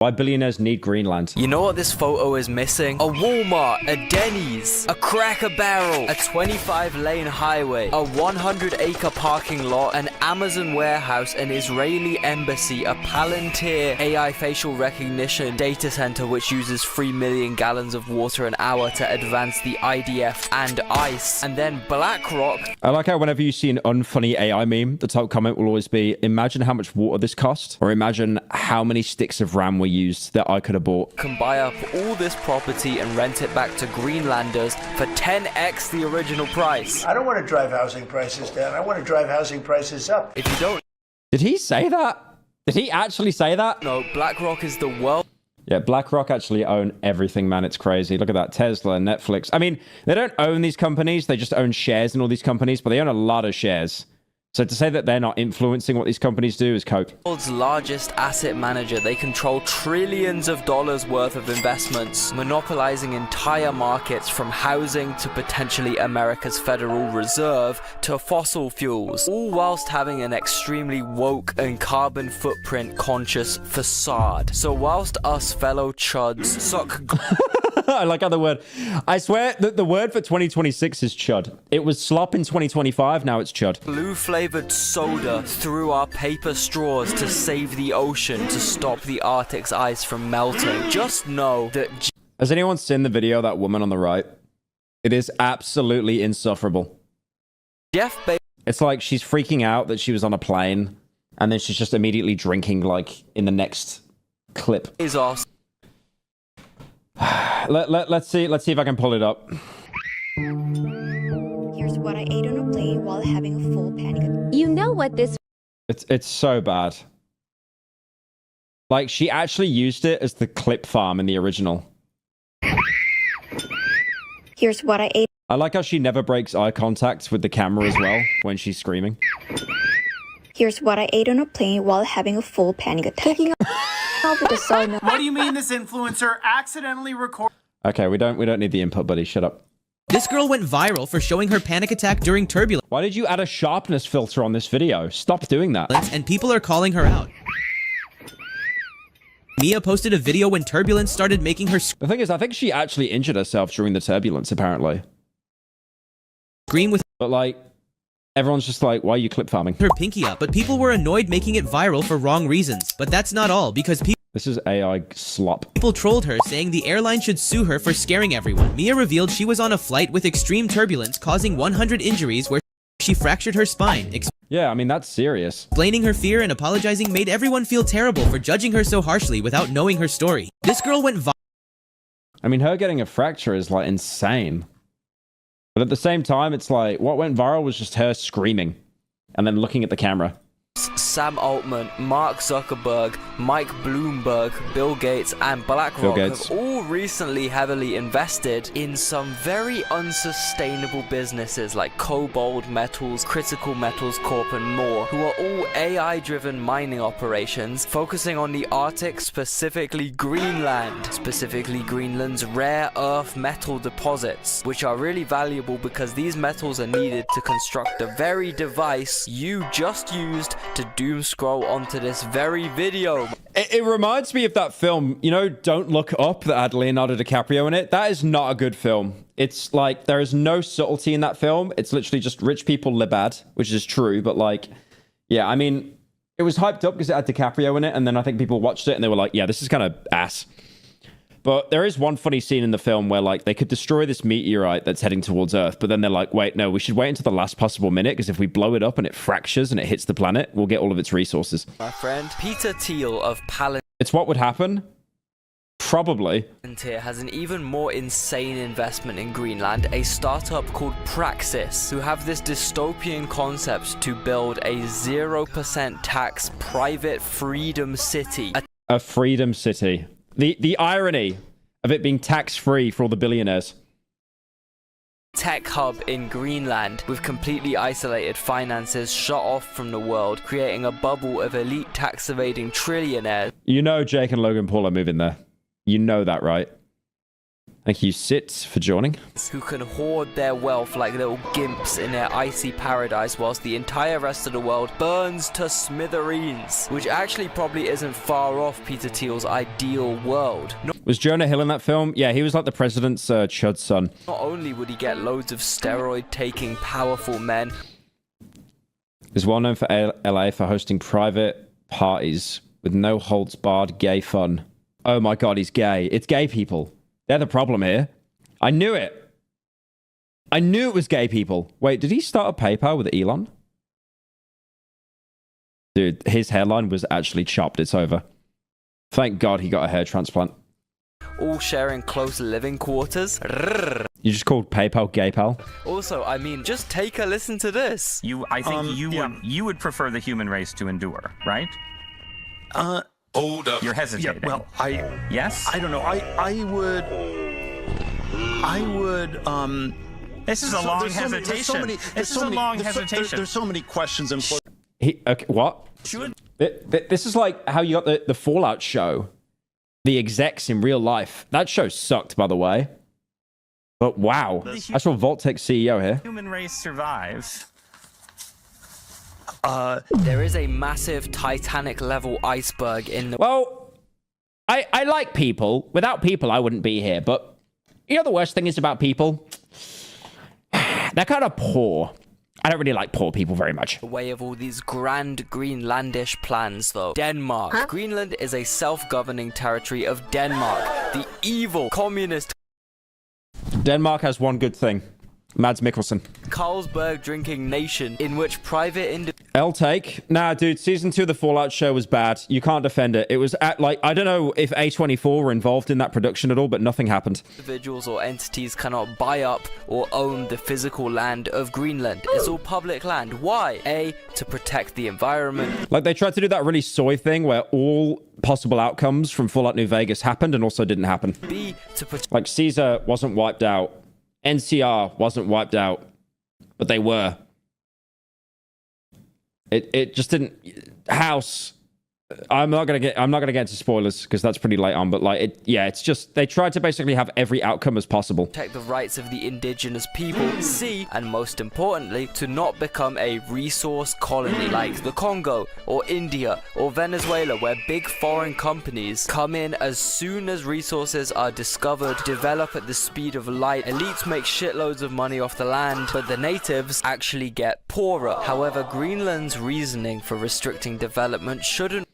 Why billionaires need Greenland. You know what this photo is missing? A Walmart, a Denny's, a Cracker Barrel, a 25-lane highway, a 100-acre parking lot, an Amazon warehouse, an Israeli embassy, a Palantir AI facial recognition data center which uses 3 million gallons of water an hour to advance the IDF and ICE, and then BlackRock. I like how whenever you see an unfunny AI meme, the top comment will always be, imagine how much water this cost, or imagine how many sticks of RAM were used that I could have bought. Can buy up all this property and rent it back to Greenlanders for 10x the original price. I don't want to drive housing prices down. I want to drive housing prices up. If you don't... Did he say that? Did he actually say that? No, BlackRock is the world... Yeah, BlackRock actually own everything, man. It's crazy. Look at that. Tesla, Netflix. I mean, they don't own these companies. They just own shares in all these companies, but they own a lot of shares. So to say that they're not influencing what these companies do is cope. World's largest asset manager. They control trillions of dollars worth of investments, monopolizing entire markets from housing to potentially America's Federal Reserve to fossil fuels, all whilst having an extremely woke and carbon footprint conscious facade. So whilst us fellow chuds suck... I like how the word... I swear that the word for 2026 is chud. It was slop in 2025, now it's chud. Blue-flavored soda through our paper straws to save the ocean to stop the Arctic's ice from melting. Just know that... Has anyone seen the video of that woman on the right? It is absolutely insufferable. Jeff Bezos... It's like she's freaking out that she was on a plane, and then she's just immediately drinking, like, in the next clip. Bezos... Let's see if I can pull it up. Here's what I ate on a plane while having a full panic attack. You know what this... It's so bad. Like, she actually used it as the clip farm in the original. Here's what I ate. I like how she never breaks eye contact with the camera as well when she's screaming. Here's what I ate on a plane while having a full panic attack. What do you mean this influencer accidentally recorded? Okay, we don't need the input, buddy. Shut up. This girl went viral for showing her panic attack during turbulence. Why did you add a sharpness filter on this video? Stop doing that. And people are calling her out. Mia posted a video when turbulence started making her The thing is, I think she actually injured herself during the turbulence, apparently. scream with But like, everyone's just like, why are you clip farming? her pinky up, but people were annoyed making it viral for wrong reasons. But that's not all, because This is AI slop. people trolled her, saying the airline should sue her for scaring everyone. Mia revealed she was on a flight with extreme turbulence, causing 100 injuries where she fractured her spine. Yeah, I mean, that's serious. Explaining her fear and apologizing made everyone feel terrible for judging her so harshly without knowing her story. This girl went viral. I mean, her getting a fracture is like insane. But at the same time, it's like, what went viral was just her screaming and then looking at the camera. Sam Altman, Mark Zuckerberg, Mike Bloomberg, Bill Gates, and BlackRock have all recently heavily invested in some very unsustainable businesses like Cobalt Metals, Critical Metals Corp, and more, who are all AI-driven mining operations focusing on the Arctic, specifically Greenland, specifically Greenland's rare earth metal deposits, which are really valuable because these metals are needed to construct the very device you just used to doom scroll onto this very video. It reminds me of that film, you know, Don't Look Up, that had Leonardo DiCaprio in it. That is not a good film. It's like, there is no subtlety in that film. It's literally just rich people live bad, which is true. But like, yeah, I mean, it was hyped up because it had DiCaprio in it. And then I think people watched it and they were like, yeah, this is kind of ass. But there is one funny scene in the film where, like, they could destroy this meteorite that's heading towards Earth, but then they're like, wait, no, we should wait until the last possible minute, because if we blow it up and it fractures and it hits the planet, we'll get all of its resources. My friend Peter Thiel of Palantir It's what would happen? Probably. has an even more insane investment in Greenland, a startup called Praxis, who have this dystopian concept to build a 0% tax private freedom city. A freedom city. The irony of it being tax-free for all the billionaires. Tech hub in Greenland with completely isolated finances shut off from the world, creating a bubble of elite tax evading trillionaires. You know Jake and Logan Paul are moving there. You know that, right? Thank you, Sit, for joining. Who can hoard their wealth like little gimps in their icy paradise whilst the entire rest of the world burns to smithereens, which actually probably isn't far off Peter Thiel's ideal world. Was Jonah Hill in that film? Yeah, he was like the president's chud son. Not only would he get loads of steroid-taking powerful men, He's well known for LA for hosting private parties with no holds barred gay fun. Oh my god, he's gay. It's gay people. They're the problem here. I knew it. I knew it was gay people. Wait, did he start a PayPal with Elon? Dude, his hairline was actually chopped. It's over. Thank God he got a hair transplant. all sharing close living quarters. You just called PayPal gay pal? Also, I mean, just take a listen to this. I think you would prefer the human race to endure, right? Hold up. You're hesitating. Yeah, well, yes? I don't know. I would. This is a long hesitation. This is a long hesitation. There's so many questions and. Okay, what? This is like how you got the Fallout show. The execs in real life. That show sucked, by the way. But wow. I saw Vault-Tec CEO here. Human race survives. There is a massive Titanic-level iceberg in the... Well, I like people. Without people, I wouldn't be here. But you know the worst thing is about people? They're kind of poor. I don't really like poor people very much. way of all these grand Greenlandish plans, though. Denmark. Huh? Greenland is a self-governing territory of Denmark, the evil communist... Denmark has one good thing. Mads Mikkelsen. Carlsberg drinking nation in which private I'll take. Nah, dude, season 2 of the Fallout show was bad. You can't defend it. It was at, like, I don't know if A24 were involved in that production at all, but nothing happened. Individuals or entities cannot buy up or own the physical land of Greenland. It's all public land. Why? A, to protect the environment. Like, they tried to do that really soy thing where all possible outcomes from Fallout New Vegas happened and also didn't happen. B, to protect... Like, Caesar wasn't wiped out. NCR wasn't wiped out, but they were. It just didn't. House. I'm not gonna get into spoilers because that's pretty late on. But like, it's just they tried to basically have every outcome as possible. Protect the rights of the indigenous people. C, and most importantly, to not become a resource colony like the Congo or India or Venezuela, where big foreign companies come in as soon as resources are discovered, develop at the speed of light. Elites make shitloads of money off the land, but the natives actually get poorer. However, Greenland's reasoning for restricting development shouldn't...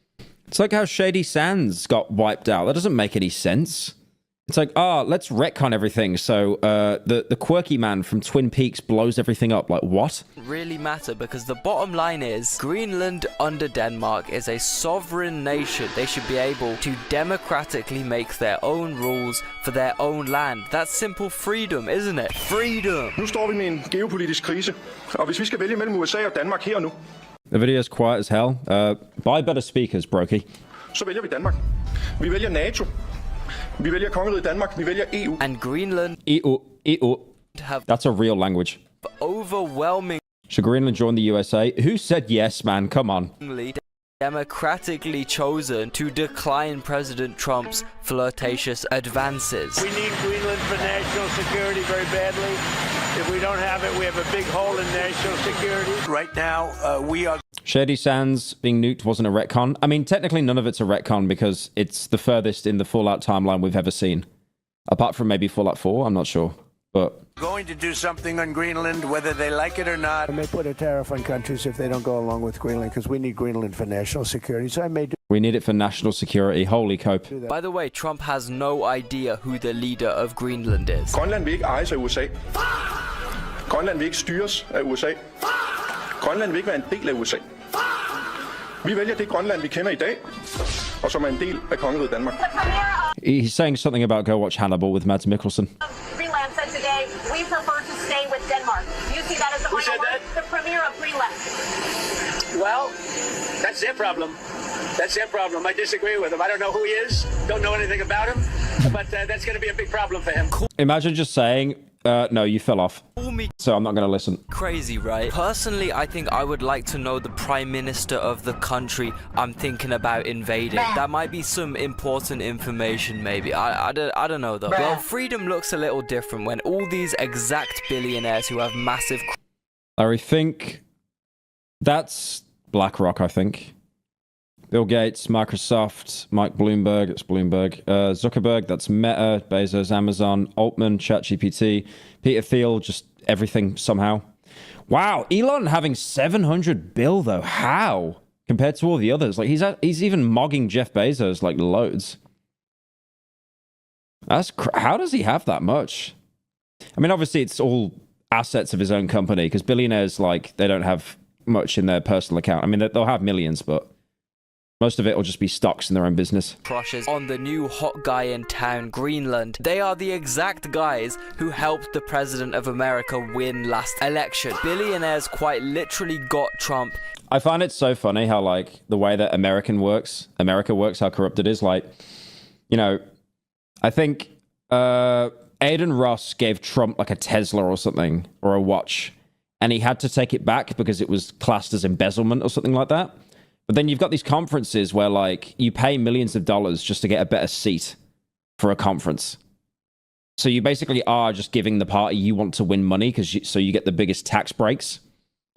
It's like how Shady Sands got wiped out. That doesn't make any sense. It's like, let's retcon everything. So the quirky man from Twin Peaks blows everything up. Like, what? Really matter, because the bottom line is Greenland under Denmark is a sovereign nation. They should be able to democratically make their own rules for their own land. That's simple freedom, isn't it? Freedom! Nu står vi med en geopolitisk krise, og hvis vi skal vælge mellem USA og Danmark her og nu. The video's quiet as hell. Buy better speakers, brokey. Så vælger vi Danmark. Vi vælger NATO. Vi vælger kongeriget Danmark. Vi vælger EU. And Greenland EU. That's a real language. Overwhelming. Should Greenland join the USA? Who said yes, man? Come on. Democratically chosen to decline President Trump's flirtatious advances. We need Greenland for national security very badly. If we don't have it, we have a big hole in national security. Right now, we are... Shady Sands being nuked wasn't a retcon. I mean, technically none of it's a retcon because it's the furthest in the Fallout timeline we've ever seen. Apart from maybe Fallout 4, I'm not sure. But... going to do something on Greenland, whether they like it or not. I may put a tariff on countries if they don't go along with Greenland, because we need Greenland for national security, so I may do... We need it for national security. Holy cope. By the way, Trump has no idea who the leader of Greenland is. Grønland vil ikke ejes af USA. Grønland vil ikke styres af USA. Grønland vil ikke være en del af USA. Vi vælger det Grønland, vi kender i dag, og som er en del af kongeriget Danmark. He's saying something about go watch Hannibal with Mads Mikkelsen. Greenland said today, we prefer to stay with Denmark. Do you see that as the final word? The premier of Greenland. Well, that's their problem. That's their problem. I disagree with him. I don't know who he is. Don't know anything about him. But that's going to be a big problem for him. Imagine just saying, No, you fell off. So I'm not going to listen. Crazy, right? Personally, I think I would like to know the prime minister of the country I'm thinking about invading. That might be some important information, maybe. I don't know, though. Well, freedom looks a little different when all these exact billionaires who have massive... Larry Fink. That's BlackRock, I think. Bill Gates, Microsoft, Mike Bloomberg, it's Bloomberg, Zuckerberg, that's Meta, Bezos, Amazon, Altman, ChatGPT, Peter Thiel, just everything somehow. Wow, Elon having 700 bill though. How? Compared to all the others. Like he's even mogging Jeff Bezos like loads. How does he have that much? I mean, obviously it's all assets of his own company because billionaires, like, they don't have much in their personal account. I mean, they'll have millions, but most of it will just be stocks in their own business. Crushes on the new hot guy in town, Greenland. They are the exact guys who helped the president of America win last election. Billionaires quite literally got Trump. I find it so funny how, like, the way that America works, how corrupt it is. Like, you know, I think Aiden Ross gave Trump like a Tesla or something, or a watch, and he had to take it back because it was classed as embezzlement or something like that. But then you've got these conferences where, like, you pay millions of dollars just to get a better seat for a conference. So you basically are just giving the party you want to win money so you get the biggest tax breaks.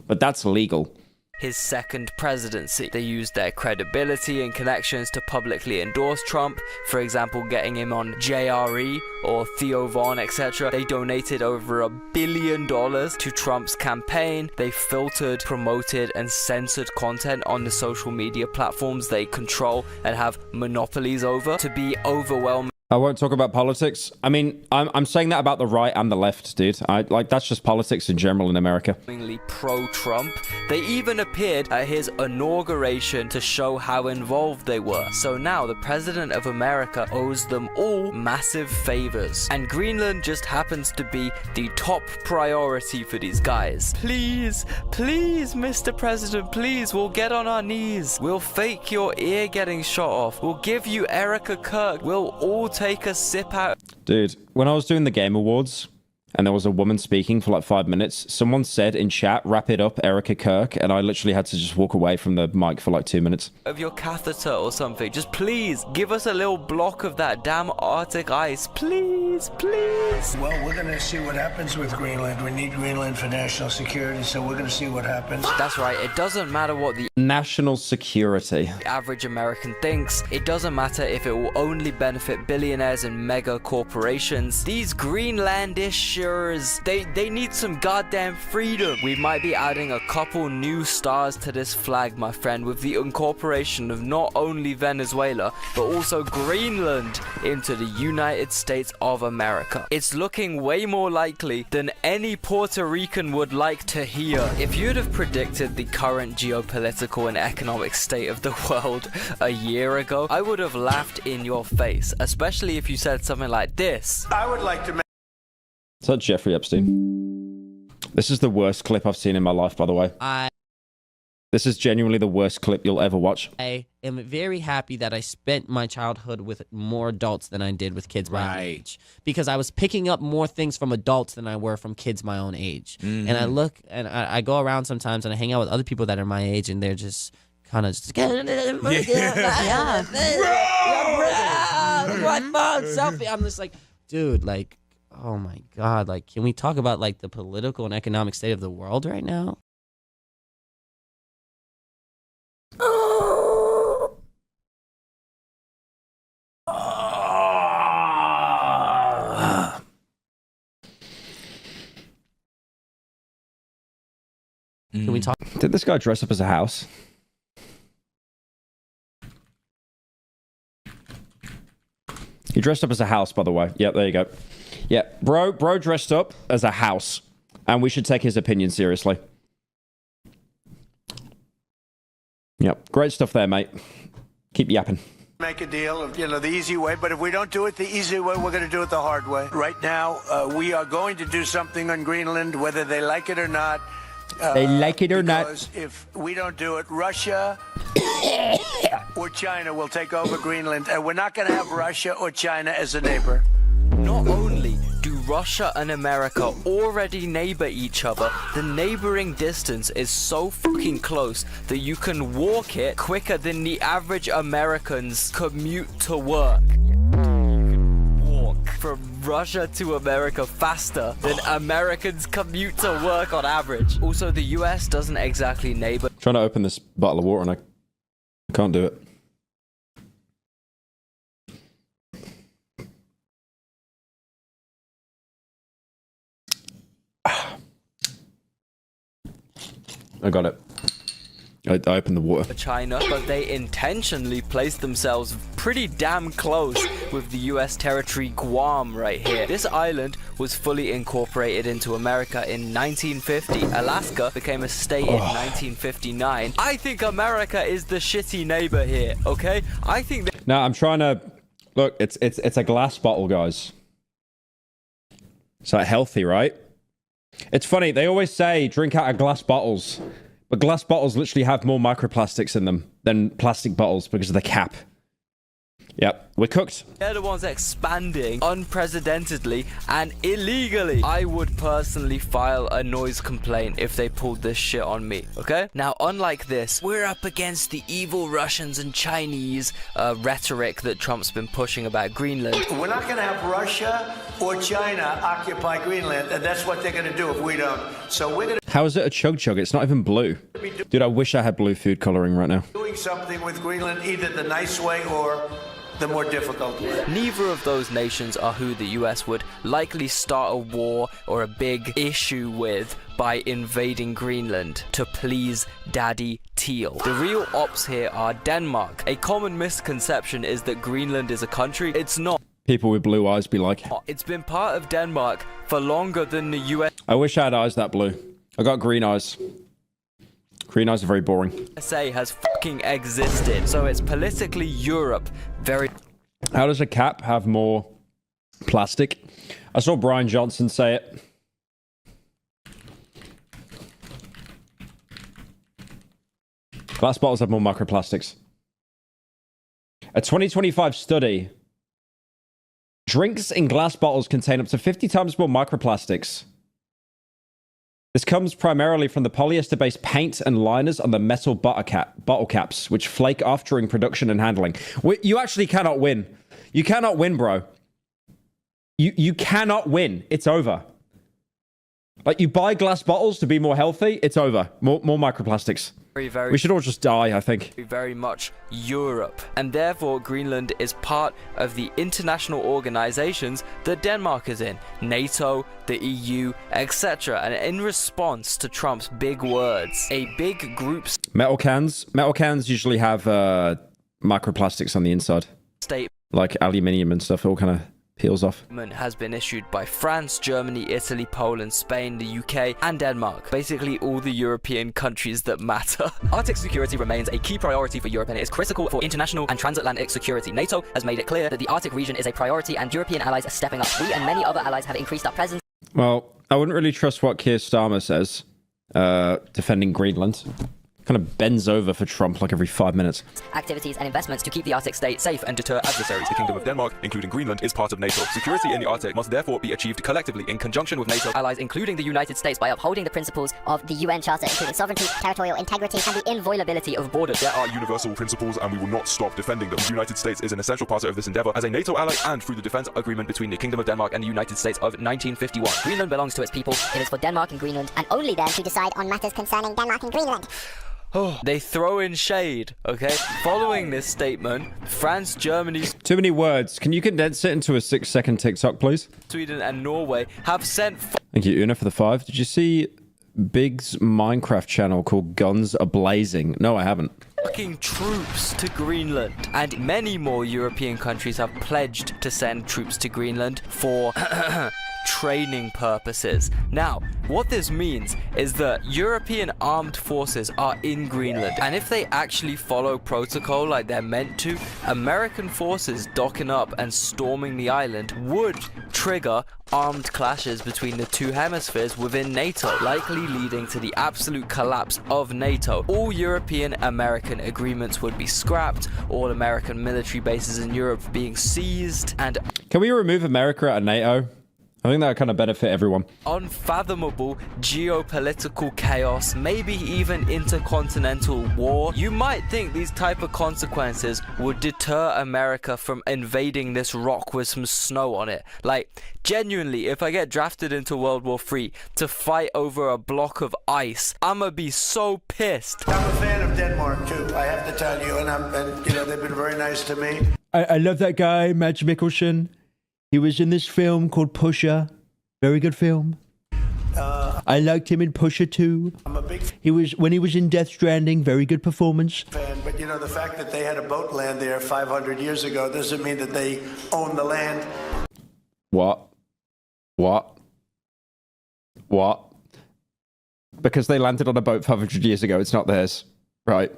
But that's legal. His second presidency. They used their credibility and connections to publicly endorse Trump, for example, getting him on JRE or Theo Von, etc. They donated over $1 billion to Trump's campaign. They filtered, promoted, and censored content on the social media platforms they control and have monopolies over to be overwhelming. I won't talk about politics. I mean, I'm saying that about the right and the left, dude. That's just politics in general in America. Pro-Trump. They even appeared at his inauguration to show how involved they were. So now the president of America owes them all massive favors. And Greenland just happens to be the top priority for these guys. Please, please, Mr. President, please, we'll get on our knees. We'll fake your ear getting shot off. We'll give you Erica Kirk. We'll all take a sip out. Dude, when I was doing the Game Awards and there was a woman speaking for like 5 minutes, someone said in chat, wrap it up, Erica Kirk, and I literally had to just walk away from the mic for like 2 minutes. Of your catheter or something. Just please give us a little block of that damn Arctic ice. Please, please. Well, we're going to see what happens with Greenland. We need Greenland for national security, so we're going to see what happens. That's right. It doesn't matter what the national security average American thinks. It doesn't matter if it will only benefit billionaires and mega corporations. These Greenlandishers, they need some goddamn freedom. We might be adding a couple new stars to this flag, my friend, with the incorporation of not only Venezuela, but also Greenland into the United States of America. It's looking way more likely than any Puerto Rican would like to hear. If you'd have predicted the current geopolitical and economic state of the world a year ago, I would have laughed in your face, especially if you said something like this. I would like to... Is that Jeffrey Epstein? This is the worst clip I've seen in my life, by the way. This is genuinely the worst clip you'll ever watch. I am very happy that I spent my childhood with more adults than I did with kids my own age. Because I was picking up more things from adults than I were from kids my own age. And I look, and I go around sometimes and I hang out with other people that are my age, and they're just kind of just... selfie. I'm just like, dude, like, oh my God, like, can we talk about, like, the political and economic state of the world right now? Can we talk? Did this guy dress up as a house? He dressed up as a house, by the way. Yeah, there you go. Yeah, bro dressed up as a house, and we should take his opinion seriously. Yep, great stuff there, mate. Keep yapping. Make a deal of, the easy way, but if we don't do it the easy way, we're going to do it the hard way. Right now, we are going to do something on Greenland, whether they like it or not. They like it or not. Because if we don't do it, Russia or China will take over Greenland, and we're not going to have Russia or China as a neighbor. Not only do Russia and America already neighbor each other, the neighboring distance is so fucking close that you can walk it quicker than the average American's commute to work. From Russia to America faster than Americans commute to work on average. Also, the US doesn't exactly neighbor. Trying to open this bottle of water and I can't do it. I got it. I opened the water. China, but they intentionally placed themselves pretty damn close with the US territory Guam right here. This island was fully incorporated into America in 1950. Alaska became a state in 1959. I think America is the shitty neighbor here, okay? I think that... Now, I'm trying to... Look, it's a glass bottle, guys. It's like healthy, right? It's funny, they always say drink out of glass bottles. But glass bottles literally have more microplastics in them than plastic bottles because of the cap. Yep, we're cooked. They're the ones expanding unprecedentedly and illegally. I would personally file a noise complaint if they pulled this shit on me, okay? Now, unlike this, we're up against the evil Russians and Chinese rhetoric that Trump's been pushing about Greenland. We're not going to have Russia or China occupy Greenland, and that's what they're going to do if we don't. So we're going to... How is it a chug chug? It's not even blue. Dude, I wish I had blue food coloring right now. Doing something with Greenland, either the nice way or the more difficult way. Neither of those nations are who the US would likely start a war or a big issue with by invading Greenland to please Daddy Teal. The real ops here are Denmark. A common misconception is that Greenland is a country. It's not. People with blue eyes be like... It's been part of Denmark for longer than the US. I wish I had eyes that blue. I got green eyes. Green eyes are very boring. USA has fucking existed. So it's politically Europe. Very... How does a cap have more plastic? I saw Brian Johnson say it. Glass bottles have more microplastics. A 2025 study. Drinks in glass bottles contain up to 50 times more microplastics. This comes primarily from the polyester-based paint and liners on the metal bottle caps, which flake off during production and handling. You actually cannot win. You cannot win, bro. You cannot win. It's over. Like, you buy glass bottles to be more healthy, it's over. More microplastics. We should all just die, I think. Very much Europe. And therefore, Greenland is part of the international organizations that Denmark is in. NATO, the EU, etc. And in response to Trump's big words, a big group... Metal cans usually have microplastics on the inside. State... Like aluminium and stuff, it all kind of peels off. Has been issued by France, Germany, Italy, Poland, Spain, the UK, and Denmark. Basically all the European countries that matter. Arctic security remains a key priority for Europe and it is critical for international and transatlantic security. NATO has made it clear that the Arctic region is a priority and European allies are stepping up. We and many other allies have increased our presence. Well, I wouldn't really trust what Keir Starmer says, defending Greenland. Kind of bends over for Trump like every 5 minutes. Activities and investments to keep the Arctic state safe and deter adversaries. The Kingdom of Denmark, including Greenland, is part of NATO. Security in the Arctic must therefore be achieved collectively in conjunction with NATO allies, including the United States, by upholding the principles of the UN Charter, including sovereignty, territorial integrity, and the inviolability of borders. There are universal principles and we will not stop defending them. The United States is an essential part of this endeavor as a NATO ally and through the defense agreement between the Kingdom of Denmark and the United States of 1951. Greenland belongs to its people. It is for Denmark and Greenland, and only them to decide on matters concerning Denmark and Greenland. They throw in shade, okay? Following this statement, France, Germany... Too many words. Can you condense it into a 6-second TikTok, please? Sweden and Norway have sent... Thank you, Una, for the 5. Did you see Big's Minecraft channel called Guns A-Blazing? No, I haven't. Fucking troops to Greenland. And many more European countries have pledged to send troops to Greenland for... training purposes. Now, what this means is that European armed forces are in Greenland, and if they actually follow protocol like they're meant to, American forces docking up and storming the island would trigger armed clashes between the two hemispheres within NATO, likely leading to the absolute collapse of NATO. All European-American agreements would be scrapped, all American military bases in Europe being seized, and... Can we remove America out of NATO? I think that kind of benefit everyone. Unfathomable geopolitical chaos, maybe even intercontinental war. You might think these type of consequences would deter America from invading this rock with some snow on it. Like, genuinely, if I get drafted into World War III to fight over a block of ice, I'ma be so pissed. I'm a fan of Denmark too, I have to tell you, and you know, they've been very nice to me. I love that guy, Mads Mikkelsen. He was in this film called Pusher. Very good film. I liked him in Pusher too. I'm a big when he was in Death Stranding, very good performance. fan, but you know, the fact that they had a boat land there 500 years ago doesn't mean that they own the land. What? Because they landed on a boat 500 years ago, it's not theirs. Right.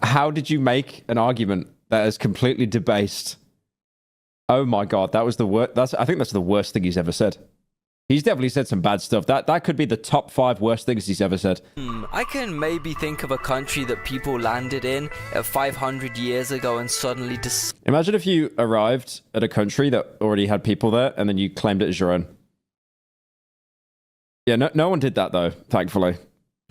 How did you make an argument that is completely debased? Oh my god, that was the worst. I think that's the worst thing he's ever said. He's definitely said some bad stuff. That could be the top 5 worst things he's ever said. I can maybe think of a country that people landed in 500 years ago and suddenly Imagine if you arrived at a country that already had people there and then you claimed it as your own. Yeah, no one did that though, thankfully.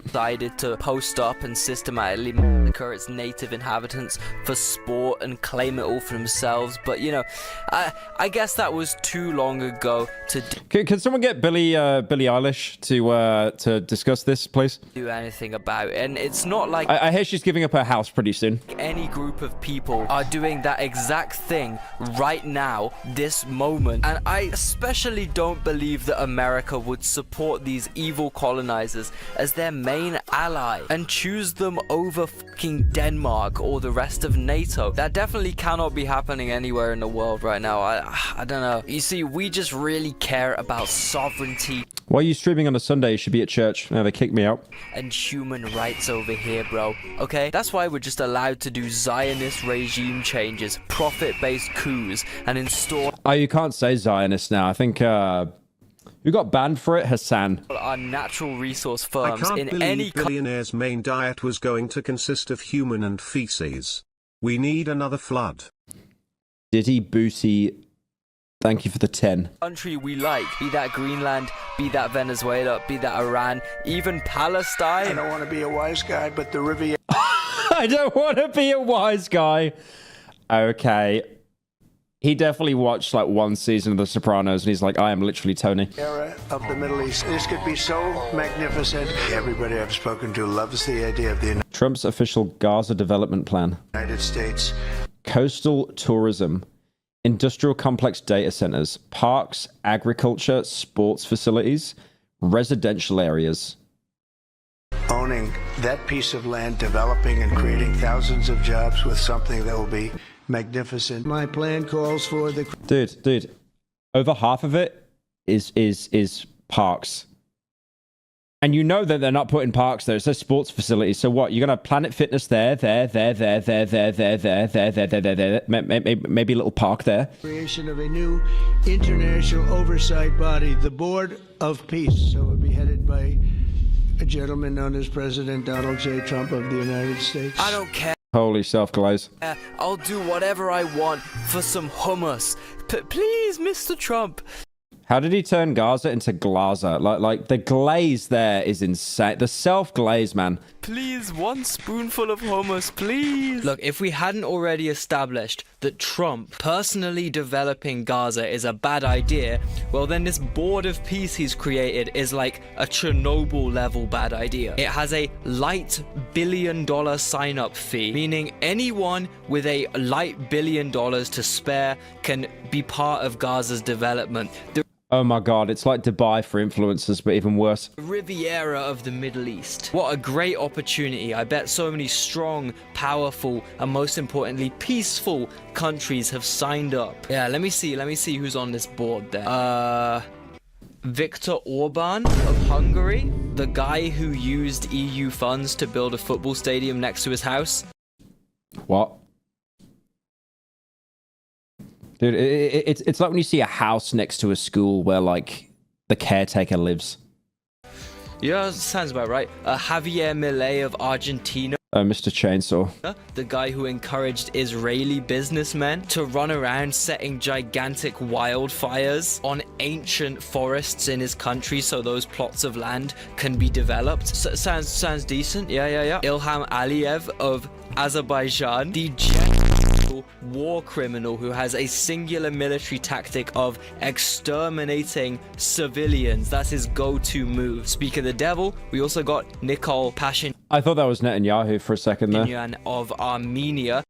decided to post up and systematically massacre its native inhabitants for sport and claim it all for themselves. But you know, I guess that was too long ago to Can someone get Billie Eilish to discuss this, please? Do anything about it. And it's not like I hear she's giving up her house pretty soon. Any group of people are doing that exact thing right now, this moment. And I especially don't believe that America would support these evil colonizers as their main ally and choose them over fucking Denmark or the rest of NATO. That definitely cannot be happening anywhere in the world right now. I don't know. You see, we just really care about sovereignty. Why are you streaming on a Sunday? You should be at church. No, they kicked me out. And human rights over here, bro. Okay? That's why we're just allowed to do Zionist regime changes, profit-based coups, and install... Oh, you can't say Zionist now. I think, who got banned for it? Hassan. Our natural resource firms I can't in believe any... billionaire's main diet was going to consist of human and feces. We need another flood. Diddy Booty... Thank you for the 10. Country we like, be that Greenland, be that Venezuela, be that Iran, even Palestine. I don't want to be a wise guy, but the Riviera... I don't want to be a wise guy. Okay. He definitely watched like one season of The Sopranos and he's like, I am literally Tony. Era of the Middle East. This could be so magnificent. Everybody I've spoken to loves the idea of the Trump's official Gaza development plan. United States. Coastal tourism. Industrial complex data centers, parks, agriculture, sports facilities, residential areas. Owning that piece of land, developing and creating thousands of jobs with something that will be magnificent. My plan calls for the... Dude, over half of it is parks. And you know that they're not putting parks there. It says sports facilities. So what? You're going to have Planet Fitness there, maybe a little park there. Creation of a new international oversight body, the Board of Peace. So it would be headed by a gentleman known as President Donald J. Trump of the United States. I don't care. Holy self-glaze. I'll do whatever I want for some hummus. Please, Mr. Trump. How did he turn Gaza into Glaza? Like the glaze there is insane. The self-glaze, man. Please, one spoonful of hummus, please. Look, if we hadn't already established that Trump personally developing Gaza is a bad idea, well then this Board of Peace he's created is like a Chernobyl level bad idea. It has a light $1 billion sign-up fee, meaning anyone with a light $1 billion to spare can be part of Gaza's development. Oh my god, it's like Dubai for influencers, but even worse. Riviera of the Middle East. What a great opportunity. I bet so many strong, powerful, and most importantly, peaceful countries have signed up. Yeah, let me see who's on this board there. Viktor Orban of Hungary, the guy who used EU funds to build a football stadium next to his house. What? Dude, it's like when you see a house next to a school where, like, the caretaker lives. Yeah, sounds about right. Javier Milei of Argentina. Mr. Chainsaw. The guy who encouraged Israeli businessmen to run around setting gigantic wildfires on ancient forests in his country so those plots of land can be developed. Sounds decent. Yeah. Ilham Aliyev of Azerbaijan, the war criminal who has a singular military tactic of exterminating civilians. That's his go-to move. Speak of the devil, we also got Nikol Pashinyan. I thought that was Netanyahu for a second there. Of Armenia,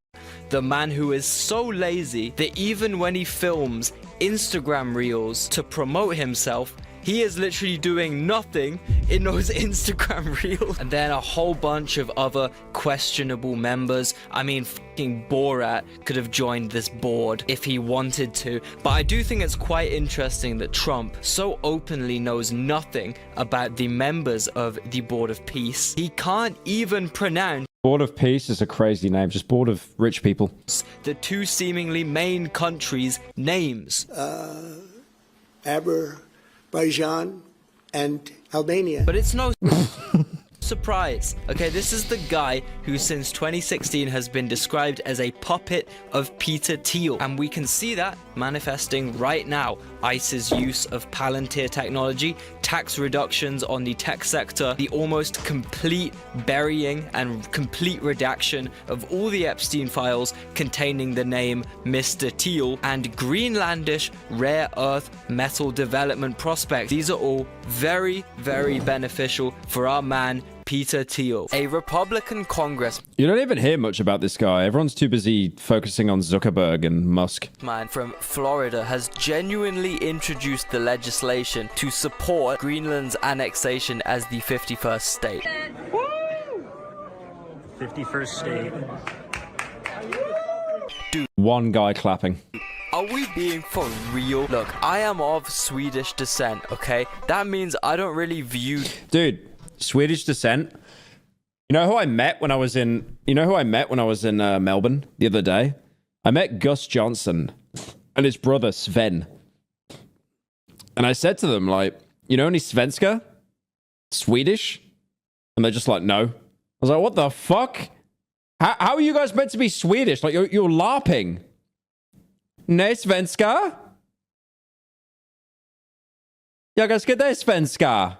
the man who is so lazy that even when he films Instagram reels to promote himself, he is literally doing nothing in those Instagram reels. And then a whole bunch of other questionable members. I mean, fucking Borat could have joined this board if he wanted to. But I do think it's quite interesting that Trump so openly knows nothing about the members of the Board of Peace. He can't even pronounce Board of Peace is a crazy name, just board of rich people. The two seemingly main countries' names. Azerbaijan and Albania. But it's no surprise. Okay, this is the guy who since 2016 has been described as a puppet of Peter Thiel. And we can see that manifesting right now. ICE's use of Palantir technology, tax reductions on the tech sector, the almost complete burying and complete redaction of all the Epstein files containing the name Mr. Thiel, and Greenlandish rare earth metal development prospects. These are all very, very beneficial for our man Peter Thiel, a Republican Congress. You don't even hear much about this guy. Everyone's too busy focusing on Zuckerberg and Musk. Man from Florida has genuinely introduced the legislation to support Greenland's annexation as the 51st state. 51st state. Dude. One guy clapping. Are we being for real? Look, I am of Swedish descent, okay? That means I don't really view... Dude, Swedish descent. You know who I met when I was in... Melbourne the other day? I met Gus Johnson and his brother Sven. And I said to them, like, you know any svenska? Swedish? And they're just like, no. I was like, what the fuck? How are you guys meant to be Swedish? Like, you're LARPing. Nej svenska? Jag ska det svenska.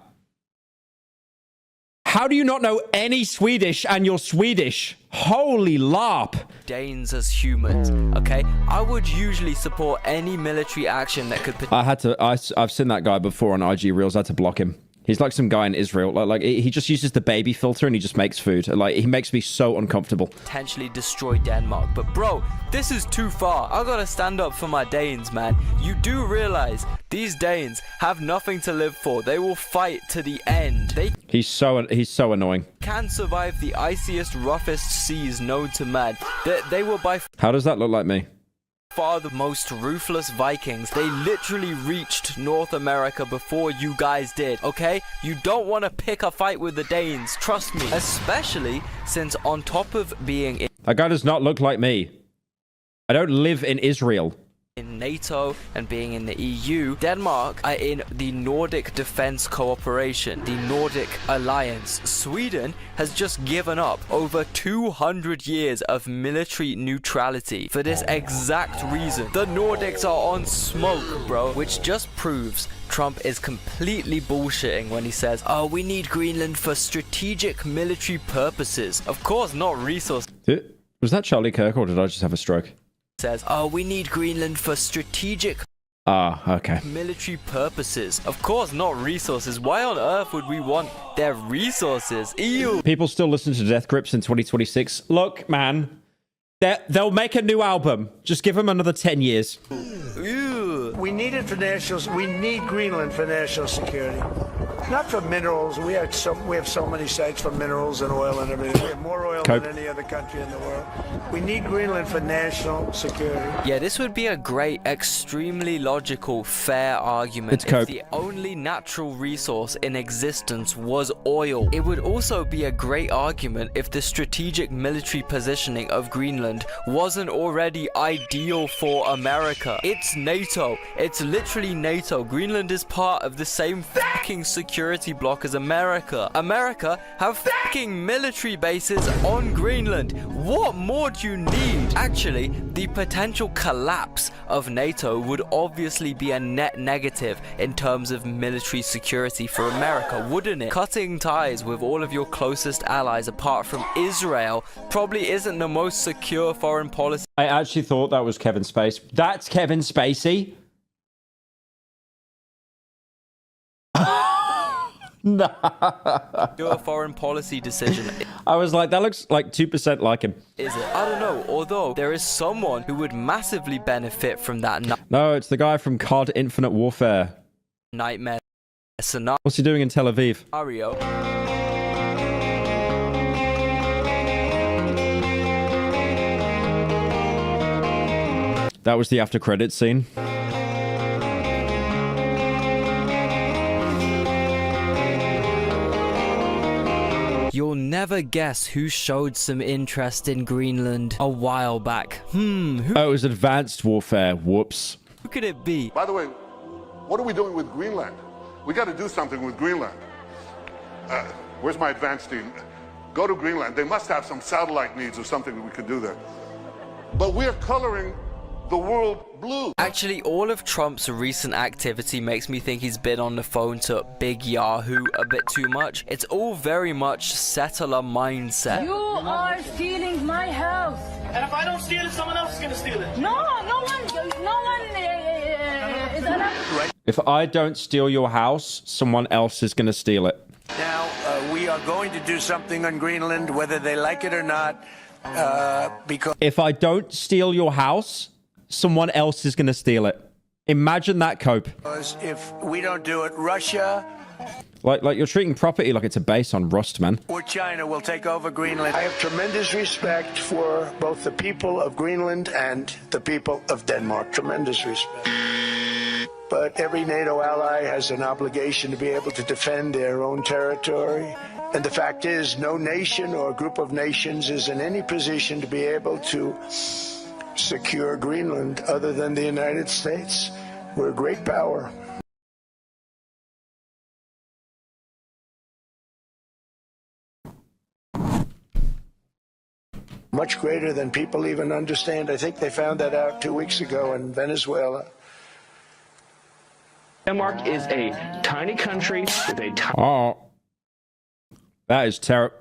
How do you not know any Swedish and you're Swedish? Holy LARP. Danes as humans, okay? I would usually support any military action that could... I've seen that guy before on IG Reels. I had to block him. He's like some guy in Israel. Like he just uses the baby filter and he just makes food. Like, he makes me so uncomfortable. Potentially destroy Denmark. But bro, this is too far. I gotta stand up for my Danes, man. You do realize these Danes have nothing to live for. They will fight to the end. He's so annoying. Can survive the iciest, roughest seas known to man. They were by How does that look like me? far the most ruthless Vikings. They literally reached North America before you guys did, okay? You don't want to pick a fight with the Danes, trust me. Especially since on top of being That guy does not look like me. I don't live in Israel. in NATO and being in the EU, Denmark are in the Nordic Defense Cooperation, the Nordic Alliance. Sweden has just given up over 200 years of military neutrality for this exact reason. The Nordics are on smoke, bro, which just proves Trump is completely bullshitting when he says, oh, we need Greenland for strategic military purposes. Of course, not resources. Was that Charlie Kirk or did I just have a stroke? Says, oh, we need Greenland for strategic okay. military purposes. Of course, not resources. Why on earth would we want their resources? Ew. People still listen to Death Grips in 2026. Look, man, they'll make a new album. Just give them another 10 years. Ew. We need it for we need Greenland for national security. Not for minerals. We have so many sites for minerals and oil and everything. We have more oil than any other country in the world. We need Greenland for national security. Yeah, this would be a great, extremely logical, fair argument if the only natural resource in existence was oil. It would also be a great argument if the strategic military positioning of Greenland wasn't already ideal for America. It's NATO. It's literally NATO. Greenland is part of the same fucking security security bloc as America. America have fucking military bases on Greenland. What more do you need? Actually, the potential collapse of NATO would obviously be a net negative in terms of military security for America, wouldn't it? Cutting ties with all of your closest allies apart from Israel probably isn't the most secure foreign policy. I actually thought that was Kevin Spacey. That's Kevin Spacey? No. Your foreign policy decision. I was like, that looks like 2% like him. Is it? I don't know. Although there is someone who would massively benefit from that No, it's the guy from COD Infinite Warfare. nightmare scenario. What's he doing in Tel Aviv? That was the after credits scene. You'll never guess who showed some interest in Greenland a while back. Oh, it was Advanced Warfare. Whoops. Who could it be? By the way, what are we doing with Greenland? We got to do something with Greenland. Where's my advanced team? Go to Greenland. They must have some satellite needs or something that we could do there. But we're coloring the world blue. Actually, all of Trump's recent activity makes me think he's been on the phone to Big Yahoo a bit too much. It's all very much settler mindset. You are stealing my house. And if I don't steal it, someone else is going to steal it. No one is allowed. If I don't steal your house, someone else is going to steal it. Now, we are going to do something on Greenland, whether they like it or not, because... If I don't steal your house, someone else is going to steal it. Imagine that, Cope. If we don't do it, Russia... Like you're treating property like it's a base on Rust, man. Or China will take over Greenland. I have tremendous respect for both the people of Greenland and the people of Denmark. Tremendous respect. But every NATO ally has an obligation to be able to defend their own territory. And the fact is, no nation or group of nations is in any position to be able to secure Greenland other than the United States. We're a great power. Much greater than people even understand. I think they found that out 2 weeks ago in Venezuela. Denmark is a tiny country with a tiny... Oh. That is terrible.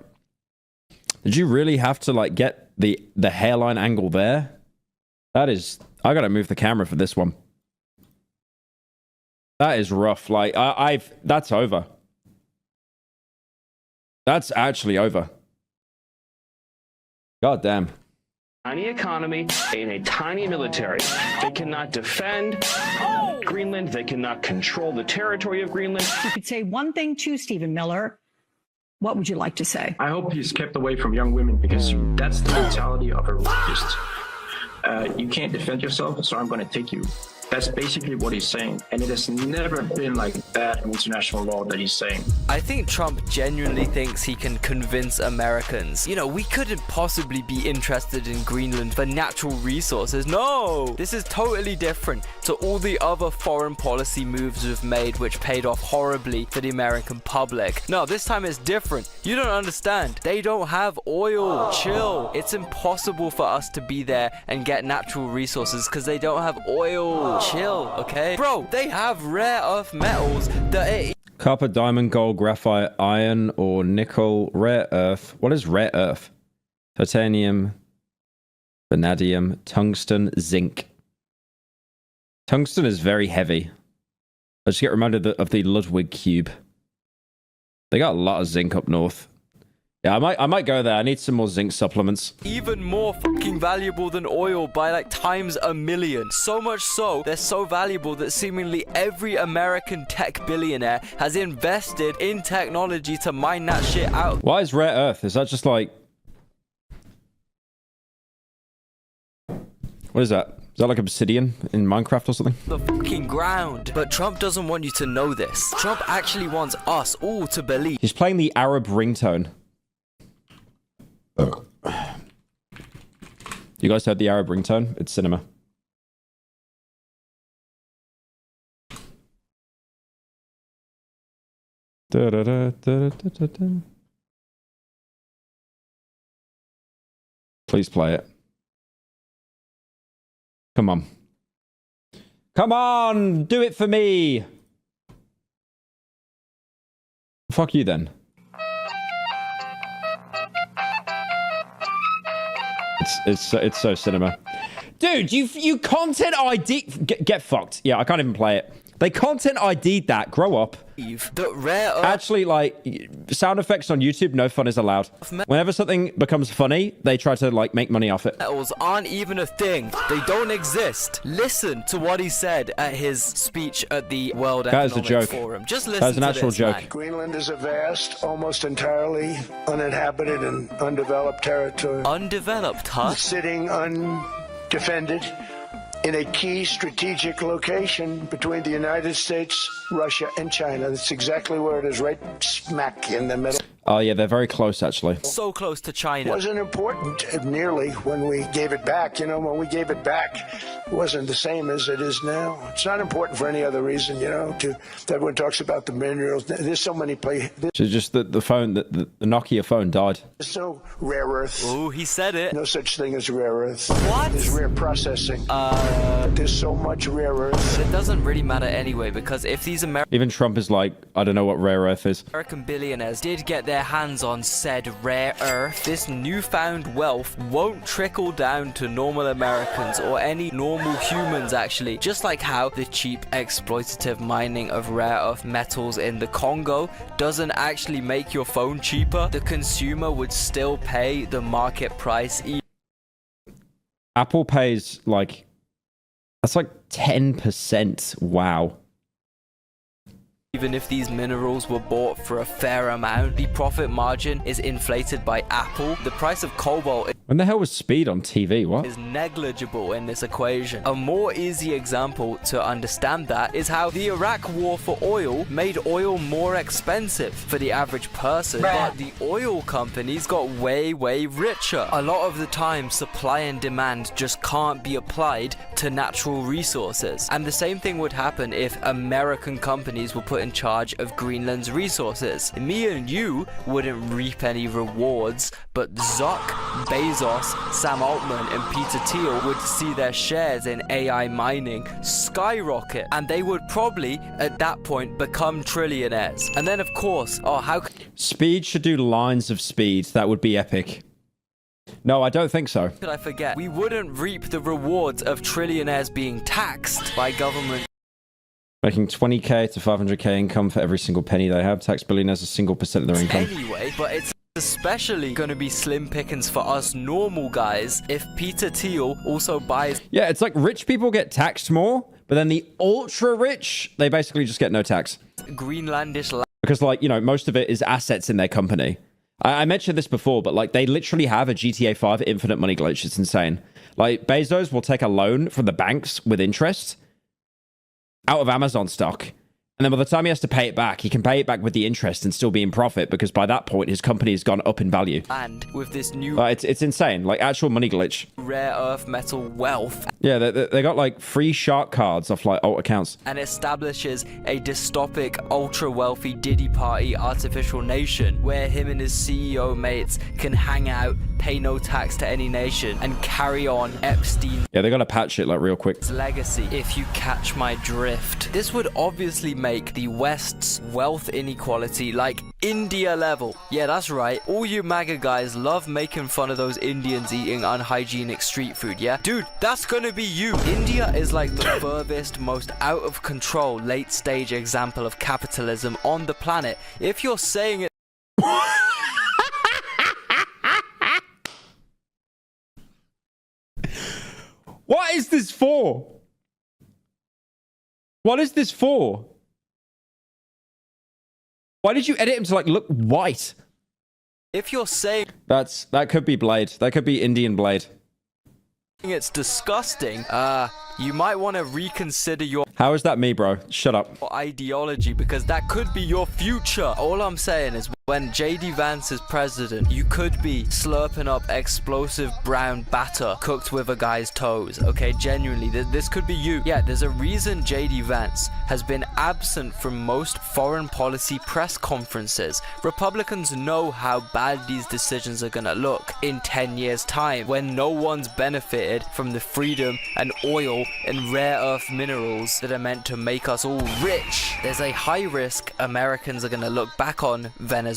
Did you really have to, like, get the hairline angle there? That is... I gotta move the camera for this one. That is rough. Like, that's over. That's actually over. God damn. Tiny economy and a tiny military. They cannot defend Greenland. They cannot control the territory of Greenland. You could say one thing to Stephen Miller. What would you like to say? I hope he's kept away from young women because that's the mentality of a rapist. You can't defend yourself, so I'm going to take you. That's basically what he's saying. And it has never been like that in international law that he's saying. I think Trump genuinely thinks he can convince Americans. You know, we couldn't possibly be interested in Greenland for natural resources. No! This is totally different to all the other foreign policy moves we've made which paid off horribly for the American public. No, this time it's different. You don't understand. They don't have oil. Chill. It's impossible for us to be there and get natural resources because they don't have oil. Chill, okay? Bro, they have rare earth metals that... Copper, diamond, gold, graphite, iron, or nickel, rare earth. What is rare earth? Titanium, vanadium, tungsten, zinc. Tungsten is very heavy. I just get reminded of the Ludwig cube. They got a lot of zinc up north. Yeah, I might go there. I need some more zinc supplements. Even more fucking valuable than oil by like times a million. So much so, they're so valuable that seemingly every American tech billionaire has invested in technology to mine that shit out. Why is rare earth? Is that just like... What is that? Is that like obsidian in Minecraft or something? The fucking ground. But Trump doesn't want you to know this. Trump actually wants us all to believe. He's playing the Arab ringtone. You guys heard the Arab ringtone? It's cinema. Please play it. Come on. Come on! Do it for me! Fuck you then. It's so cinema. Dude, you content ID... Get fucked. Yeah, I can't even play it. They content ID'd that. Grow up. Actually, like, sound effects on YouTube, no fun is allowed. Whenever something becomes funny, they try to, like, make money off it. Metals aren't even a thing. They don't exist. Listen to what he said at his speech at the World Economic Forum. Just listen to this. That is an actual joke. Man. Greenland is a vast, almost entirely uninhabited and undeveloped territory. Undeveloped, huh? Sitting undefended in a key strategic location between the United States, Russia, and China. That's exactly where it is, right smack in the middle. Oh, yeah, they're very close, actually. So close to China. Wasn't important nearly when we gave it back. You know, when we gave it back, it wasn't the same as it is now. It's not important for any other reason, you know, everyone talks about the minerals. There's so many places. So just the phone, the Nokia phone died. There's no rare earth. Oh, he said it. No such thing as rare earth. What? There's rare processing. There's so much rare earth. But it doesn't really matter anyway, because if these Even Trump is like, I don't know what rare earth is. American billionaires did get their hands on said rare earth, this newfound wealth won't trickle down to normal Americans or any normal humans, actually. Just like how the cheap exploitative mining of rare earth metals in the Congo doesn't actually make your phone cheaper, the consumer would still pay the market price. Apple pays like, that's like 10%. Wow. Even if these minerals were bought for a fair amount, the profit margin is inflated by Apple. The price of cobalt When the hell was speed on TV? What? is negligible in this equation. A more easy example to understand that is how the Iraq war for oil made oil more expensive for the average person, but the oil companies got way richer. A lot of the time, supply and demand just can't be applied to natural resources. And the same thing would happen if American companies were put in charge of Greenland's resources. Me and you wouldn't reap any rewards, but Zuck, Bezos, Sam Altman, and Peter Thiel would see their shares in AI mining skyrocket, and they would probably, at that point, become trillionaires. And then, of course, Speed should do lines of speed. That would be epic. No, I don't think so. could I forget? We wouldn't reap the rewards of trillionaires being taxed by government. Making 20k to 500k income for every single penny they have. Tax billionaires a single percent of their income. Anyway, but it's especially going to be slim pickings for us normal guys if Peter Thiel also buys. Yeah, it's like rich people get taxed more, but then the ultra rich, they basically just get no tax. Greenlandish land. Because, like, you know, most of it is assets in their company. I mentioned this before, but like they literally have a GTA 5 infinite money glitch. It's insane. Like Bezos will take a loan from the banks with interest out of Amazon stock. And then by the time he has to pay it back, he can pay it back with the interest and still be in profit because by that point, his company has gone up in value. And with this new it's insane. Like actual money glitch. rare earth metal wealth. Yeah, they got like free shark cards off like alt accounts. And establishes a dystopic, ultra-wealthy Diddy Party artificial nation where him and his CEO mates can hang out, pay no tax to any nation, and carry on Epstein's Yeah, they got to patch it like real quick. legacy, if you catch my drift. This would obviously make the West's wealth inequality like India level. Yeah, that's right. All you MAGA guys love making fun of those Indians eating unhygienic street food, yeah? Dude, that's gonna be you. India is like the furthest, most out of control, late stage example of capitalism on the planet. If you're saying it... What is this for? What is this for? Why did you edit him to like look white? If you're saying that could be Blade. That could be Indian Blade. it's disgusting, you might want to reconsider your... How is that me, bro? Shut up. Ideology, because that could be your future. All I'm saying is when JD Vance is president, you could be slurping up explosive brown batter cooked with a guy's toes. Okay, genuinely, this could be you. Yeah, there's a reason JD Vance has been absent from most foreign policy press conferences. Republicans know how bad these decisions are gonna look in 10 years time when no one's benefited from the freedom and oil and rare earth minerals that are meant to make us all rich. There's a high risk Americans are gonna look back on Venezuela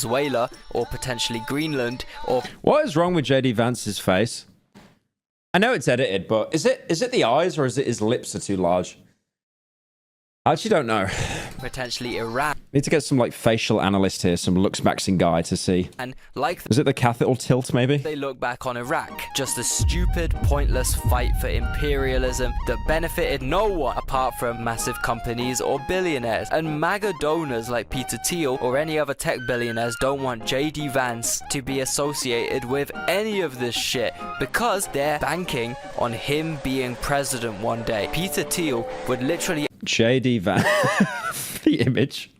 or potentially Greenland or... What is wrong with JD Vance's face? I know it's edited, but is it the eyes or is it his lips are too large? I actually don't know. potentially Iraq. Need to get some like facial analyst here, some looks maxing guy to see. And like is it the cathedral tilt maybe? They look back on Iraq, just a stupid, pointless fight for imperialism that benefited no one apart from massive companies or billionaires. And MAGA donors like Peter Thiel or any other tech billionaires don't want JD Vance to be associated with any of this shit because they're banking on him being president one day. Peter Thiel would literally JD Vance. The image.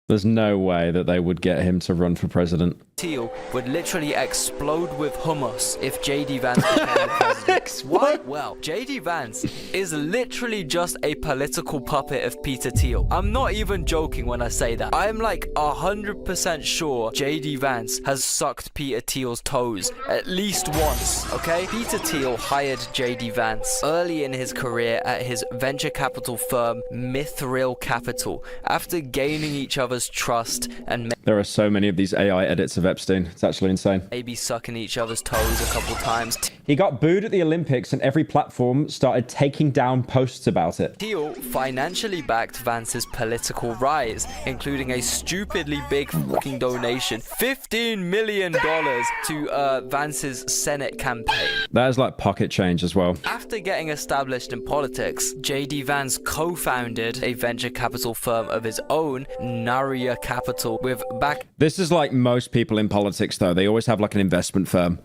There's no way that they would get him to run for president. Thiel would literally explode with hummus if JD Vance became the president. Why? Well, JD Vance is literally just a political puppet of Peter Thiel. I'm not even joking when I say that. I'm like 100% sure JD Vance has sucked Peter Thiel's toes at least once, okay? Peter Thiel hired JD Vance early in his career at his venture capital firm Mithril Capital after gaining each other's trust and there are so many of these AI edits of Epstein. It's actually insane. Maybe sucking each other's toes a couple times. He got booed at the Olympics and every platform started taking down posts about it. Thiel financially backed Vance's political rise, including a stupidly big fucking donation, $15 million to Vance's Senate campaign. That is like pocket change as well. After getting established in politics, JD Vance co-founded a venture capital firm of his own, Naria Capital, with back... This is like most people in politics though. They always have like an investment firm.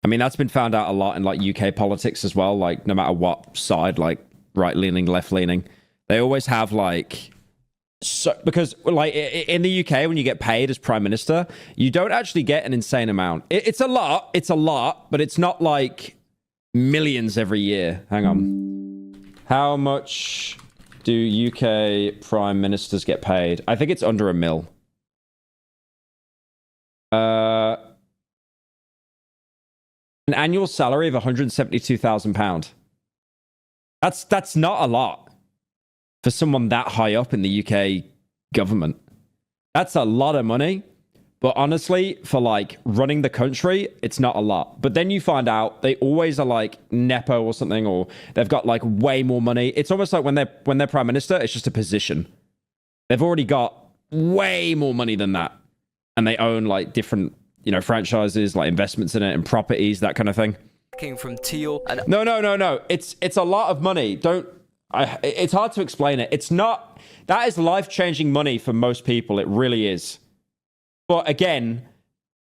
I mean, that's been found out a lot in like UK politics as well. Like no matter what side, like right-leaning, left-leaning, they always have like... So, because like in the UK, when you get paid as prime minister, you don't actually get an insane amount. It's a lot, but it's not like millions every year. Hang on. How much do UK prime ministers get paid? I think it's under $1 million. An annual salary of £172,000. That's not a lot for someone that high up in the UK government. That's a lot of money. But honestly, for like running the country, it's not a lot. But then you find out they always are like Nepo or something, or they've got like way more money. It's almost like when they're prime minister, it's just a position. They've already got way more money than that. And they own like different, you know, franchises, like investments in it and properties, that kind of thing. From Thiel and... No. It's a lot of money. It's hard to explain it. It's not... That is life-changing money for most people. It really is. But again,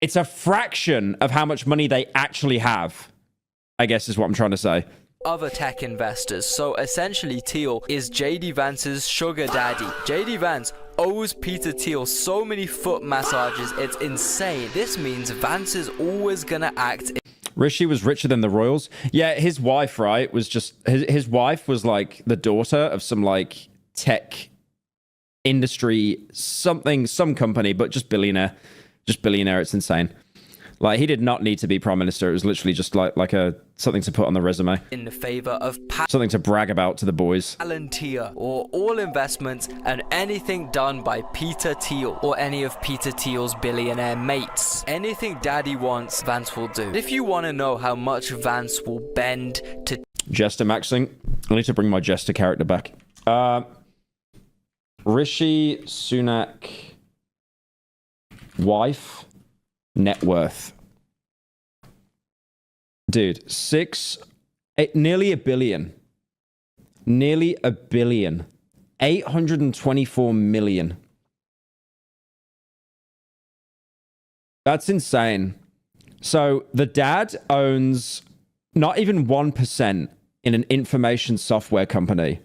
it's a fraction of how much money they actually have, I guess is what I'm trying to say. Other tech investors. So essentially, Thiel is JD Vance's sugar daddy. JD Vance owes Peter Thiel so many foot massages, it's insane. This means Vance is always gonna act... Rishi was richer than the royals. Yeah, his wife, right, was just... His wife was like the daughter of some like tech industry, some company, but just billionaire. It's insane. Like, he did not need to be prime minister. It was literally just like something to put on the resume. In the favor of something to brag about to the boys. Palantir, or all investments and anything done by Peter Thiel or any of Peter Thiel's billionaire mates. Anything daddy wants, Vance will do. If you want to know how much Vance will bend to... Jester maxing. I need to bring my Jester character back. Rishi Sunak wife net worth, dude, nearly a billion, 824 million. That's insane. So the dad owns not even 1% in an information software company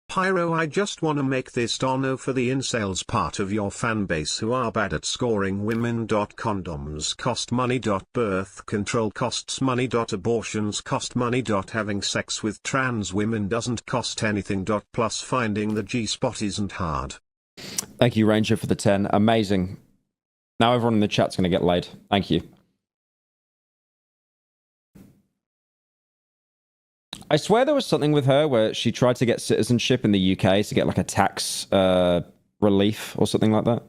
Pyro, I just wanna make this dono for the incels part of your fanbase who are bad at scoring women. Condoms cost money. Birth control costs money. Abortions cost money. Having sex with trans women doesn't cost anything. Plus finding the G-spot isn't hard. Thank you, Ranger, for the 10. Amazing. Now everyone in the chat's gonna get laid. Thank you. I swear there was something with her where she tried to get citizenship in the UK to get like a tax relief or something like that.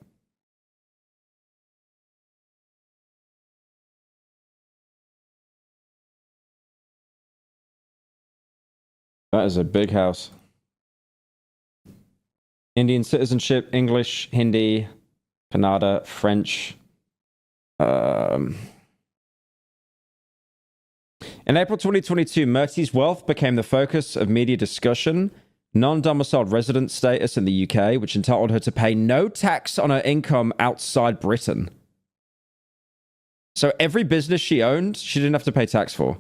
That is a big house. Indian citizenship, English, Hindi, Kannada, French. In April 2022, Murty's wealth became the focus of media discussion. Non-domiciled resident status in the UK, which entitled her to pay no tax on her income outside Britain. So every business she owned, she didn't have to pay tax for.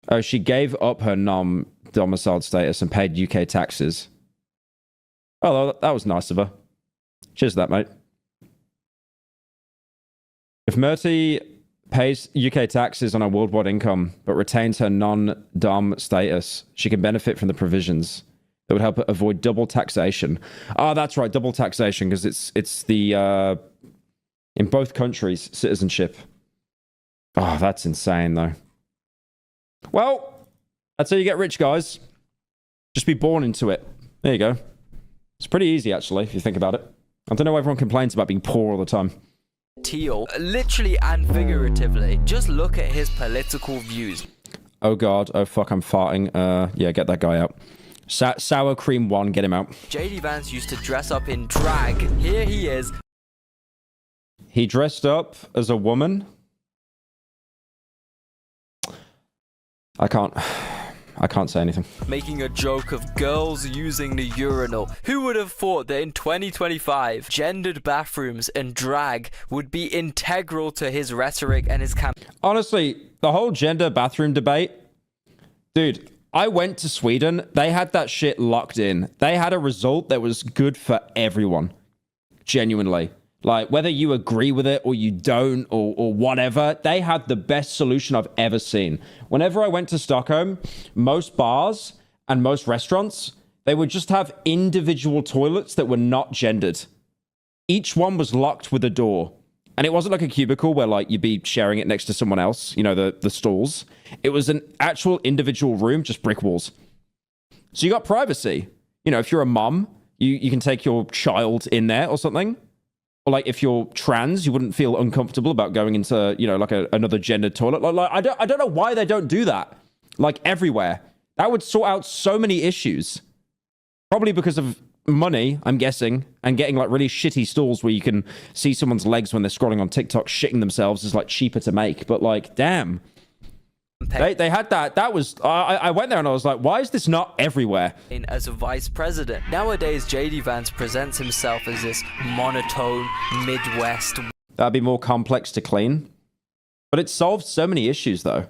Oh, she gave up her non-domiciled status and paid UK taxes. Oh, that was nice of her. Cheers to that, mate. If Murty pays UK taxes on her worldwide income, but retains her non-dom status, she can benefit from the provisions that would help her avoid double taxation. Oh, that's right, double taxation, because it's the in both countries citizenship. Oh, that's insane, though. Well, that's how you get rich, guys. Just be born into it. There you go. It's pretty easy, actually, if you think about it. I don't know why everyone complains about being poor all the time. Teal, literally and figuratively. Just look at his political views. Oh god, oh fuck, I'm farting. Yeah, get that guy out. Sour cream 1, get him out. JD Vance used to dress up in drag. Here he is. He dressed up as a woman? I can't say anything. Making a joke of girls using the urinal. Who would have thought that in 2025, gendered bathrooms and drag would be integral to his rhetoric and his campaign? Honestly, the whole gender bathroom debate, dude, I went to Sweden. They had that shit locked in. They had a result that was good for everyone. Genuinely. Like, whether you agree with it or you don't or whatever, they had the best solution I've ever seen. Whenever I went to Stockholm, most bars and most restaurants, they would just have individual toilets that were not gendered. Each one was locked with a door. And it wasn't like a cubicle where, like, you'd be sharing it next to someone else, you know, the stalls. It was an actual individual room, just brick walls. So you got privacy. You know, if you're a mum, you can take your child in there or something. Or like if you're trans, you wouldn't feel uncomfortable about going into, you know, like another gendered toilet. Like I don't know why they don't do that. Like everywhere. That would sort out so many issues. Probably because of money, I'm guessing, and getting like really shitty stalls where you can see someone's legs when they're scrolling on TikTok shitting themselves is like cheaper to make. But like, damn. They had that. That was... I went there and I was like, why is this not everywhere? As a vice president. Nowadays, JD Vance presents himself as this monotone Midwest... That'd be more complex to clean. But it solves so many issues, though.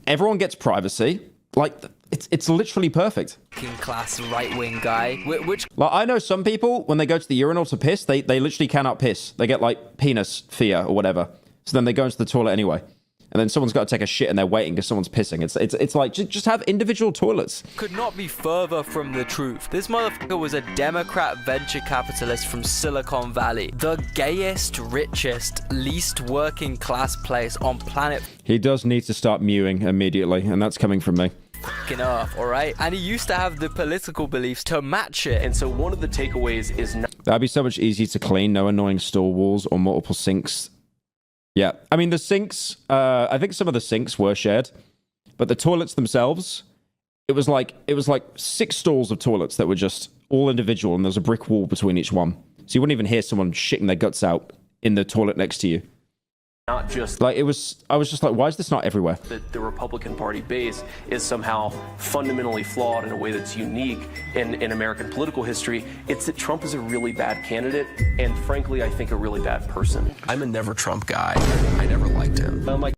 Everyone gets privacy. Like, it's literally perfect. Class right-wing guy. Which... Like, I know some people, when they go to the urinal to piss, they literally cannot piss. They get, like, penis fear or whatever. So then they go into the toilet anyway. And then someone's got to take a shit and they're waiting because someone's pissing. It's like, just have individual toilets. Could not be further from the truth. This motherfucker was a Democrat venture capitalist from Silicon Valley. The gayest, richest, least working class place on planet... He does need to start mewing immediately, and that's coming from me. Fucking earth, alright? And he used to have the political beliefs to match it. And so one of the takeaways is... That'd be so much easier to clean. No annoying stall walls or multiple sinks. Yeah, I mean, the sinks, I think some of the sinks were shared, but the toilets themselves, it was like 6 stalls of toilets that were just all individual, and there's a brick wall between each one. So you wouldn't even hear someone shitting their guts out in the toilet next to you. Not just... Like, I was just like, why is this not everywhere? That the Republican Party base is somehow fundamentally flawed in a way that's unique in American political history. It's that Trump is a really bad candidate, and frankly, I think a really bad person. I'm a never Trump guy. I never liked him. I'm like...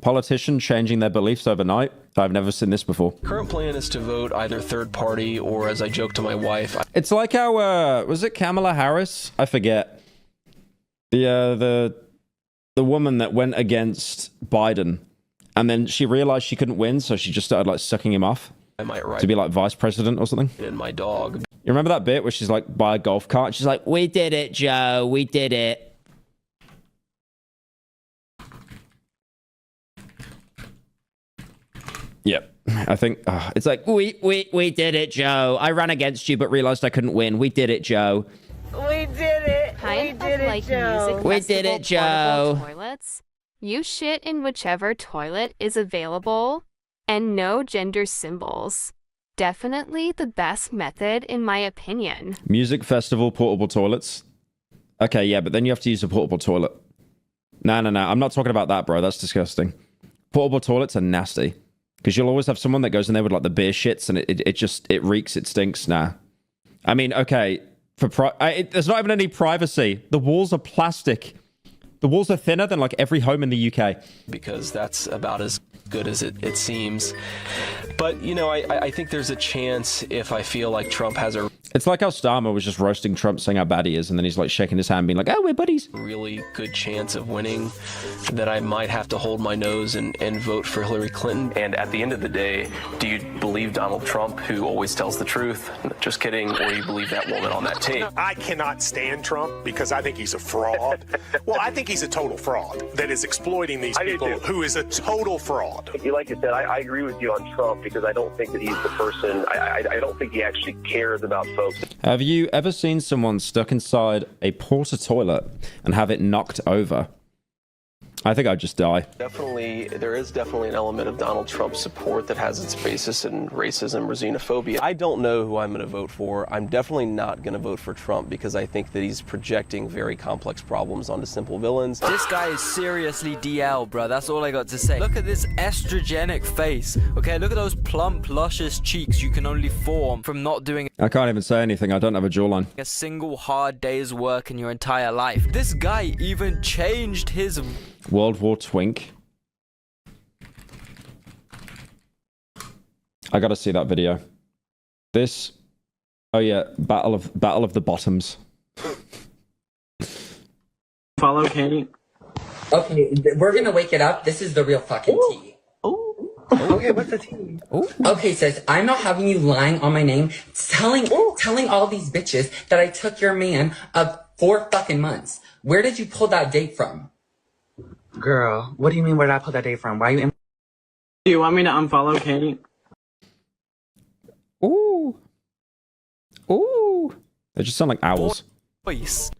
politician changing their beliefs overnight. I've never seen this before. Current plan is to vote either third party or, as I joke to my wife, it's like how was it Kamala Harris? I forget. The woman that went against Biden, and then she realized she couldn't win, so she just started like sucking him off I might write to be like vice president or something. in my dog. You remember that bit where she's like by a golf cart and she's like, "We did it, Joe. We did it." Yep. I think it's like, we did it, Joe. I ran against you, but realized I couldn't win. We did it, Joe. We did it. We did it, Joe. We did it, Joe. Toilets. You shit in whichever toilet is available, and no gender symbols. Definitely the best method, in my opinion. Music festival, portable toilets. Okay, yeah, but then you have to use a portable toilet. No. I'm not talking about that, bro. That's disgusting. Portable toilets are nasty. Because you'll always have someone that goes in there with like the beer shits and it reeks, it stinks. Nah. I mean, okay, there's not even any privacy. The walls are plastic. The walls are thinner than like every home in the UK. Because that's about as good as it seems. But, you know, I think there's a chance if I feel like Trump has a It's like how Starmer was just roasting Trump, saying how bad he is, and then he's like shaking his hand, being like, "Oh, we're buddies." really good chance of winning, that I might have to hold my nose and vote for Hillary Clinton. And at the end of the day, do you believe Donald Trump, who always tells the truth? Just kidding. Or you believe that woman on that tape? I cannot stand Trump because I think he's a fraud. Well, I think he's a total fraud that is exploiting these people, who is a total fraud. Like I said, I agree with you on Trump because I don't think that he's the person. I don't think he actually cares about folks. Have you ever seen someone stuck inside a porta toilet and have it knocked over? I think I'd just die. There is definitely an element of Donald Trump's support that has its basis in racism or xenophobia. I don't know who I'm going to vote for. I'm definitely not going to vote for Trump because I think that he's projecting very complex problems onto simple villains. This guy is seriously DL, bro. That's all I got to say. Look at this estrogenic face. Okay, look at those plump, luscious cheeks you can only form from not doing I can't even say anything. I don't have a jawline. a single hard day's work in your entire life. This guy even changed his World War Twink. I gotta see that video. This. Oh yeah, Battle of the Bottoms. Follow Kenny. Okay, we're gonna wake it up. This is the real fucking tea. Okay, what's the tea? Okay, sis, I'm not having you lying on my name, telling all these bitches that I took your man of 4 fucking months. Where did you pull that date from? Girl, what do you mean where did I pull that date from? Why are you Do you want me to unfollow Kenny? Ooh. Ooh. They just sound like owls. voice.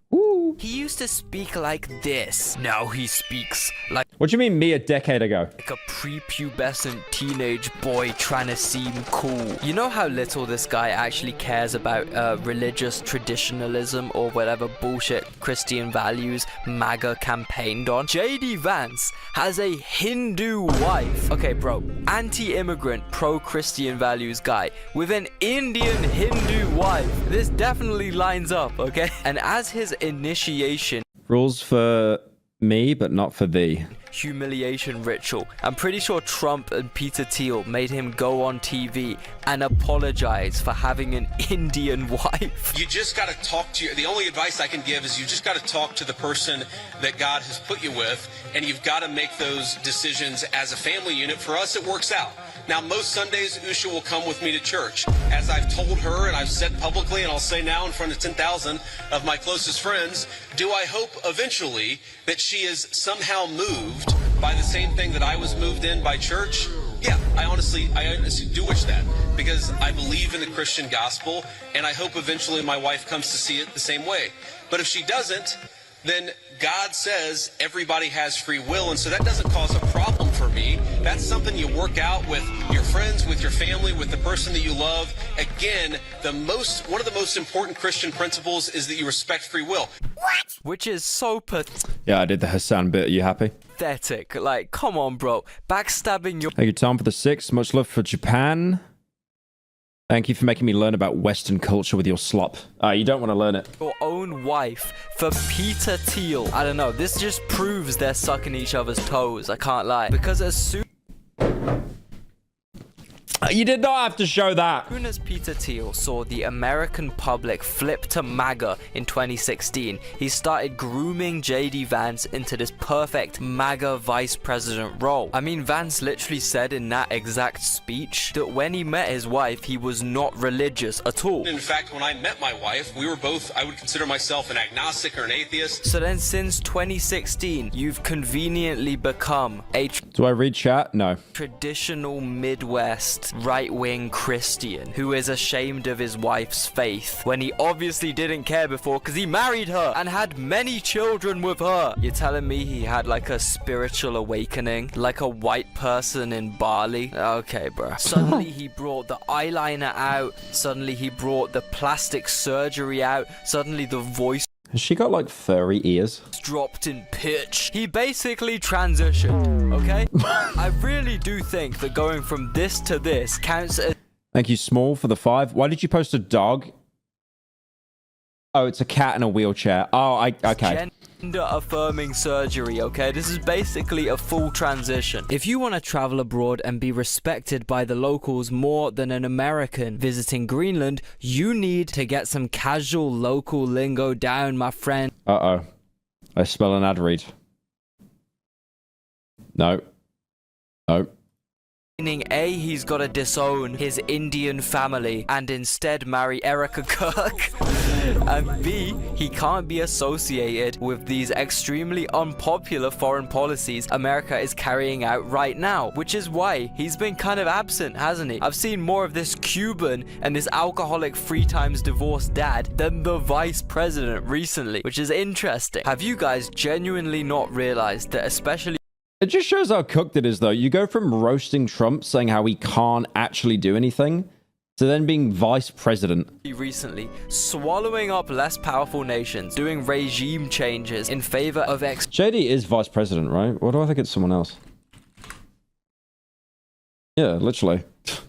He used to speak like this. Now he speaks like What do you mean me a decade ago? a prepubescent teenage boy trying to seem cool. You know how little this guy actually cares about religious traditionalism or whatever bullshit Christian values MAGA campaigned on? JD Vance has a Hindu wife. Okay, bro. Anti-immigrant, pro-Christian values guy with an Indian Hindu wife. This definitely lines up, okay? And as his initiation Rules for me, but not for thee. humiliation ritual, I'm pretty sure Trump and Peter Thiel made him go on TV and apologize for having an Indian wife. You just got to talk to the only advice I can give is you just got to talk to the person that God has put you with, and you've got to make those decisions as a family unit. For us, it works out. Now, most Sundays, Usha will come with me to church. As I've told her, and I've said publicly, and I'll say now in front of 10,000 of my closest friends, do I hope eventually that she is somehow moved by the same thing that I was moved in by church? Yeah, I honestly do wish that, because I believe in the Christian gospel, and I hope eventually my wife comes to see it the same way. But if she doesn't, then God says everybody has free will, and so that doesn't cause a problem for me. That's something you work out with your friends, with your family, with the person that you love. Again, one of the most important Christian principles is that you respect free will. What? Which is so Yeah, I did the Hassan bit. Are you happy? pathetic. Like, come on, bro. Backstabbing your Thank you, Tom, for the 6. Much love for Japan. Thank you for making me learn about Western culture with your slop. You don't want to learn it. own own wife for Peter Thiel. I don't know, this just proves they're sucking each other's toes, I can't lie. Because as soon You did not have to show that. As soon as Peter Thiel saw the American public flip to MAGA in 2016, he started grooming JD Vance into this perfect MAGA vice president role. I mean, Vance literally said in that exact speech that when he met his wife, he was not religious at all. In fact, when I met my wife, we were both, I would consider myself an agnostic or an atheist. So then since 2016, you've conveniently become a Do I read chat? No. traditional Midwest right-wing Christian who is ashamed of his wife's faith when he obviously didn't care before because he married her and had many children with her. You're telling me he had like a spiritual awakening like a white person in Bali? Okay, bro. Suddenly he brought the eyeliner out. Suddenly he brought the plastic surgery out. Suddenly the voice Has she got like furry ears? dropped in pitch. He basically transitioned, okay? I really do think that going from this to this counts as Thank you, Small, for the 5. Why did you post a dog? Oh, it's a cat in a wheelchair. Oh, okay. gender-affirming surgery, okay? This is basically a full transition. If you want to travel abroad and be respected by the locals more than an American visiting Greenland, you need to get some casual local lingo down, my friend. Uh-oh. I spell an ad read. No. No. Meaning A, he's got to disown his Indian family and instead marry Erica Kirk. And B, he can't be associated with these extremely unpopular foreign policies America is carrying out right now, which is why he's been kind of absent, hasn't he? I've seen more of this Cuban and this alcoholic 3 times divorced dad than the vice president recently, which is interesting. Have you guys genuinely not realized that especially It just shows how cooked it is, though. You go from roasting Trump, saying how he can't actually do anything, to then being vice president. Recently, swallowing up less powerful nations, doing regime changes in favor of JD is vice president, right? What do I think it's someone else? Yeah, literally.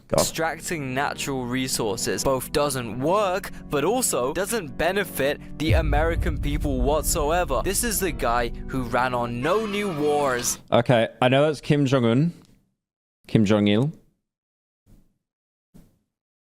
God. Extracting natural resources both doesn't work, but also doesn't benefit the American people whatsoever. This is the guy who ran on no new wars. Okay, I know that's Kim Jong-un. Kim Jong-il.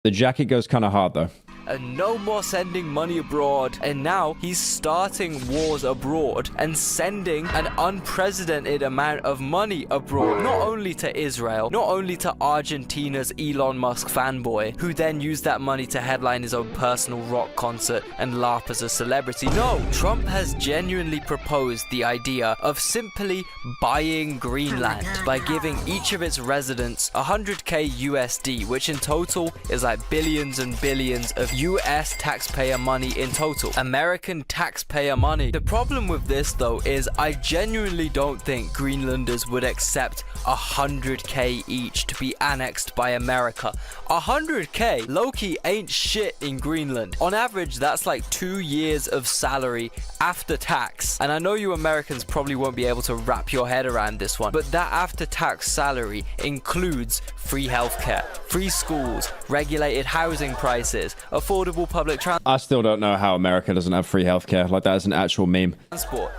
The jacket goes kind of hard, though. And no more sending money abroad. And now he's starting wars abroad and sending an unprecedented amount of money abroad. Not only to Israel, not only to Argentina's Elon Musk fanboy, who then used that money to headline his own personal rock concert and laugh as a celebrity. No, Trump has genuinely proposed the idea of simply buying Greenland by giving each of its residents 100k USD, which in total is like billions and billions of US taxpayer money in total. American taxpayer money. The problem with this though is I genuinely don't think Greenlanders would accept 100k each to be annexed by America. 100k low-key ain't shit in Greenland. On average, that's like 2 years of salary after tax. And I know you Americans probably won't be able to wrap your head around this one, but that after-tax salary includes free healthcare, free schools, regulated housing prices, affordable public transport. I still don't know how America doesn't have free healthcare. Like, that is an actual meme.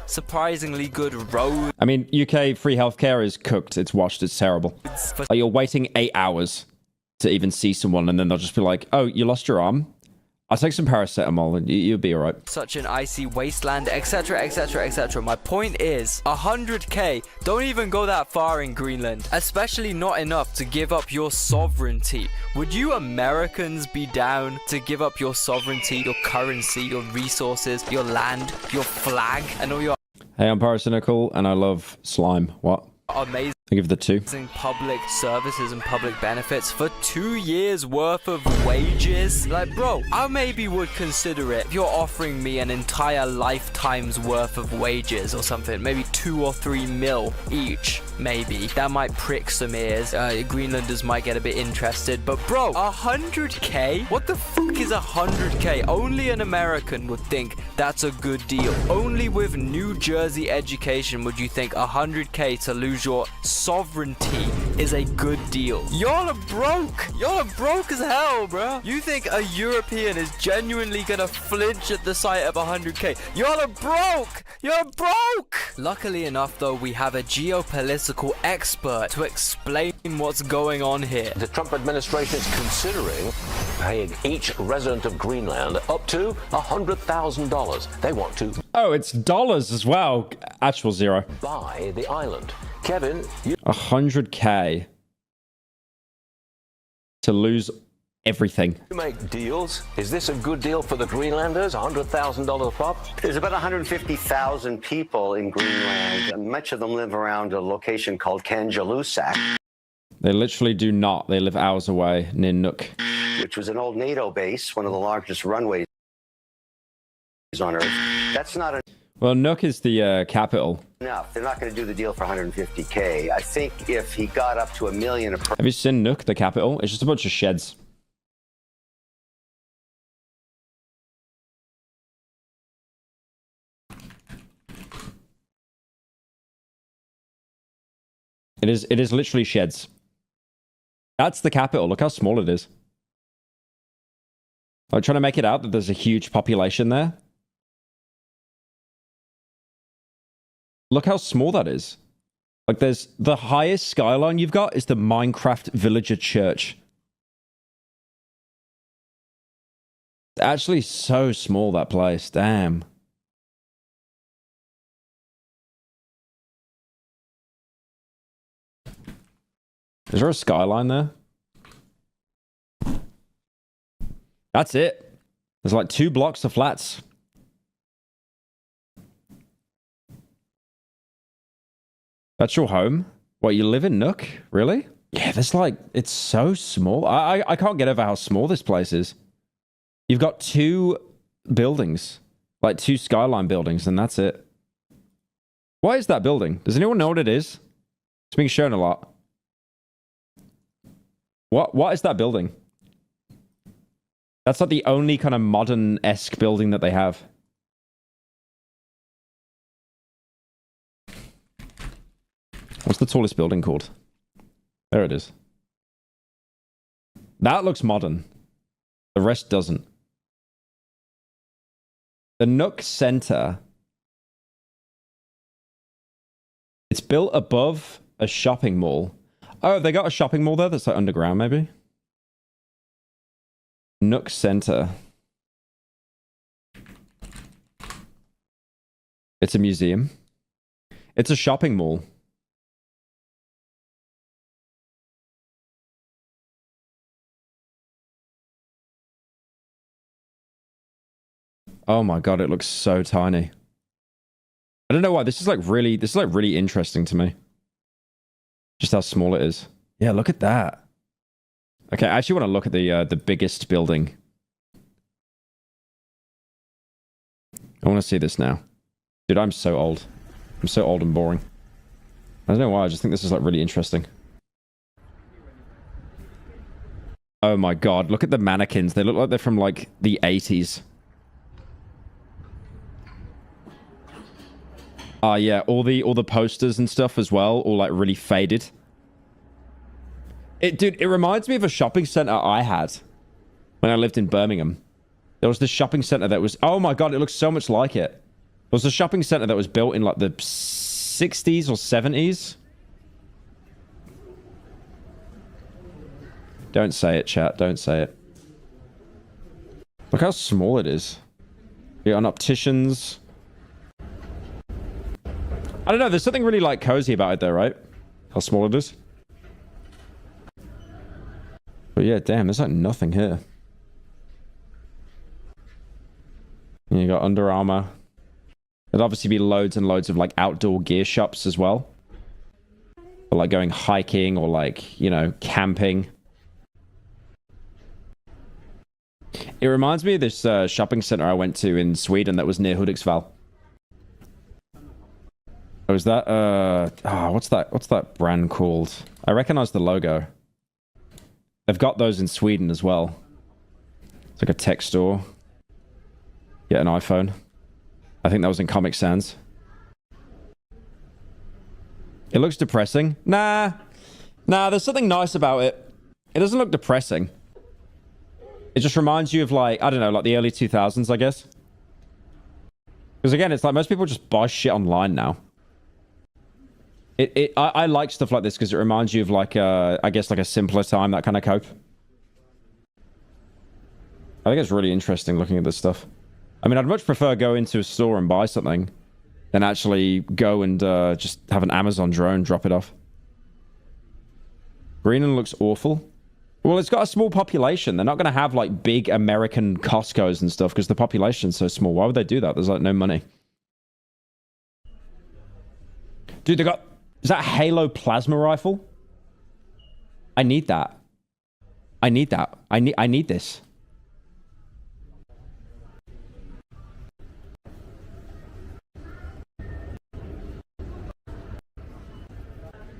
Surprisingly good roads. I mean, UK free healthcare is cooked. It's washed. It's terrible. Like, you're waiting 8 hours to even see someone, and then they'll just be like, oh, you lost your arm? I'll take some paracetamol and you'll be alright. Such an icy wasteland, etc, etc, etc. My point is, 100k, don't even go that far in Greenland. Especially not enough to give up your sovereignty. Would you Americans be down to give up your sovereignty, your currency, your resources, your land, your flag, and all your... Hey, I'm Pyrocynical, and I love slime. What? Amazing. I give the 2. Public services and public benefits for 2 years worth of wages. Like, bro, I maybe would consider it if you're offering me an entire lifetime's worth of wages or something. Maybe 2 or 3 mil each, maybe. That might prick some ears. Greenlanders might get a bit interested. But bro, 100k? What the fuck is 100k? Only an American would think that's a good deal. Only with New Jersey education would you think 100k to lose your sovereignty is a good deal. Y'all are broke. Y'all are broke as hell, bro. You think a European is genuinely gonna flinch at the sight of 100k? Y'all are broke. You're broke. Luckily enough, though, we have a geopolitical expert to explain what's going on here. The Trump administration is considering paying each resident of Greenland up to $100,000. They want to. Oh, it's dollars as well. Actual zero. Buy the island. Kevin, you 100k to lose everything. make deals. Is this a good deal for the Greenlanders? $100,000 pop? There's about 150,000 people in Greenland. Much of them live around a location called Kanjalusak. They literally do not. They live hours away near Nuuk, which was an old NATO base, one of the largest runways on Earth. That's not well, Nuuk is the capital. enough. They're not going to do the deal for 150k. I think if he got up to $1 million a Have you seen Nuuk, the capital? It's just a bunch of sheds. It is literally sheds. That's the capital. Look how small it is. I'm trying to make it out that there's a huge population there. Look how small that is. Like, there's the highest skyline you've got is the Minecraft Villager Church. It's actually so small, that place. Damn. Is there a skyline there? That's it. There's like 2 blocks of flats. That's your home? What, you live in Nuuk? Really? Yeah, there's like, it's so small. I can't get over how small this place is. You've got 2 buildings. Like 2 skyline buildings, and that's it. What is that building? Does anyone know what it is? It's being shown a lot. What is that building? That's like the only kind of modern-esque building that they have. What's the tallest building called? There it is. That looks modern. The rest doesn't. The Nuuk Center. It's built above a shopping mall. Oh, they got a shopping mall there that's like underground, maybe? Nuuk Center. It's a museum. It's a shopping mall. Oh my god, it looks so tiny. I don't know why. This is like really interesting to me. Just how small it is. Yeah, look at that. Okay, I actually want to look at the biggest building. I want to see this now. Dude, I'm so old. I'm so old and boring. I don't know why, I just think this is like really interesting. Oh my god, look at the mannequins. They look like they're from like the 80s. Ah, yeah, all the posters and stuff as well, all like really faded. Dude, it reminds me of a shopping center I had when I lived in Birmingham. There was this shopping center that was, oh my god, it looks so much like it. There was a shopping center that was built in like the 60s or 70s. Don't say it, chat, don't say it. Look how small it is. You got an opticians. I don't know, there's something really like cozy about it though, right? How small it is. But yeah, damn, there's like nothing here. And you got Under Armour. There'd obviously be loads and loads of like outdoor gear shops as well. For like going hiking or like, you know, camping. It reminds me of this shopping center I went to in Sweden that was near Hudiksvall. Oh, is that, what's that brand called? I recognize the logo. They've got those in Sweden as well. It's like a tech store. Get an iPhone. I think that was in Comic Sans. It looks depressing. Nah, there's something nice about it. It doesn't look depressing. It just reminds you of, like, I don't know, like the early 2000s, I guess. Because again, it's like most people just buy shit online now. I like stuff like this because it reminds you of, like, I guess, like a simpler time, that kind of cope. I think it's really interesting looking at this stuff. I mean, I'd much prefer go into a store and buy something than actually go and just have an Amazon drone drop it off. Greenland looks awful. Well, it's got a small population. They're not going to have, like, big American Costco's and stuff because the population's so small. Why would they do that? There's, like, no money. Dude, they got... Is that a Halo plasma rifle? I need that. I need that. I need this.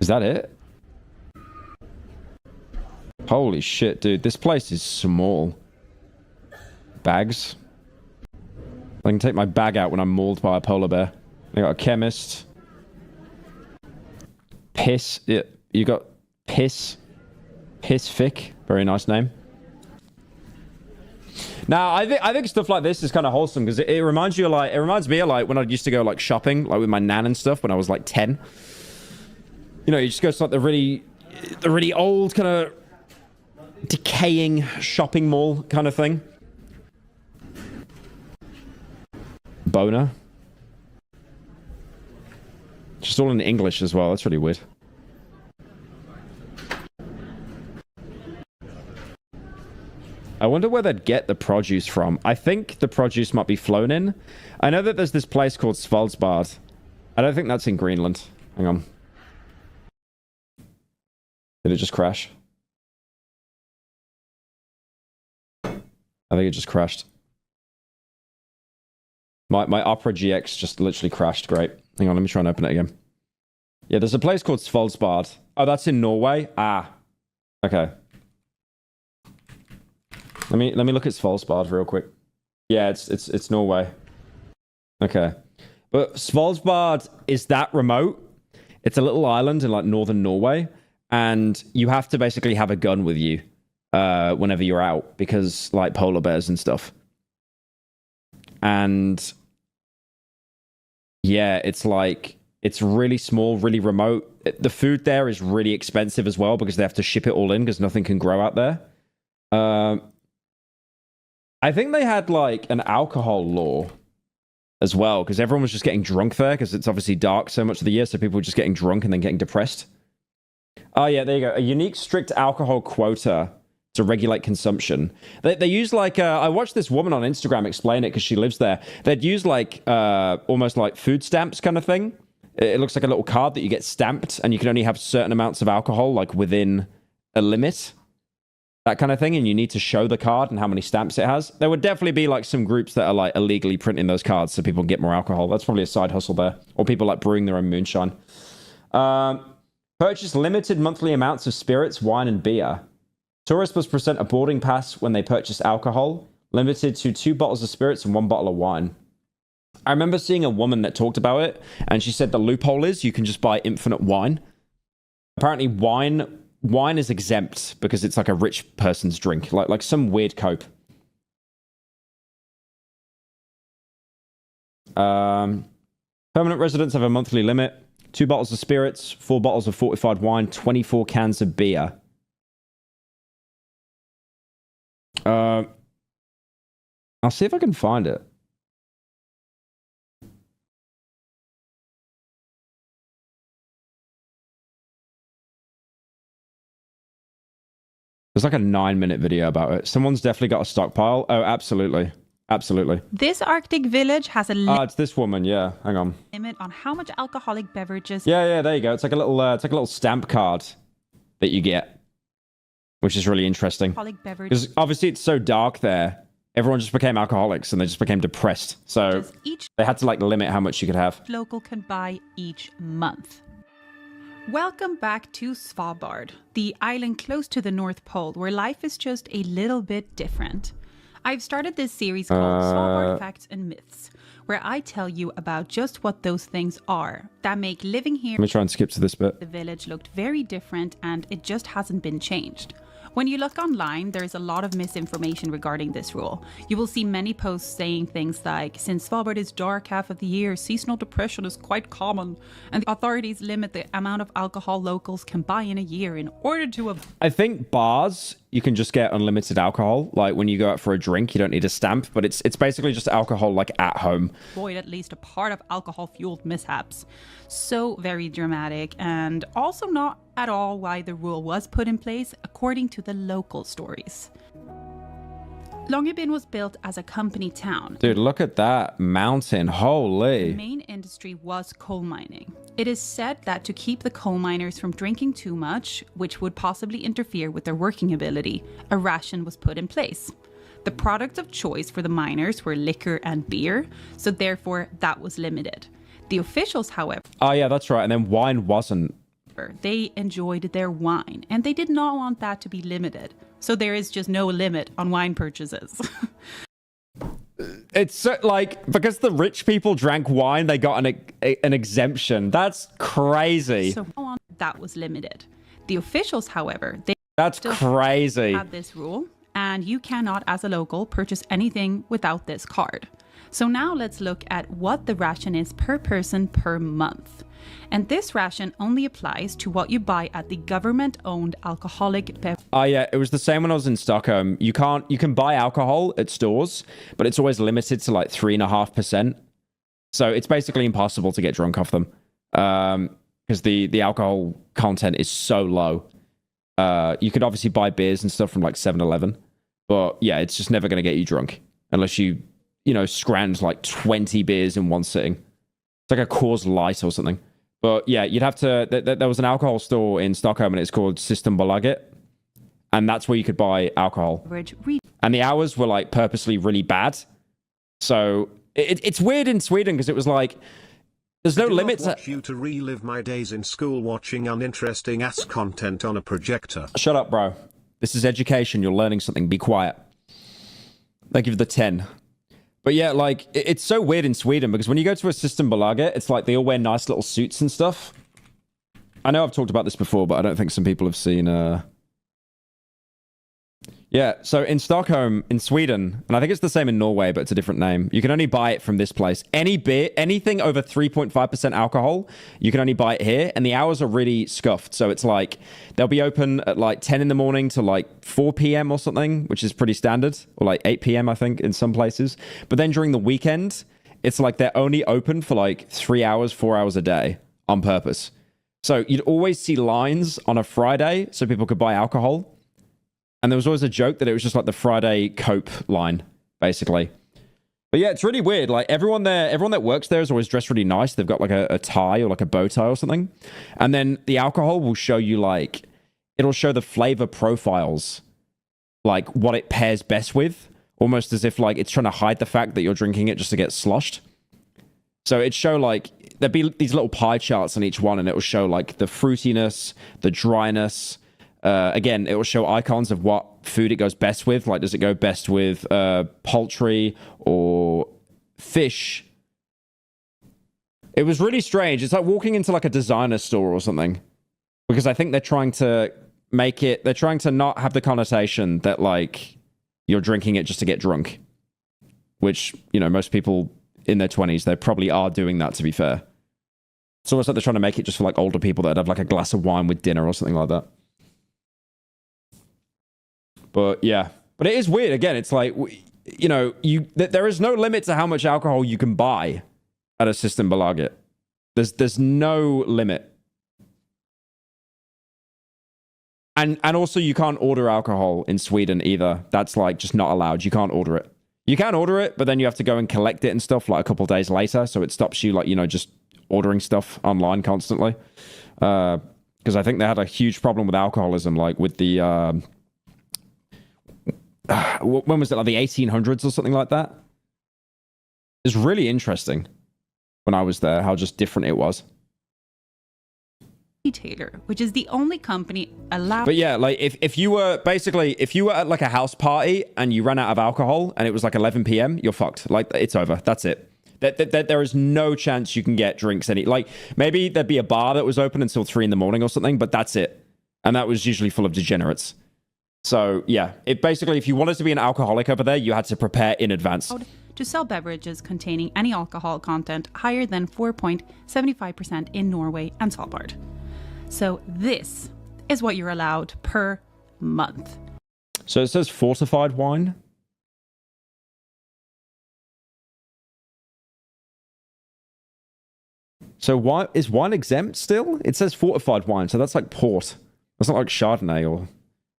Is that it? Holy shit, dude. This place is small. Bags. I can take my bag out when I'm mauled by a polar bear. I got a chemist. Piss. Yeah, you got piss. Pissfic. Very nice name. Now, I think stuff like this is kind of wholesome because it reminds you of, like, it reminds me of, like, when I used to go, like, shopping, like, with my nan and stuff when I was, like, 10. You know, you just go to, like, the really old kind of decaying shopping mall kind of thing. Boner. Just all in English as well. That's really weird. I wonder where they'd get the produce from. I think the produce might be flown in. I know that there's this place called Svalbard. I don't think that's in Greenland. Hang on. Did it just crash? I think it just crashed. My Opera GX just literally crashed. Great. Hang on, let me try and open it again. Yeah, there's a place called Svalbard. Oh, that's in Norway? Ah. Okay. Let me look at Svalbard real quick. Yeah, it's Norway. Okay. But Svalbard is that remote. It's a little island in, like, northern Norway. And you have to basically have a gun with you whenever you're out because, like, polar bears and stuff. And yeah, it's like, it's really small, really remote. The food there is really expensive as well because they have to ship it all in because nothing can grow out there. I think they had, like, an alcohol law as well because everyone was just getting drunk there because it's obviously dark so much of the year, so people were just getting drunk and then getting depressed. Oh, yeah, there you go. A unique strict alcohol quota to regulate consumption. They use, like, I watched this woman on Instagram explain it because she lives there. They'd use, like, almost like food stamps kind of thing. It looks like a little card that you get stamped and you can only have certain amounts of alcohol, like, within a limit. That kind of thing. And you need to show the card and how many stamps it has. There would definitely be, like, some groups that are, like, illegally printing those cards so people can get more alcohol. That's probably a side hustle there. Or people, like, brewing their own moonshine. Purchase limited monthly amounts of spirits, wine, and beer. Tourists must present a boarding pass when they purchase alcohol, limited to 2 bottles of spirits and 1 bottle of wine. I remember seeing a woman that talked about it, and she said the loophole is you can just buy infinite wine. Apparently, wine is exempt because it's like a rich person's drink, like some weird cope. Permanent residents have a monthly limit. 2 bottles of spirits, 4 bottles of fortified wine, 24 cans of beer. I'll see if I can find it. There's like a 9-minute video about it. Someone's definitely got a stockpile. Oh, absolutely. Absolutely. This Arctic village has a it's this woman, yeah. Hang on. limit on how much alcoholic beverages. Yeah, there you go. It's like a little stamp card that you get, which is really interesting. Because obviously it's so dark there. Everyone just became alcoholics and they just became depressed. So they had to, like, limit how much you could have. Local can buy each month. Welcome back to Svalbard, the island close to the North Pole where life is just a little bit different. I've started this series called Svalbard Facts and Myths, where I tell you about just what those things are that make living here Let me try and skip to this bit. the village looked very different, and it just hasn't been changed. When you look online, there's a lot of misinformation regarding this rule. You will see many posts saying things like, since Svalbard is dark half of the year, seasonal depression is quite common, and the authorities limit the amount of alcohol locals can buy in a year in order to I think bars, you can just get unlimited alcohol. Like when you go out for a drink, you don't need a stamp, but it's basically just alcohol like at home. avoid at least a part of alcohol-fueled mishaps. So very dramatic, and also not at all why the rule was put in place, according to the local stories. Longyearbyen was built as a company town. Dude, look at that mountain. Holy. The main industry was coal mining. It is said that to keep the coal miners from drinking too much, which would possibly interfere with their working ability, a ration was put in place. The products of choice for the miners were liquor and beer, so therefore that was limited. The officials, however, Oh, yeah, that's right. And then wine wasn't. they enjoyed their wine, and they did not want that to be limited. So there is just no limit on wine purchases. It's so, like, because the rich people drank wine, they got an exemption. That's crazy. So that was limited. The officials, however, they That's still crazy. had this rule, and you cannot, as a local, purchase anything without this card. So now let's look at what the ration is per person per month. And this ration only applies to what you buy at the government-owned alcoholic beverage. Oh, yeah, it was the same when I was in Stockholm. You can buy alcohol at stores, but it's always limited to like 3.5%. So it's basically impossible to get drunk off them. Because the alcohol content is so low. You could obviously buy beers and stuff from like 7-Eleven. But yeah, it's just never going to get you drunk. Unless you scrounge like 20 beers in one sitting. It's like a Coors Light or something. But yeah, you'd have to... There was an alcohol store in Stockholm and it's called Systembolaget. And that's where you could buy alcohol. And the hours were like purposely really bad. So it's weird in Sweden because it was like... There's no limit to... you to relive my days in school watching uninteresting ass content on a projector. Shut up, bro. This is education. You're learning something. Be quiet. Thank you for the 10. But yeah, like, it's so weird in Sweden because when you go to a Systembolaget, it's like they all wear nice little suits and stuff. I know I've talked about this before, but I don't think some people have seen... Yeah, so in Stockholm, in Sweden, and I think it's the same in Norway, but it's a different name, you can only buy it from this place. Any beer, anything over 3.5% alcohol, you can only buy it here, and the hours are really scuffed. So it's like, they'll be open at like 10 in the morning to like 4 p.m. or something, which is pretty standard, or like 8 p.m. I think in some places. But then during the weekend, it's like they're only open for like 3 hours, 4 hours a day on purpose. So you'd always see lines on a Friday so people could buy alcohol. And there was always a joke that it was just like the Friday cope line, basically. But yeah, it's really weird. Like everyone that works there is always dressed really nice. They've got like a tie or like a bow tie or something. And then the alcohol will show you like, it'll show the flavor profiles, like what it pairs best with, almost as if like it's trying to hide the fact that you're drinking it just to get sloshed. So it'd show like, there'd be these little pie charts on each one and it will show like the fruitiness, the dryness. Again, it will show icons of what food it goes best with. Like, does it go best with poultry or fish? It was really strange. It's like walking into like a designer store or something. Because I think they're trying to make it... They're trying to not have the connotation that, like, you're drinking it just to get drunk. Which, most people in their 20s, they probably are doing that, to be fair. It's almost like they're trying to make it just for, like, older people that have, like, a glass of wine with dinner or something like that. But yeah, but it is weird. Again, it's like, there is no limit to how much alcohol you can buy at a Systembolaget. There's no limit. And also you can't order alcohol in Sweden either. That's like just not allowed. You can't order it. You can order it, but then you have to go and collect it and stuff like a couple of days later. So it stops you like, just ordering stuff online constantly. Because I think they had a huge problem with alcoholism, like with the... when was it, like the 1800s or something like that? It's really interesting when I was there, how just different it was. Retailer, which is the only company allowed. But yeah, like if you were at like a house party and you ran out of alcohol and it was like 11 p.m., you're fucked. Like it's over. That's it. That there is no chance you can get drinks like maybe there'd be a bar that was open until 3 in the morning or something, but that's it. And that was usually full of degenerates. So yeah, it basically, if you wanted to be an alcoholic over there, you had to prepare in advance. To sell beverages containing any alcohol content higher than 4.75% in Norway and Svalbard. So this is what you're allowed per month. So it says fortified wine. So why is wine exempt still? It says fortified wine, so that's like port. That's not like Chardonnay or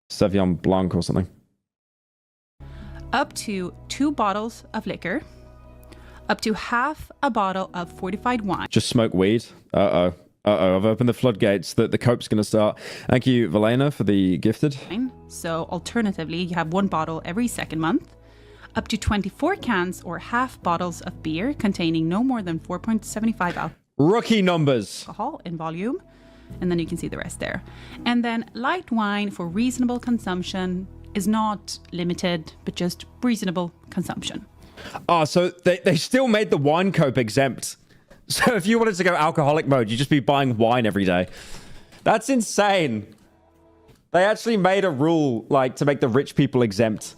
Sauvignon Blanc or something. Up to 2 bottles of liquor. Up to half a bottle of fortified wine. Just smoke weed. Uh-oh. Uh-oh, I've opened the floodgates. The cope's going to start. Thank you, Valena, for the gifted. So alternatively, you have 1 bottle every second month. Up to 24 cans or half bottles of beer containing no more than 4.75 Rookie numbers. Alcohol in volume. And then you can see the rest there. And then light wine for reasonable consumption is not limited, but just reasonable consumption. Oh, so they still made the wine cope exempt. So if you wanted to go alcoholic mode, you'd just be buying wine every day. That's insane. They actually made a rule, like, to make the rich people exempt.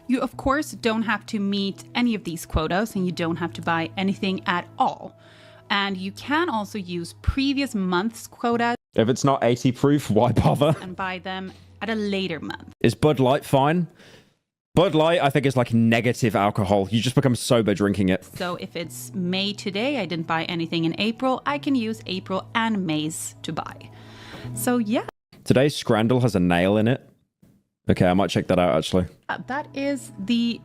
You, of course, don't have to meet any of these quotas, and you don't have to buy anything at all. And you can also use previous month's quotas. If it's not 80 proof, why bother? And buy them at a later month. Is Bud Light fine? Bud Light, I think, is like negative alcohol. You just become sober drinking it. So if it's May today, I didn't buy anything in April, I can use April and May's to buy. So yeah. Today's Scrandle has a nail in it. Okay, I might check that out, actually. That is the...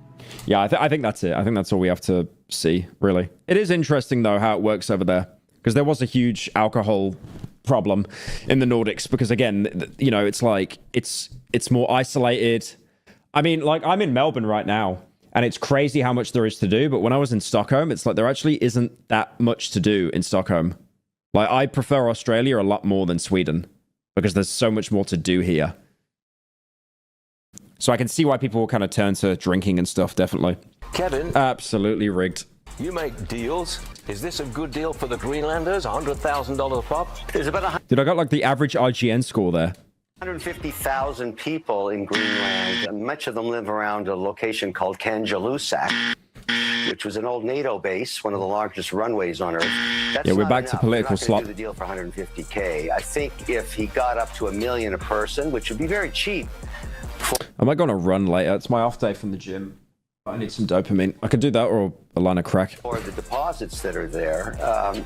Yeah, I think that's it. I think that's all we have to see, really. It is interesting, though, how it works over there. Because there was a huge alcohol problem in the Nordics. Because, again, you know, it's like, it's more isolated. I mean, like, I'm in Melbourne right now. And it's crazy how much there is to do. But when I was in Stockholm, it's like there actually isn't that much to do in Stockholm. Like, I prefer Australia a lot more than Sweden. Because there's so much more to do here. So I can see why people will kind of turn to drinking and stuff, definitely. Kevin. Absolutely rigged. You make deals. Is this a good deal for the Greenlanders? $100,000 pop? There's about Dude, I got like the average IGN score there. 150,000 people in Greenland, and much of them live around a location called Kangerlussuaq, which was an old NATO base, one of the largest runways on Earth. That's yeah, we're back to political slop. Do the deal for 150K. I think if he got up to $1 million a person, which would be very cheap. I might go on a run later. It's my off day from the gym. I need some dopamine. I could do that or a line of crack. Or the deposits that are there.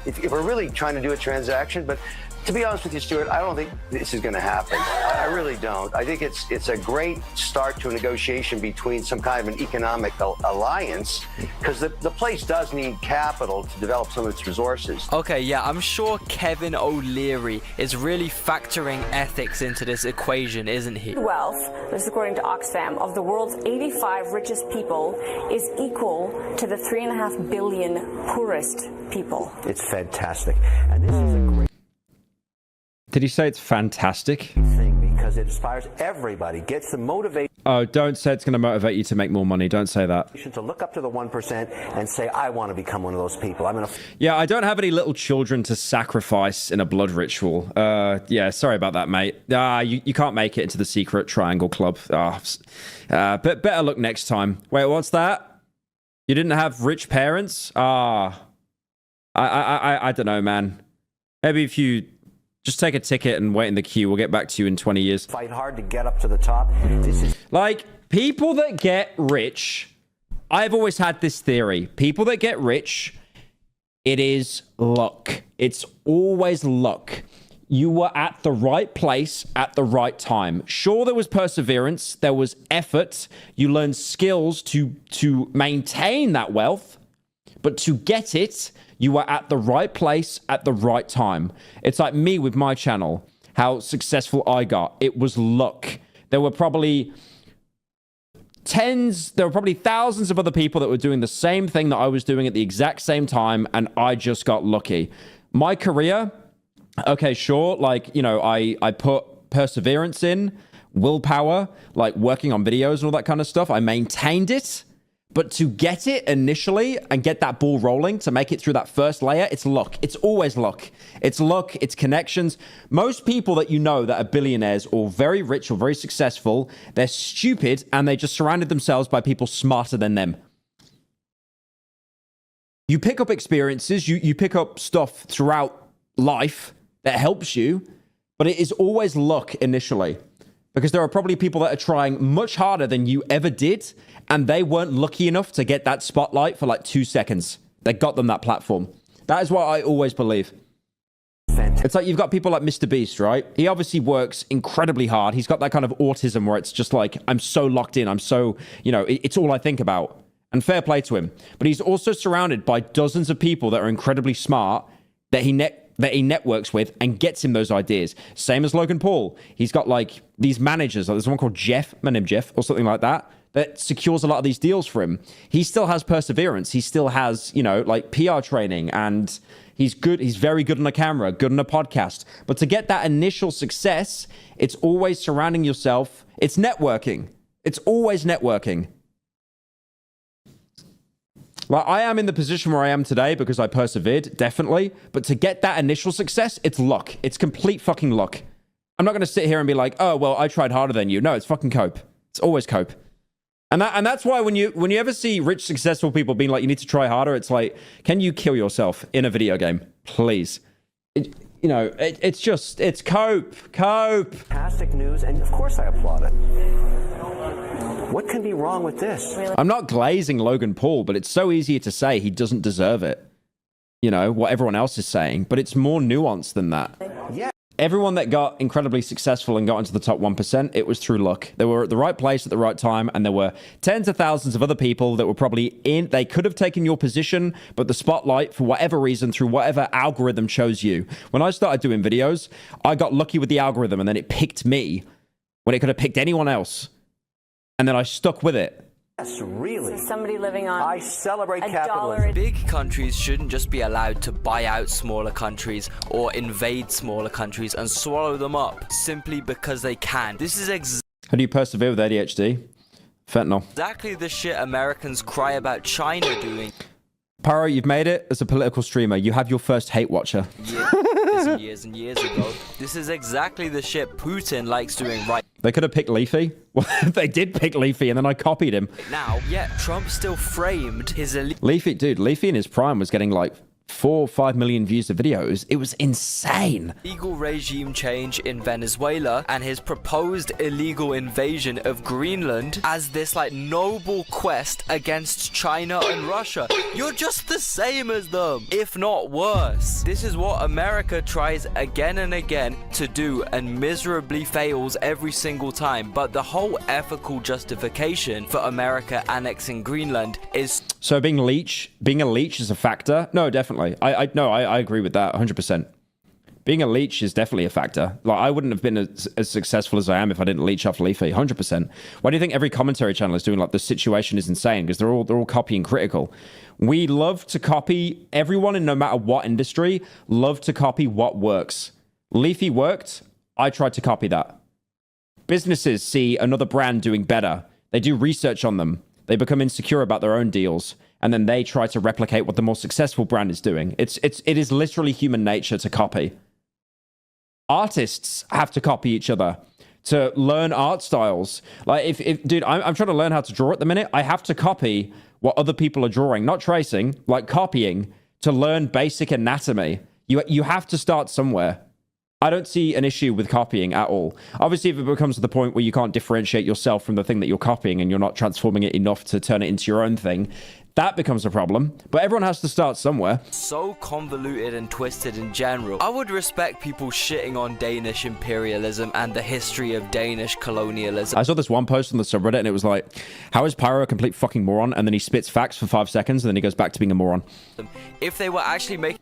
If we're really trying to do a transaction, but to be honest with you, Stuart, I don't think this is going to happen. I really don't. I think it's a great start to a negotiation between some kind of an economic alliance, because the place does need capital to develop some of its resources. Okay, yeah, I'm sure Kevin O'Leary is really factoring ethics into this equation, isn't he? Wealth, this is according to Oxfam, of the world's 85 richest people is equal to the 3.5 billion poorest people. It's fantastic. And this is a great Did he say it's fantastic? thing because it inspires everybody, gets the motivation. Oh, don't say it's going to motivate you to make more money. Don't say that. To look up to the 1% and say, I want to become one of those people. I'm going to. Yeah, I don't have any little children to sacrifice in a blood ritual. Yeah, sorry about that, mate. You can't make it into the secret triangle club. But better luck next time. Wait, what's that? You didn't have rich parents? I don't know, man. Maybe if you just take a ticket and wait in the queue, we'll get back to you in 20 years. Fight hard to get up to the top. This is like people that get rich. I've always had this theory. People that get rich, it is luck. It's always luck. You were at the right place at the right time. Sure, there was perseverance. There was effort. You learned skills to maintain that wealth. But to get it, you were at the right place at the right time. It's like me with my channel, how successful I got. It was luck. There were probably thousands of other people that were doing the same thing that I was doing at the exact same time, and I just got lucky. My career, okay, sure, like, you know, I put perseverance in, willpower, like working on videos and all that kind of stuff. I maintained it. But to get it initially and get that ball rolling, to make it through that first layer, it's luck. It's always luck. It's luck, it's connections. Most people that you know that are billionaires or very rich or very successful, they're stupid and they just surrounded themselves by people smarter than them. You pick up experiences, you pick up stuff throughout life that helps you, but it is always luck initially. Because there are probably people that are trying much harder than you ever did, and they weren't lucky enough to get that spotlight for like 2 seconds. They got them that platform. That is what I always believe. It's like you've got people like Mr. Beast, right? He obviously works incredibly hard. He's got that kind of autism where it's just like, I'm so locked in. I'm so, you know, it's all I think about. And fair play to him. But he's also surrounded by dozens of people that are incredibly smart that he networks with and gets him those ideas. Same as Logan Paul. He's got like these managers. Like there's one called Jeff, my name Jeff, or something like that, that secures a lot of these deals for him. He still has perseverance. He still has, you know, like PR training, and he's good. He's very good on a camera, good on a podcast. But to get that initial success, it's always surrounding yourself. It's networking. It's always networking. Like, I am in the position where I am today because I persevered, definitely. But to get that initial success, it's luck. It's complete fucking luck. I'm not going to sit here and be like, oh, well, I tried harder than you. No, it's fucking cope. It's always cope. And that's why when you ever see rich, successful people being like, you need to try harder, it's like, can you kill yourself in a video game? Please. It's cope. Fantastic news, and of course I applaud it. What can be wrong with this? I'm not glazing Logan Paul, but it's so easy to say he doesn't deserve it. You know, what everyone else is saying. But it's more nuanced than that. Yeah. Everyone that got incredibly successful and got into the top 1%, it was through luck. They were at the right place at the right time, and there were tens of thousands of other people that were probably in. They could have taken your position, but the spotlight, for whatever reason, through whatever algorithm, chose you. When I started doing videos, I got lucky with the algorithm, and then it picked me when it could have picked anyone else. And then I stuck with it. Yes, really. So somebody living on I celebrate capitalism. Big countries shouldn't just be allowed to buy out smaller countries or invade smaller countries and swallow them up simply because they can. This is How do you persevere with ADHD? Fentanyl. Exactly the shit Americans cry about China doing. Pyro, you've made it as a political streamer. You have your first hate watcher. Years and years ago. This is exactly the shit Putin likes doing right They could have picked Leafy. Well, they did pick Leafy, and then I copied him. now. Yet Trump still framed his Leafy in his prime was getting like 4 or 5 million views of videos. It was insane. illegal regime change in Venezuela and his proposed illegal invasion of Greenland as this like noble quest against China and Russia. You're just the same as them, if not worse. This is what America tries again and again to do and miserably fails every single time. But the whole ethical justification for America annexing Greenland is So being a leech is a factor? No, definitely. I agree with that 100%. Being a leech is definitely a factor. Like, I wouldn't have been as successful as I am if I didn't leech off Leafy, 100%. Why do you think every commentary channel is doing like the situation is insane? Because they're all copying critical. We love to copy, everyone in no matter what industry, love to copy what works. Leafy worked, I tried to copy that. Businesses see another brand doing better. They do research on them. They become insecure about their own deals, and then they try to replicate what the more successful brand is doing. It is literally human nature to copy. Artists have to copy each other to learn art styles. Like, dude, I'm trying to learn how to draw at the minute. I have to copy what other people are drawing, not tracing, like copying, to learn basic anatomy. You have to start somewhere. I don't see an issue with copying at all. Obviously, if it becomes to the point where you can't differentiate yourself from the thing that you're copying and you're not transforming it enough to turn it into your own thing, that becomes a problem. But everyone has to start somewhere. so convoluted and twisted in general. I would respect people shitting on Danish imperialism and the history of Danish colonialism. I saw this one post on the subreddit and it was like, how is Pyro a complete fucking moron? And then he spits facts for 5 seconds and then he goes back to being a moron. If they were actually making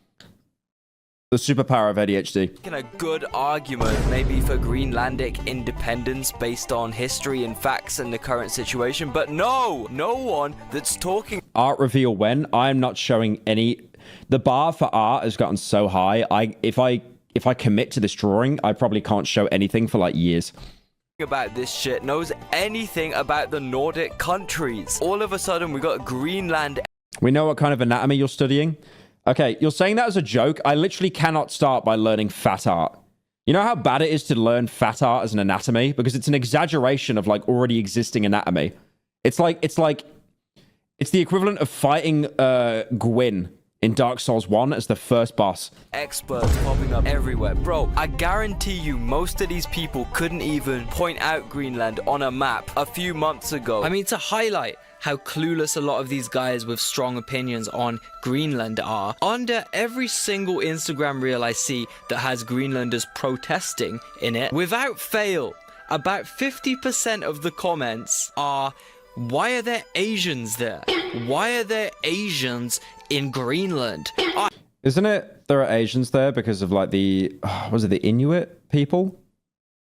The superpower of ADHD. a good argument maybe for Greenlandic independence based on history and facts and the current situation, but no one that's talking Art reveal when? I'm not showing any. The bar for art has gotten so high. If I commit to this drawing, I probably can't show anything for like years. about this shit knows anything about the Nordic countries. All of a sudden, we got Greenland. We know what kind of anatomy you're studying. Okay, you're saying that as a joke. I literally cannot start by learning fat art. You know how bad it is to learn fat art as an anatomy? Because it's an exaggeration of like already existing anatomy. It's the equivalent of fighting Gwyn in Dark Souls 1 as the first boss. Experts popping up everywhere. Bro, I guarantee you most of these people couldn't even point out Greenland on a map a few months ago. I mean, to highlight how clueless a lot of these guys with strong opinions on Greenland are, under every single Instagram reel I see that has Greenlanders protesting in it, without fail, about 50% of the comments are, why are there Asians there? Why are there Asians in Greenland? Isn't it there are Asians there because of like the, was it the Inuit people?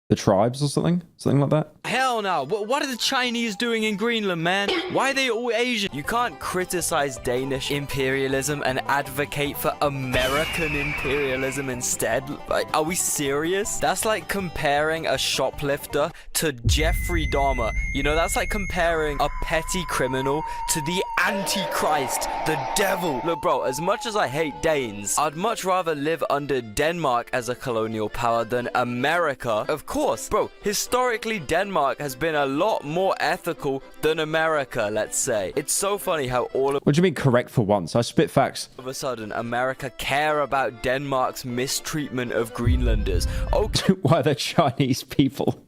The tribes or something? Something like that? Hell no. What are the Chinese doing in Greenland, man? Why are they all Asian? You can't criticize Danish imperialism and advocate for American imperialism instead. Like, are we serious? That's like comparing a shoplifter to Jeffrey Dahmer. You know, that's like comparing a petty criminal to the Antichrist, the devil. Look, bro, as much as I hate Danes, I'd much rather live under Denmark as a colonial power than America. Of course, bro, historically Denmark has been a lot more ethical than America, let's say. It's so funny how all What do you mean correct for once? I spit facts. of a sudden America care about Denmark's mistreatment of Greenlanders. Okay. Why are there Chinese people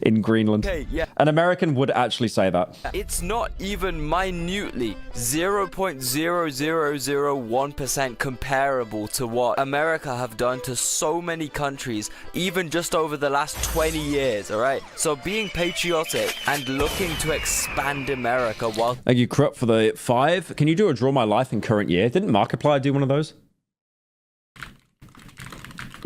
in Greenland? Okay, yeah. An American would actually say that. It's not even minutely 0.0001% comparable to what America have done to so many countries, even just over the last 20 years, alright? So being patriotic and looking to expand America while... Thank you, Krupp, for the 5. Can you do a Draw My Life in current year? Didn't Markiplier do one of those?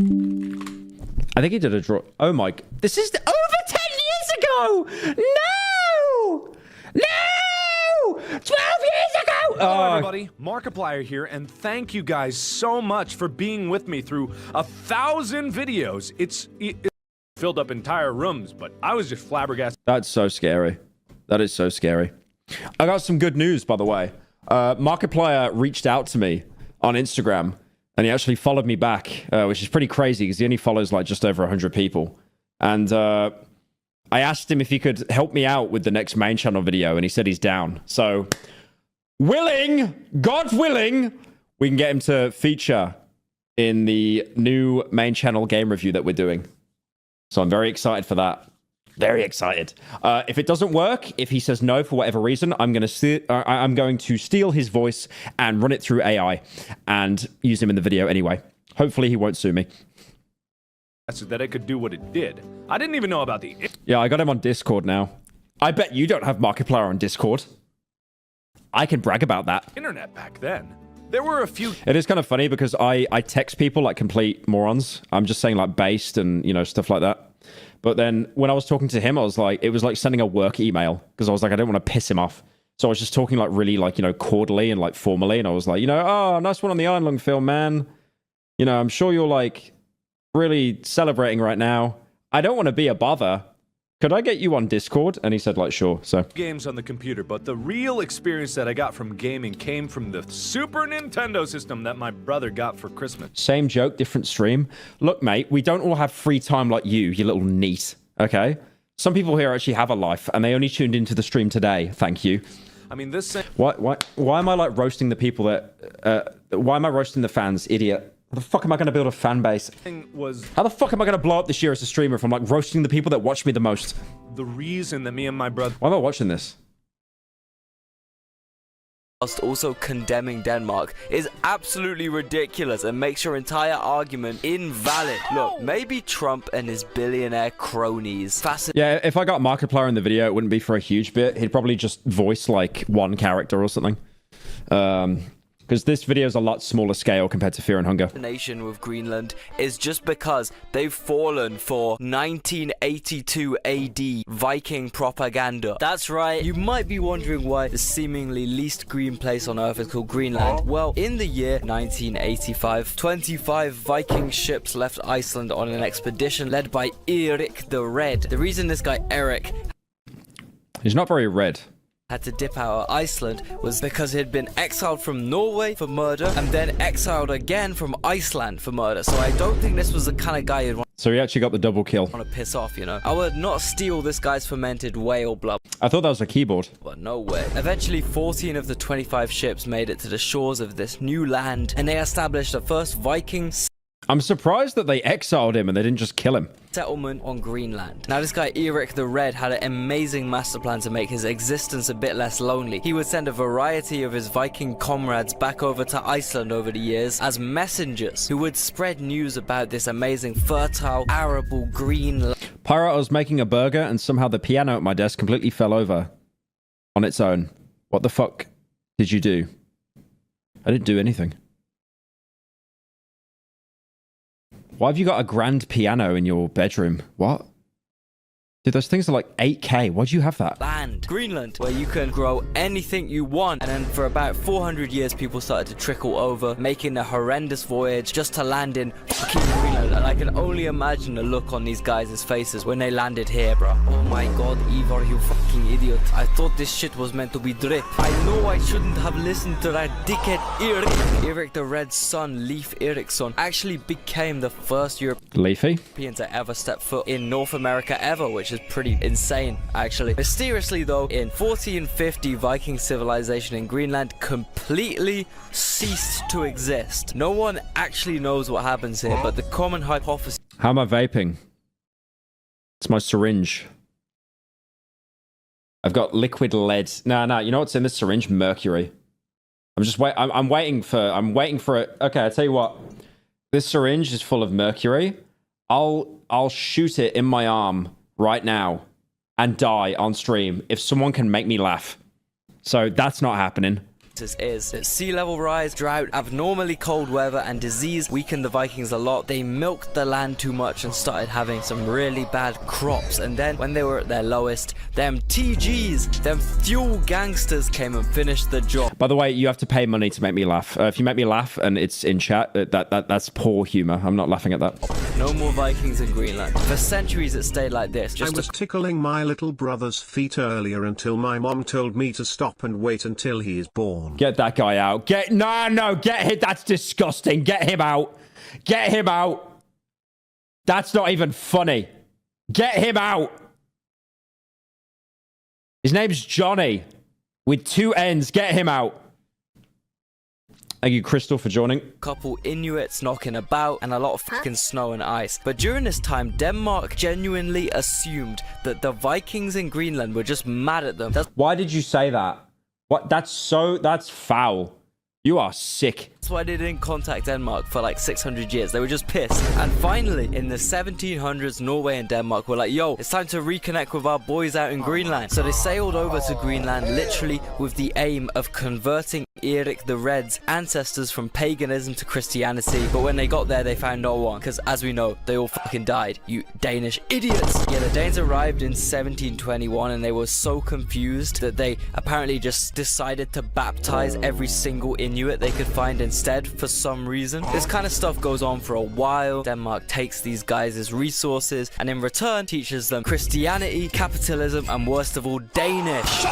I think he did a draw. Oh my... This is over 10 years ago! No! No! 12 years ago! Hello, everybody. Markiplier here, and thank you guys so much for being with me through 1,000 videos. It filled up entire rooms, but I was just flabbergasted. That's so scary. That is so scary. I got some good news, by the way. Markiplier reached out to me on Instagram, and he actually followed me back, which is pretty crazy because he only follows like just over 100 people. And I asked him if he could help me out with the next main channel video, and he said he's down. So, God willing, we can get him to feature in the new main channel game review that we're doing. So I'm very excited for that. Very excited. If it doesn't work, if he says no for whatever reason, I'm going to steal his voice and run it through AI and use him in the video anyway. Hopefully he won't sue me. So that it could do what it did. I didn't even know about the... Yeah, I got him on Discord now. I bet you don't have Markiplier on Discord. I can brag about that. Internet back then. There were a few... It is kind of funny because I text people like complete morons. I'm just saying like based and, you know, stuff like that. But then when I was talking to him, I was like, it was like sending a work email because I was like, I don't want to piss him off. So I was just talking like really like, you know, cordially and like formally. And I was like, you know, oh, nice one on the Iron Lung film, man. You know, I'm sure you're like really celebrating right now. I don't want to be a bother. Could I get you on Discord? And he said like, sure. So games on the computer, but the real experience that I got from gaming came from the Super Nintendo system that my brother got for Christmas. Same joke, different stream. Look, mate, we don't all have free time like you little neat, okay? Some people here actually have a life, and they only tuned into the stream today. Thank you. I mean, this... Why am I like roasting the people that... why am I roasting the fans? Idiot. How the fuck am I going to build a fan base? How the fuck am I going to blow up this year as a streamer if I'm like roasting the people that watch me the most? The reason that me and my brother... Why am I watching this? Whilst also condemning Denmark is absolutely ridiculous and makes your entire argument invalid. Look, maybe Trump and his billionaire cronies... Yeah, if I got Markiplier in the video, it wouldn't be for a huge bit. He'd probably just voice like one character or something. because this video is a lot smaller scale compared to Fear and Hunger. Nation with Greenland is just because they've fallen for 1982 AD Viking propaganda. That's right, you might be wondering why the seemingly least green place on Earth is called Greenland. Well, in the year 1985, 25 Viking ships left Iceland on an expedition led by Erik the Red. The reason this guy Erik, he's not very red, had to dip out of Iceland was because he had been exiled from Norway for murder and then exiled again from Iceland for murder. So I don't think this was the kind of guy you'd want so he actually got the double kill. to piss off, you know. I would not steal this guy's fermented whale blood. I thought that was a keyboard. But no way. Eventually, 14 of the 25 ships made it to the shores of this new land, and they established the first Viking I'm surprised that they exiled him and they didn't just kill him. settlement on Greenland. Now, this guy Erik the Red had an amazing master plan to make his existence a bit less lonely. He would send a variety of his Viking comrades back over to Iceland over the years as messengers who would spread news about this amazing, fertile, arable Greenland. Pyro, I was making a burger and somehow the piano at my desk completely fell over on its own. What the fuck did you do? I didn't do anything. Why have you got a grand piano in your bedroom? What? Dude, those things are like 8K. Why'd you have that? Land, Greenland, where you can grow anything you want. And then for about 400 years, people started to trickle over, making a horrendous voyage just to land in fucking Greenland. And I can only imagine the look on these guys' faces when they landed here, bro. Oh my god, Ivar, you fucking idiot. I thought this shit was meant to be drip. I know I shouldn't have listened to that dickhead Erik. Erik the Red's son, Leif Erikson, actually became the first European to ever step foot in North America ever, which is pretty insane, actually. Mysteriously, though, in 1450, Viking civilization in Greenland completely ceased to exist. No one actually knows what happens here, but the common hypothesis... How am I vaping? It's my syringe. I've got liquid lead. No, you know what's in this syringe? Mercury. I'm waiting for it. Okay, I tell you what. This syringe is full of mercury. I'll shoot it in my arm right now and die on stream if someone can make me laugh. So that's not happening. Is that sea level rise, drought, abnormally cold weather, and disease weakened the Vikings a lot. They milked the land too much and started having some really bad crops. And then when they were at their lowest, them TGs, them fuel gangsters came and finished the job. By the way, you have to pay money to make me laugh. If you make me laugh and it's in chat, that's poor humor. I'm not laughing at that. No more Vikings in Greenland. For centuries it stayed like this. I was tickling my little brother's feet earlier until my mom told me to stop and wait until he is born. Get that guy out. Get him. That's disgusting. Get him out. Get him out. That's not even funny. Get him out. His name's Johnny with 2 N's. Get him out. Thank you, Crystal, for joining. Couple Inuits knocking about and a lot of fucking snow and ice. But during this time, Denmark genuinely assumed that the Vikings in Greenland were just mad at them. Why did you say that? What? That's foul. You are sick. That's why they didn't contact Denmark for like 600 years. They were just pissed. And finally, in the 1700s, Norway and Denmark were like, yo, it's time to reconnect with our boys out in Greenland. So they sailed over to Greenland literally with the aim of converting Erik the Red's ancestors from paganism to Christianity. But when they got there, they found no one. Because as we know, they all fucking died. You Danish idiots. Yeah, the Danes arrived in 1721 and they were so confused that they apparently just decided to baptize every single Inuit they could find instead for some reason. This kind of stuff goes on for a while. Denmark takes these guys' resources and in return teaches them Christianity, capitalism, and worst of all, Danish.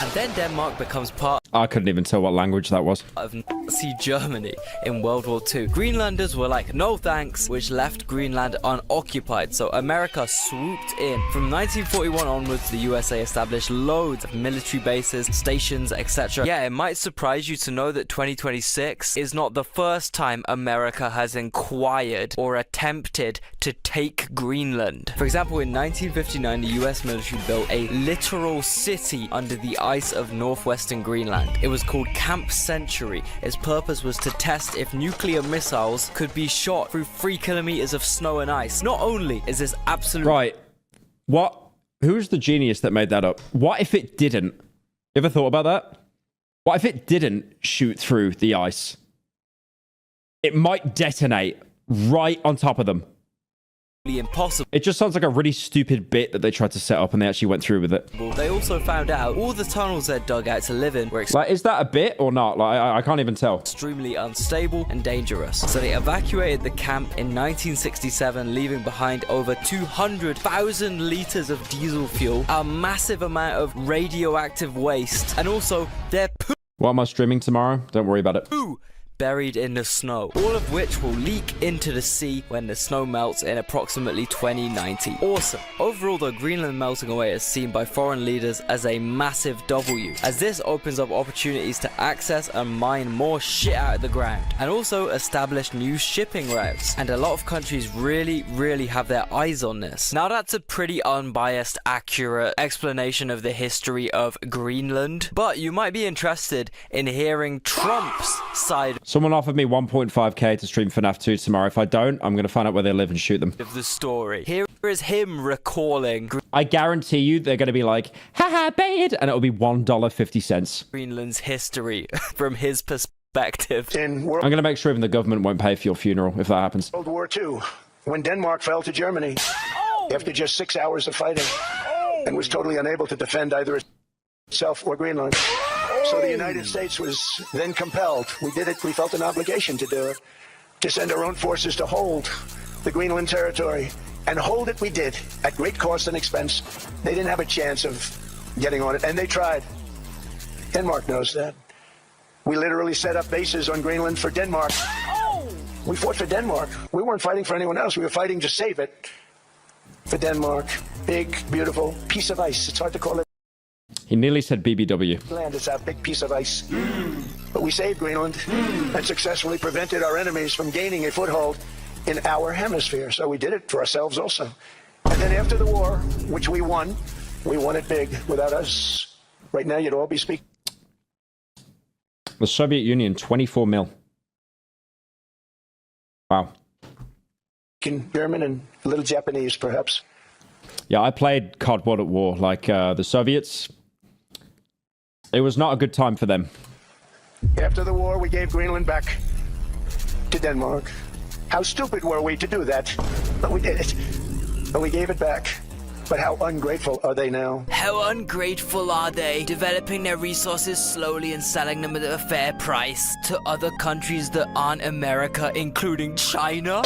And then Denmark becomes part I couldn't even tell what language that was. of Nazi Germany in World War II. Greenlanders were like, no thanks, which left Greenland unoccupied. So America swooped in. From 1941 onwards, the USA established loads of military bases, stations, etc. Yeah, it might surprise you to know that 2026 is not the first time America has inquired or attempted to take Greenland. For example, in 1959, the US military built a literal city under the ice of northwestern Greenland. It was called Camp Century. Its purpose was to test if nuclear missiles could be shot through 3 kilometers of snow and ice. Not only is this absolute... Right. What? Who's the genius that made that up? What if it didn't? You ever thought about that? What if it didn't shoot through the ice? It might detonate right on top of them. Impossible. It just sounds like a really stupid bit that they tried to set up and they actually went through with it. They also found out all the tunnels they'd dug out to live in were like, is that a bit or not? Like, I can't even tell. Extremely unstable and dangerous. So they evacuated the camp in 1967, leaving behind over 200,000 liters of diesel fuel, a massive amount of radioactive waste, and also their poo. What am I streaming tomorrow? Don't worry about it. Buried in the snow, all of which will leak into the sea when the snow melts in approximately 2090. Awesome. Overall though, Greenland melting away is seen by foreign leaders as a massive W, as this opens up opportunities to access and mine more shit out of the ground, and also establish new shipping routes. And a lot of countries really have their eyes on this. Now that's a pretty unbiased, accurate explanation of the history of Greenland, but you might be interested in hearing Trump's side. Someone offered me 1.5k to stream FNAF 2 tomorrow. If I don't, I'm going to find out where they live and shoot them. Of the story. Here is him recalling. I guarantee you they're going to be like, haha, baited, and it'll be $1.50. Greenland's history from his perspective. I'm going to make sure even the government won't pay for your funeral if that happens. World War II, when Denmark fell to Germany after just 6 hours of fighting and was totally unable to defend either itself or Greenland. So the United States was then compelled, we did it, we felt an obligation to do it, to send our own forces to hold the Greenland territory. And hold it we did, at great cost and expense. They didn't have a chance of getting on it, and they tried. Denmark knows that. We literally set up bases on Greenland for Denmark. We fought for Denmark. We weren't fighting for anyone else. We were fighting to save it for Denmark. Big, beautiful piece of ice. It's hard to call it. He nearly said BBW. Land is a big piece of ice. But we saved Greenland and successfully prevented our enemies from gaining a foothold in our hemisphere. So we did it for ourselves also. And then after the war, which we won it big. Without us, right now you'd all be speaking. The Soviet Union, 24 mil. Wow. German and a little Japanese, perhaps. Yeah, I played COD World at War, like the Soviets. It was not a good time for them. After the war, we gave Greenland back to Denmark. How stupid were we to do that? But we did it. But we gave it back. But how ungrateful are they now? How ungrateful are they, developing their resources slowly and selling them at a fair price to other countries that aren't America, including China?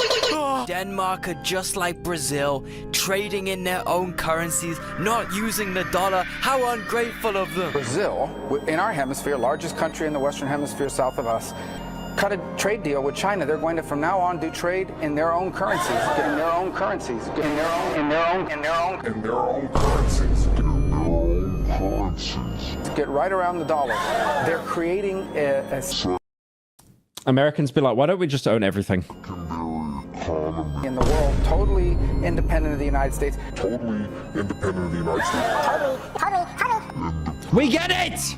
Denmark are just like Brazil, trading in their own currencies, not using the dollar. How ungrateful of them. Brazil, in our hemisphere, largest country in the Western Hemisphere south of us, cut a trade deal with China. They're going to from now on do trade in their own currencies, in their own currencies, in their own currencies. Get right around the dollar. They're creating a Americans be like, why don't we just own everything? in the world, totally independent of the United States. Totally independent of the United States. We get it!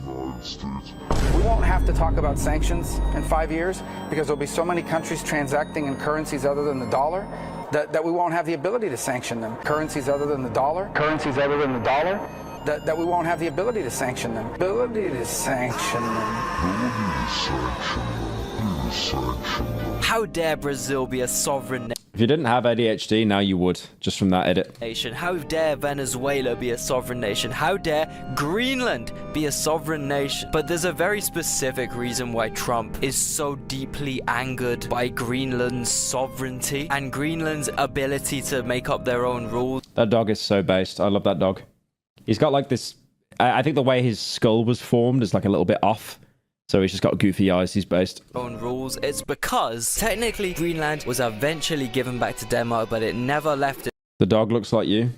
We won't have to talk about sanctions in 5 years because there'll be so many countries transacting in currencies other than the dollar that we won't have the ability to sanction them. Currencies other than the dollar. That we won't have the ability to sanction them. How dare Brazil be a sovereign nation? If you didn't have ADHD, now you would, just from that edit. How dare Venezuela be a sovereign nation? How dare Greenland be a sovereign nation? But there's a very specific reason why Trump is so deeply angered by Greenland's sovereignty and Greenland's ability to make up their own rules. That dog is so based. I love that dog. He's got like this... I think the way his skull was formed is like a little bit off. So he's just got goofy eyes, he's based. Own rules. It's because technically Greenland was eventually given back to Denmark, but it never left it. The dog looks like you.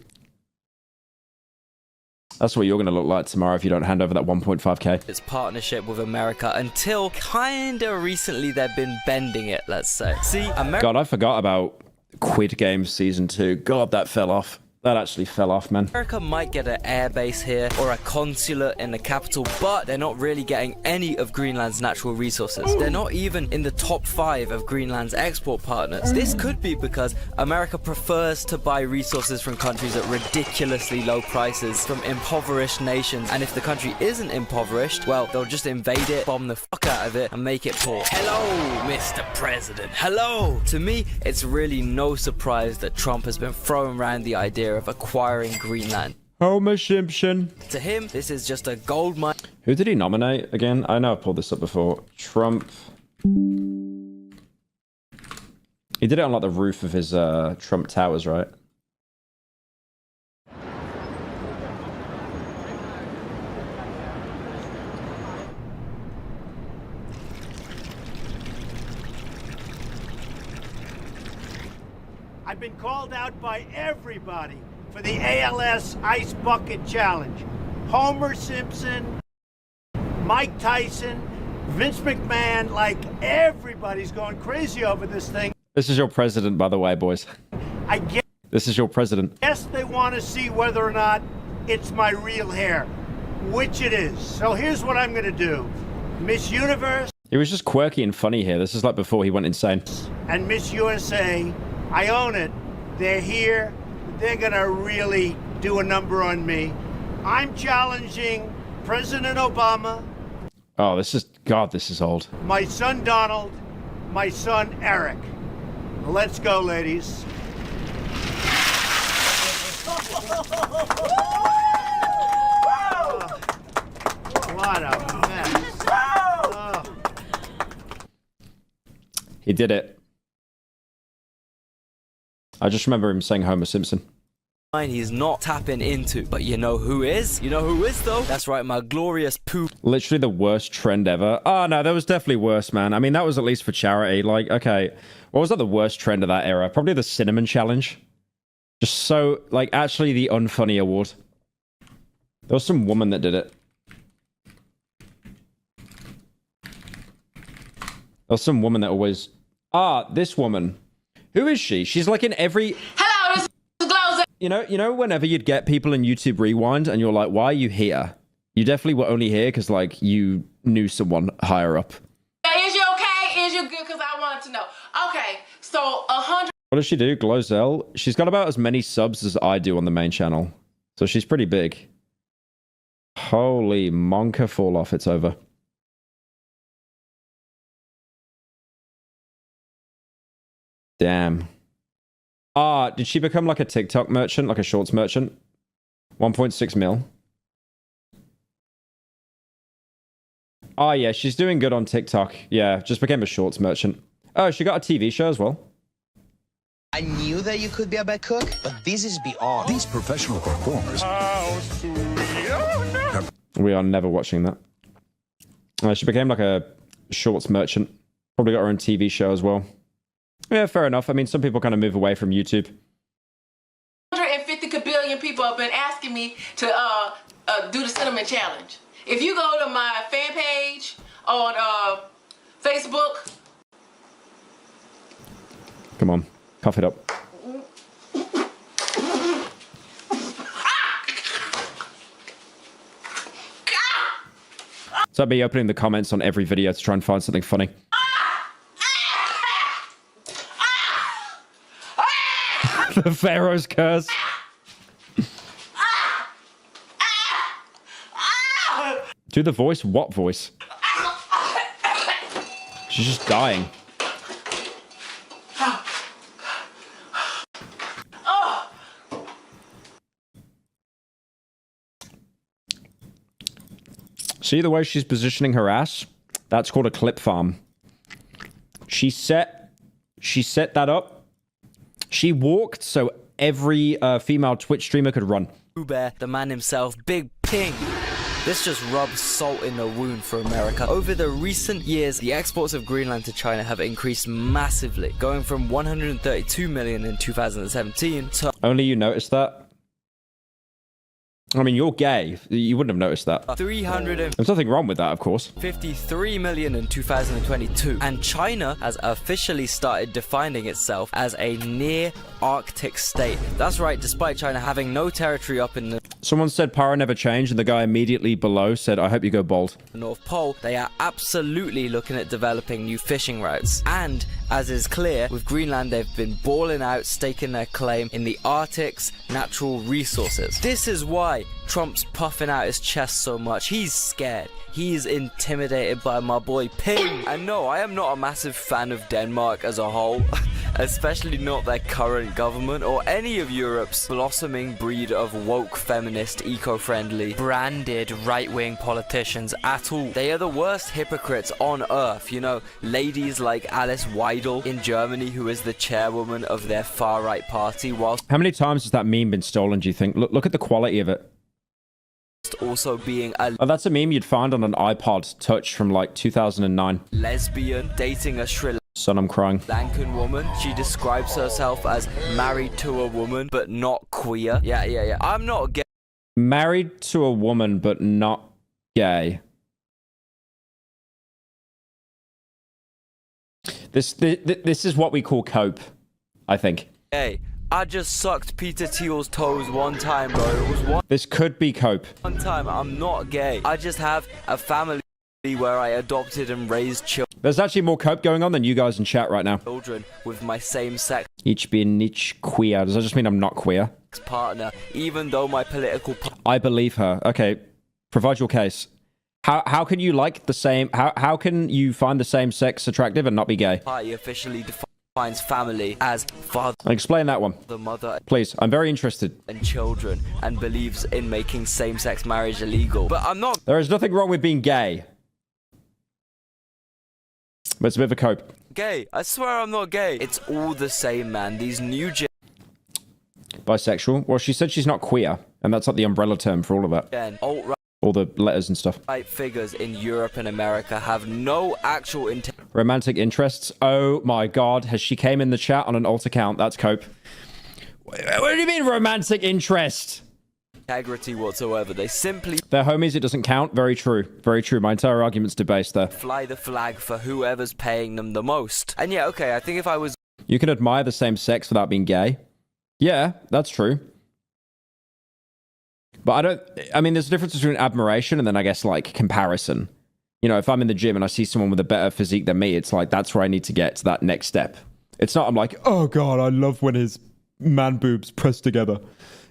That's what you're going to look like tomorrow if you don't hand over that 1.5k. Its partnership with America until kinda recently they've been bending it, let's say. See, God, I forgot about Quid Games Season 2. God, that fell off. That actually fell off, man. America might get an air base here or a consulate in the capital, but they're not really getting any of Greenland's natural resources. They're not even in the top 5 of Greenland's export partners. This could be because America prefers to buy resources from countries at ridiculously low prices from impoverished nations, and if the country isn't impoverished, well, they'll just invade it, bomb the fuck out of it, and make it poor. Hello, Mr. President. Hello! To me, it's really no surprise that Trump has been throwing around the idea of acquiring Greenland. Homer Simpson. To him, this is just a gold mine. Who did he nominate again? I know I've pulled this up before. Trump. He did it on like the roof of his Trump Towers, right? I've been called out by everybody for the ALS Ice Bucket Challenge. Homer Simpson, Mike Tyson, Vince McMahon, like everybody's going crazy over this thing. This is your president, by the way, boys. I guess This is your president. they want to see whether or not it's my real hair, which it is. So here's what I'm going to do. Miss Universe He was just quirky and funny here. This is like before he went insane. and Miss USA, I own it. They're here. They're going to really do a number on me. I'm challenging President Obama, Oh, this is... God, this is old. my son Donald, my son Eric. Let's go, ladies. What a mess. Oh. He did it. I just remember him saying Homer Simpson. He's not tapping into. But you know who is? You know who is, though? That's right, my glorious poop. Literally the worst trend ever. Oh, no, there was definitely worse, man. I mean, that was at least for charity. Like, okay. What was like the worst trend of that era? Probably the cinnamon challenge. Just so, like, actually the unfunny award. There was some woman that did it. There was some woman that always... Ah, this woman. Who is she? She's like in every... Hello, this is Glows. You know, whenever you'd get people in YouTube Rewind and you're like, why are you here? You definitely were only here because, like, you knew someone higher up. Is you okay? Is you good? Because I wanted to know. Okay, so 100. What does she do? Glozell? She's got about as many subs as I do on the main channel. So she's pretty big. Holy monka fall off, it's over. Damn. Ah, did she become like a TikTok merchant, like a shorts merchant? 1.6 mil. Oh yeah, she's doing good on TikTok. Yeah, just became a shorts merchant. Oh, she got a TV show as well. I knew that you could be a bad cook, but this is beyond. These professional performers. We are never watching that. She became like a shorts merchant. Probably got her own TV show as well. Yeah, fair enough. I mean, some people kind of move away from YouTube. 150 billion people have been asking me to do the cinnamon challenge. If you go to my fan page on Facebook. Come on, cough it up. So I'd be opening the comments on every video to try and find something funny. The Pharaoh's curse. Do the voice? What voice? She's just dying. See the way she's positioning her ass? That's called a clip farm. She set that up. She walked so every female Twitch streamer could run. Bear, the man himself, Big Ping. This just rubs salt in the wound for America. Over the recent years, the exports of Greenland to China have increased massively, going from 132 million in 2017 to... Only you noticed that? I mean, you're gay. You wouldn't have noticed that. 300. There's nothing wrong with that, of course. 53 million in 2022, and China has officially started defining itself as a near-Arctic state. That's right, despite China having no territory up in the Someone said Pyro never changed, and the guy immediately below said, I hope you go bald. North Pole, they are absolutely looking at developing new fishing routes. And, as is clear, with Greenland, they've been balling out, staking their claim in the Arctic's natural resources. This is why Trump's puffing out his chest so much. He's scared. He's intimidated by my boy Ping. And no, I am not a massive fan of Denmark as a whole, especially not their current government or any of Europe's blossoming breed of woke, feminist, eco-friendly, branded right-wing politicians at all. They are the worst hypocrites on earth, you know, ladies like Alice Weidel in Germany, who is the chairwoman of their far-right party, whilst How many times has that meme been stolen, do you think? Look at the quality of it. also being a Oh, that's a meme you'd find on an iPod Touch from like 2009. lesbian, dating a Sri Son, I'm crying. Lankan woman. She describes herself as married to a woman, but not queer. Yeah. I'm not gay. Married to a woman, but not gay. This is what we call cope, I think. I just sucked Peter Thiel's toes one time, bro. It was This could be cope. one time. I'm not gay. I just have a family where I adopted and raised There's actually more cope going on than you guys in chat right now. children with my same-sex Each being niche queer. Does that just mean I'm not queer? partner, even though my political I believe her. Okay, provide your case. How can you like the same... How can you find the same sex attractive and not be gay? party officially defines family as father, Explain that one. the mother, Please, I'm very interested. and children, and believes in making same-sex marriage illegal. But I'm not There is nothing wrong with being gay. But it's a bit of a cope. gay. I swear I'm not gay. It's all the same, man. These new Bisexual. Well, she said she's not queer. And that's like the umbrella term for all of that. gen alt-right All the letters and stuff. figures in Europe and America have no actual Romantic interests. Oh my god. Has she came in the chat on an alt account? That's cope. What do you mean romantic interest? integrity whatsoever. They simply They're homies. It doesn't count. Very true. Very true. My entire argument's debased there. fly the flag for whoever's paying them the most. And yeah, okay, I think if I was You can admire the same sex without being gay. Yeah, that's true. But I mean, there's a difference between admiration and then I guess like comparison. You know, if I'm in the gym and I see someone with a better physique than me, it's like, that's where I need to get to that next step. It's not, I'm like, oh God, I love when his man boobs press together.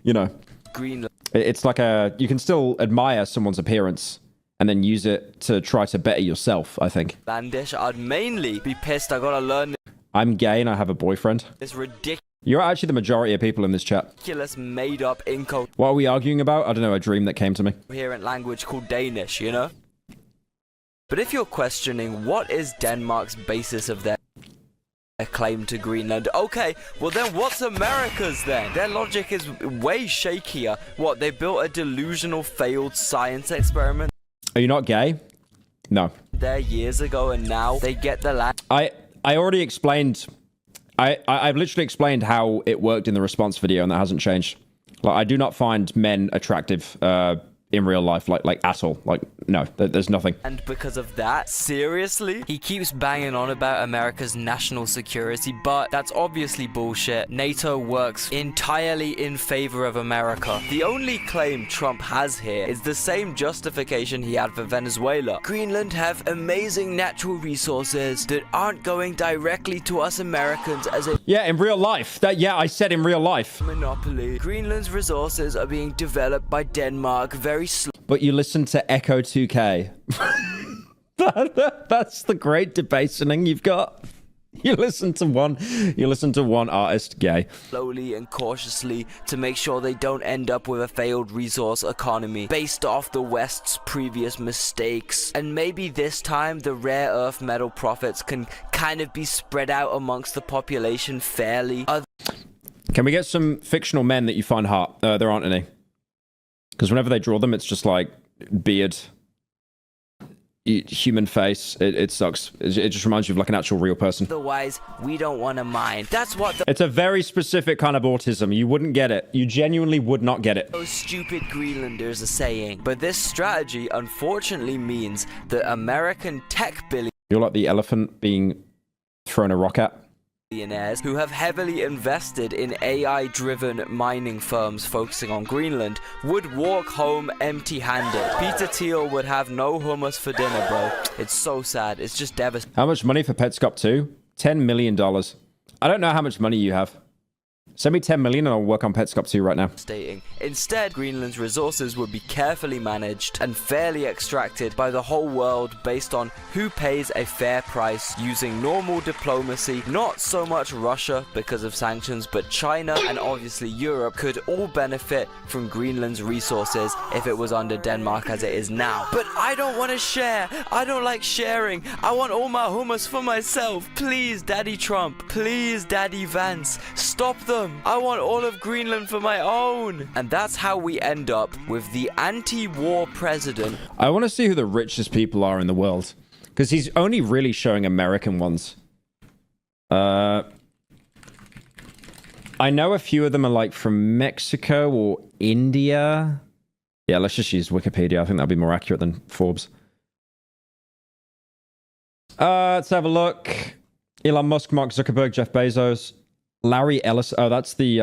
You know, Greenland, it's like you can still admire someone's appearance and then use it to try to better yourself, I think. Landish, I'd mainly be pissed I gotta learn I'm gay and I have a boyfriend. this ridiculous You're actually the majority of people in this chat. made-up What are we arguing about? I don't know, a dream that came to me. incoherent language called Danish, you know? But if you're questioning what is Denmark's basis of their claim to Greenland, okay, well then what's America's then? Their logic is way shakier. What, they built a delusional failed science experiment Are you not gay? No. there years ago and now they get the land? I already explained... I've literally explained how it worked in the response video, and that hasn't changed. Like, I do not find men attractive in real life, like at all. Like, no, there's nothing. And because of that, seriously? He keeps banging on about America's national security, but that's obviously bullshit. NATO works entirely in favor of America. The only claim Trump has here is the same justification he had for Venezuela. Greenland have amazing natural resources that aren't going directly to us Americans as a Yeah, in real life. I said in real life. monopoly. Greenland's resources are being developed by Denmark very slowly. But you listen to Echo 2K. That's the great debating you've got. You listen to one artist, gay. Slowly and cautiously to make sure they don't end up with a failed resource economy based off the West's previous mistakes. And maybe this time the rare earth metal profits can kind of be spread out amongst the population fairly. Can we get some fictional men that you find hot? There aren't any. Because whenever they draw them, it's just like beard. human face. It sucks. It just reminds you of like an actual real person. Otherwise, we don't want to mind. That's what it's a very specific kind of autism. You wouldn't get it. You genuinely would not get it. Those stupid Greenlanders are saying. But this strategy, unfortunately, means that American tech You're like the elephant being thrown a rock at. billionaires who have heavily invested in AI-driven mining firms focusing on Greenland would walk home empty-handed. Peter Thiel would have no hummus for dinner, bro. It's so sad. It's just devastating. How much money for Petscop 2? $10 million. I don't know how much money you have. Send me 10 million and I'll work on Petscop 2 right now. Instead, Greenland's resources would be carefully managed and fairly extracted by the whole world based on who pays a fair price using normal diplomacy. Not so much Russia because of sanctions, but China and obviously Europe could all benefit from Greenland's resources if it was under Denmark as it is now. But I don't want to share. I don't like sharing. I want all my hummus for myself. Please, Daddy Trump. Please, Daddy Vance. Stop them. I want all of Greenland for my own. And that's how we end up with the anti-war president. I want to see who the richest people are in the world, because he's only really showing American ones. I know a few of them are like from Mexico or India. Yeah, let's just use Wikipedia. I think that'd be more accurate than Forbes. Let's have a look. Elon Musk, Mark Zuckerberg, Jeff Bezos, Larry Ellis. Oh, that's the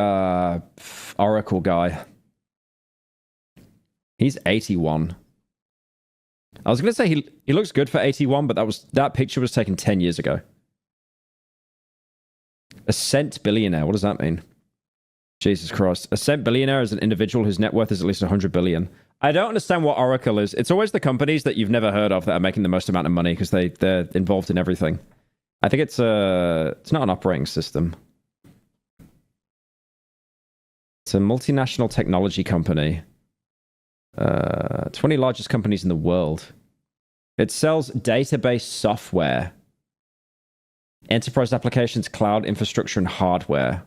Oracle guy. He's 81. I was going to say he looks good for 81, but that picture was taken 10 years ago. A cent billionaire. What does that mean? Jesus Christ. A cent billionaire is an individual whose net worth is at least 100 billion. I don't understand what Oracle is. It's always the companies that you've never heard of that are making the most amount of money because they're involved in everything. I think it's not an operating system. It's a multinational technology company. 20 largest companies in the world. It sells database software, enterprise applications, cloud infrastructure, and hardware.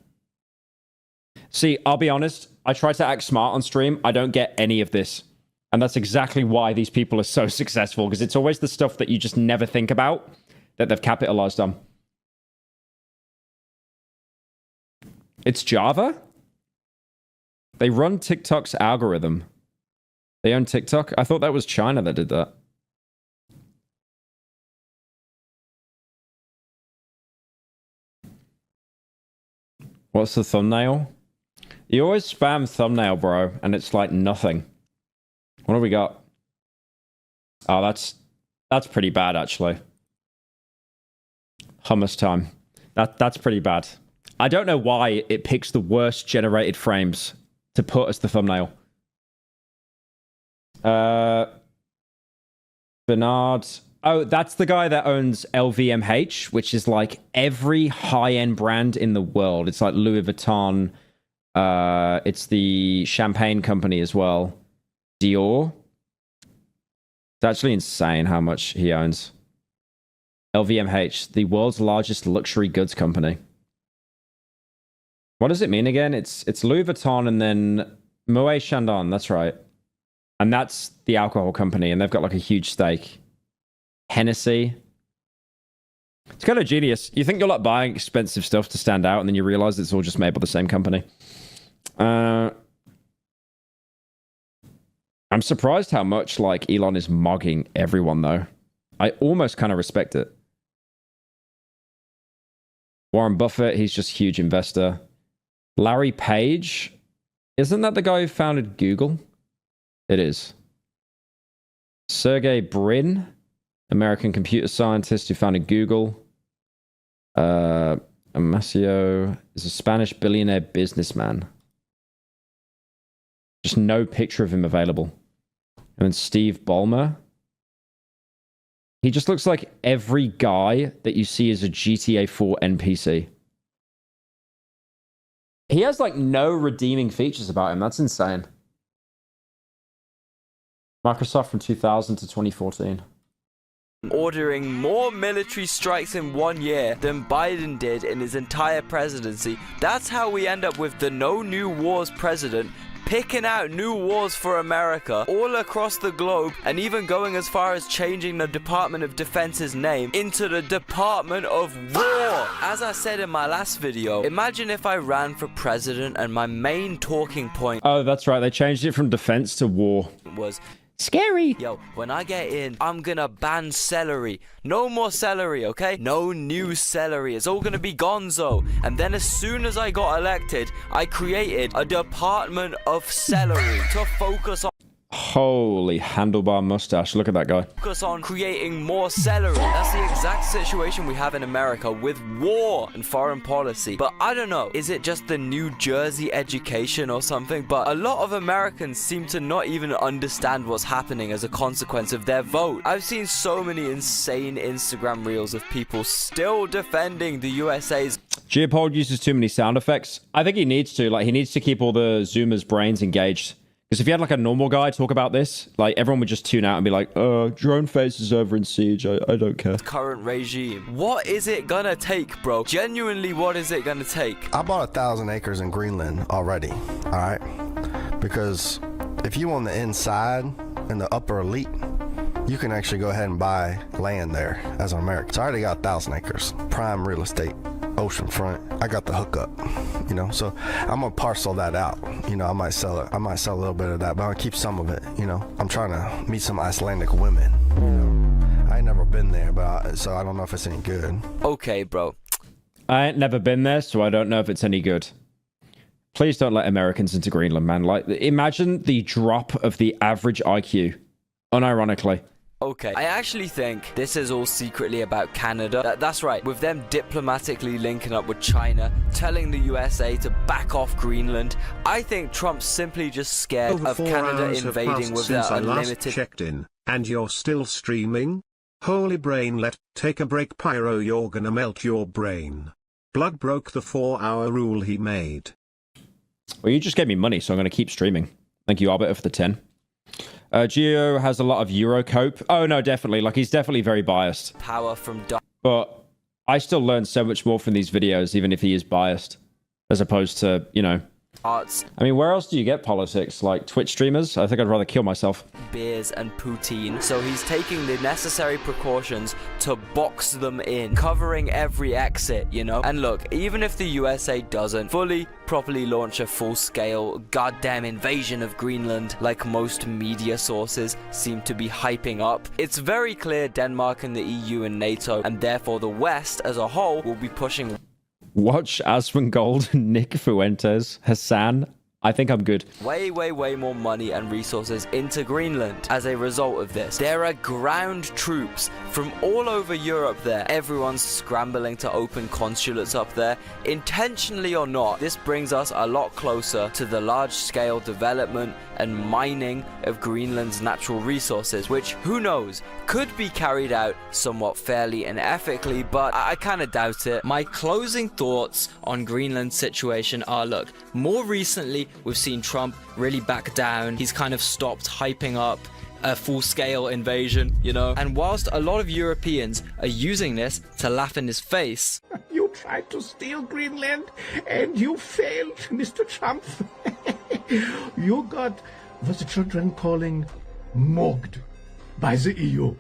See, I'll be honest. I try to act smart on stream. I don't get any of this. And that's exactly why these people are so successful, because it's always the stuff that you just never think about that they've capitalized on. It's Java? They run TikTok's algorithm. They own TikTok? I thought that was China that did that. What's the thumbnail? You always spam thumbnail, bro, and it's like nothing. What have we got? Oh, that's pretty bad, actually. Hummus time. That's pretty bad. I don't know why it picks the worst generated frames to put as the thumbnail. Bernard. Oh, that's the guy that owns LVMH, which is like every high-end brand in the world. It's like Louis Vuitton. It's the champagne company as well. Dior. It's actually insane how much he owns. LVMH, the world's largest luxury goods company. What does it mean again? It's Louis Vuitton and then Moet Chandon. That's right. And that's the alcohol company, and they've got like a huge stake. Hennessy. It's kind of genius. You think you're like buying expensive stuff to stand out, and then you realize it's all just made by the same company. I'm surprised how much like Elon is mogging everyone, though. I almost kind of respect it. Warren Buffett, he's just a huge investor. Larry Page, isn't that the guy who founded Google? It is. Sergey Brin, American computer scientist who founded Google. Amasio is a Spanish billionaire businessman. Just no picture of him available. And then Steve Ballmer. He just looks like every guy that you see as a GTA 4 NPC. He has like no redeeming features about him. That's insane. Microsoft from 2000 to 2014. Ordering more military strikes in 1 year than Biden did in his entire presidency. That's how we end up with the no new wars president, picking out new wars for America all across the globe, and even going as far as changing the Department of Defense's name into the Department of War. As I said in my last video, imagine if I ran for president and my main talking point... Oh, that's right. They changed it from defense to war. ...was... Scary. Yo, when I get in, I'm gonna ban celery. No more celery, okay? No new celery. It's all gonna be gonzo. And then as soon as I got elected, I created a Department of Celery to focus on... Holy handlebar mustache. Look at that guy. Focus on creating more celery. That's the exact situation we have in America with war and foreign policy. But I don't know, is it just the New Jersey education or something? But a lot of Americans seem to not even understand what's happening as a consequence of their vote. I've seen so many insane Instagram reels of people still defending the USA's... Geopold uses too many sound effects. I think he needs to. Like, he needs to keep all the Zoomers' brains engaged. Because if you had like a normal guy talk about this, like everyone would just tune out and be like, drone phase is over in siege. I don't care. Current regime. What is it gonna take, bro? Genuinely, what is it gonna take? I bought 1,000 acres in Greenland already, all right? Because if you on the inside, in the upper elite, you can actually go ahead and buy land there as an American. So I already got 1,000 acres, prime real estate, oceanfront. I got the hookup, you know, so I'm gonna parcel that out. You know, I might sell it. I might sell a little bit of that, but I'm gonna keep some of it. You know, I'm trying to meet some Icelandic women. You know, I ain't never been there, but so I don't know if it's any good. Okay, bro. I ain't never been there, so I don't know if it's any good. Please don't let Americans into Greenland, man. Like, imagine the drop of the average IQ, unironically. Okay, I actually think this is all secretly about Canada. That's right, with them diplomatically linking up with China, telling the USA to back off Greenland. I think Trump's simply just scared Over of 4 Canada hours invading with their since I unlimited... last checked in, and you're still streaming? Holy brainlet, take a break Pyro, you're gonna melt your brain. Blood broke the 4-hour rule he made. Well, you just gave me money, so I'm going to keep streaming. Thank you, Arbiter, for the 10. Geo has a lot of Eurocope. Oh, no, definitely. Like, he's definitely very biased. Power from... But I still learn so much more from these videos, even if he is biased. As opposed to, you know... Arts. I mean, where else do you get politics? Like, Twitch streamers? I think I'd rather kill myself. Beers and poutine. So he's taking the necessary precautions to box them in, covering every exit, you know? And look, even if the USA doesn't fully, properly launch a full-scale goddamn invasion of Greenland, like most media sources seem to be hyping up, it's very clear Denmark and the EU and NATO, and therefore the West as a whole, will be pushing... Watch Asmongold, Nick Fuentes, Hassan. I think I'm good. Way more money and resources into Greenland as a result of this. There are ground troops from all over Europe there. Everyone's scrambling to open consulates up there. Intentionally or not, this brings us a lot closer to the large-scale development and mining of Greenland's natural resources, which, who knows, could be carried out somewhat fairly and ethically, but I kind of doubt it. My closing thoughts on Greenland's situation are, look, more recently, we've seen Trump really back down. He's kind of stopped hyping up a full-scale invasion, you know? And whilst a lot of Europeans are using this to laugh in his face... You tried to steal Greenland and you failed, Mr. Trump. You got what the children calling mugged by the EU.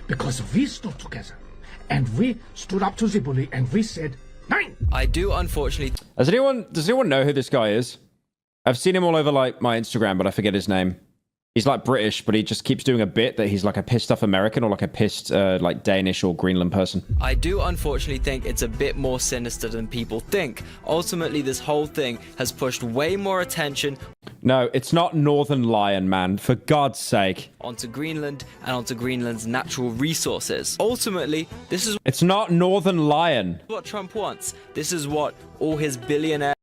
Because we stood together and we stood up to the bully and we said, "Nine." I do unfortunately... Does anyone know who this guy is? I've seen him all over like my Instagram, but I forget his name. He's like British, but he just keeps doing a bit that he's like a pissed off American or like a pissed like Danish or Greenland person. I do unfortunately think it's a bit more sinister than people think. Ultimately, this whole thing has pushed way more attention. No, it's not Northern Lion, man. For God's sake. Onto Greenland and onto Greenland's natural resources. Ultimately, this is... It's not Northern Lion. What Trump wants. This is what all his billionaire...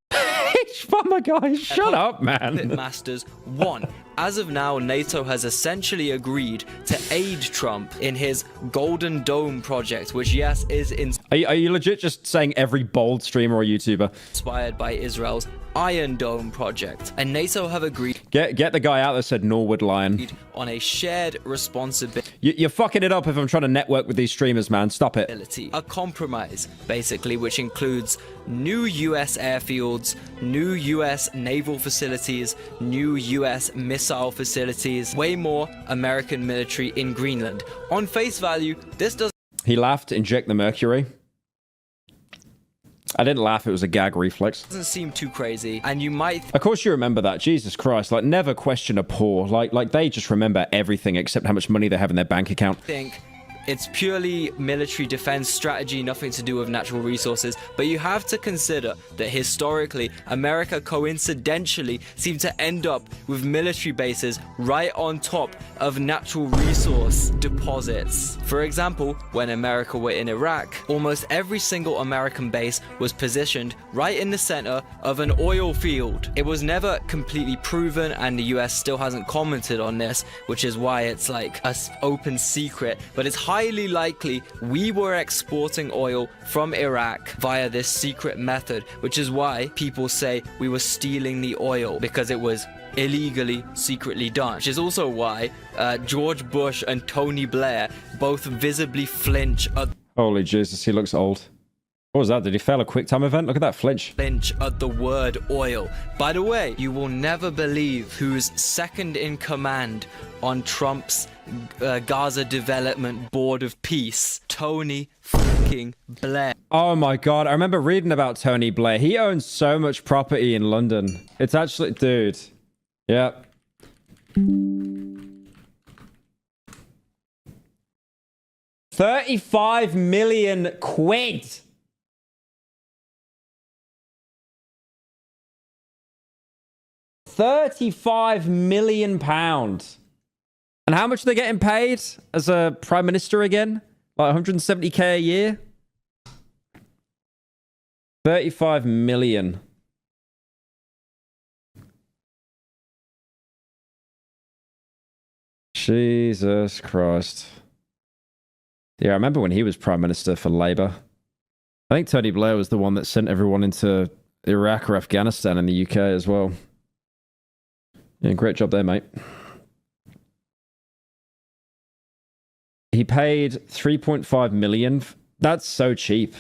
Farmer guys, shut up, man. Masters want. As of now, NATO has essentially agreed to aid Trump in his Golden Dome project, which, yes, is Are you legit just saying every bold streamer or YouTuber? Inspired by Israel's Iron Dome project. And NATO have agreed... Get the guy out that said Norwood Lion. On a shared responsibility. You're fucking it up if I'm trying to network with these streamers, man. Stop it. A compromise, basically, which includes new US airfields, new US naval facilities, new US missile facilities, way more American military in Greenland. On face value, this doesn't... He laughed, inject the mercury. I didn't laugh, it was a gag reflex. Doesn't seem too crazy, and you might... Of course you remember that, Jesus Christ. Like, never question a poor. Like they just remember everything except how much money they have in their bank account. Think it's purely military defense strategy, nothing to do with natural resources, but you have to consider that historically, America coincidentally seemed to end up with military bases right on top of natural resource deposits. For example, when America were in Iraq, almost every single American base was positioned right in the center of an oil field. It was never completely proven, and the US still hasn't commented on this, which is why it's like an open secret, but it's highly likely we were exporting oil from Iraq via this secret method, which is why people say we were stealing the oil, because it was illegally, secretly done. Which is also why George Bush and Tony Blair both visibly flinch at... Holy Jesus, he looks old. What was that? Did he fail a quick time event? Look at that flinch. Flinch at the word oil. By the way, you will never believe who's second in command on Trump's Gaza Development Board of Peace. Tony fucking Blair. Oh my god, I remember reading about Tony Blair. He owns so much property in London. It's actually... Dude. Yeah. £35 million. 35 million pounds. And how much are they getting paid as a prime minister again? Like 170k a year? 35 million. Jesus Christ. Yeah, I remember when he was prime minister for Labour. I think Tony Blair was the one that sent everyone into Iraq or Afghanistan in the UK as well. Yeah, great job there, mate. He paid 3.5 million. That's so cheap.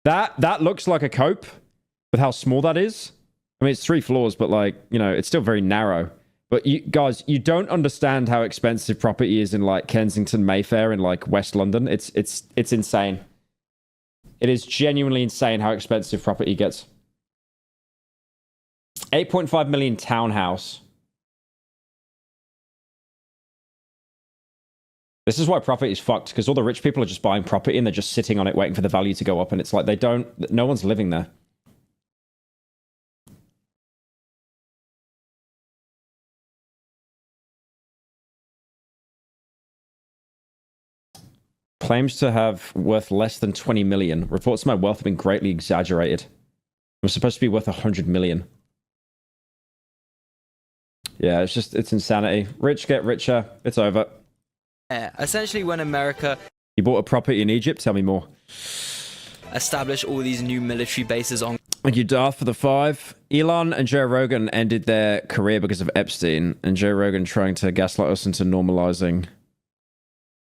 That looks like a cope with how small that is. I mean, it's 3 floors, but like, you know, it's still very narrow. But you guys, you don't understand how expensive property is in like Kensington, Mayfair, and like West London. It's insane. It is genuinely insane how expensive property gets. 8.5 million townhouse. This is why property is fucked, because all the rich people are just buying property and they're just sitting on it waiting for the value to go up, and it's like no one's living there. Claims to have worth less than 20 million. Reports of my wealth have been greatly exaggerated. I'm supposed to be worth 100 million. Yeah, it's insanity. Rich get richer. It's over. Essentially, when America... You bought a property in Egypt? Tell me more. Establish all these new military bases on... Thank you, Darth, for the 5. Elon and Joe Rogan ended their career because of Epstein, and Joe Rogan trying to gaslight us into normalizing.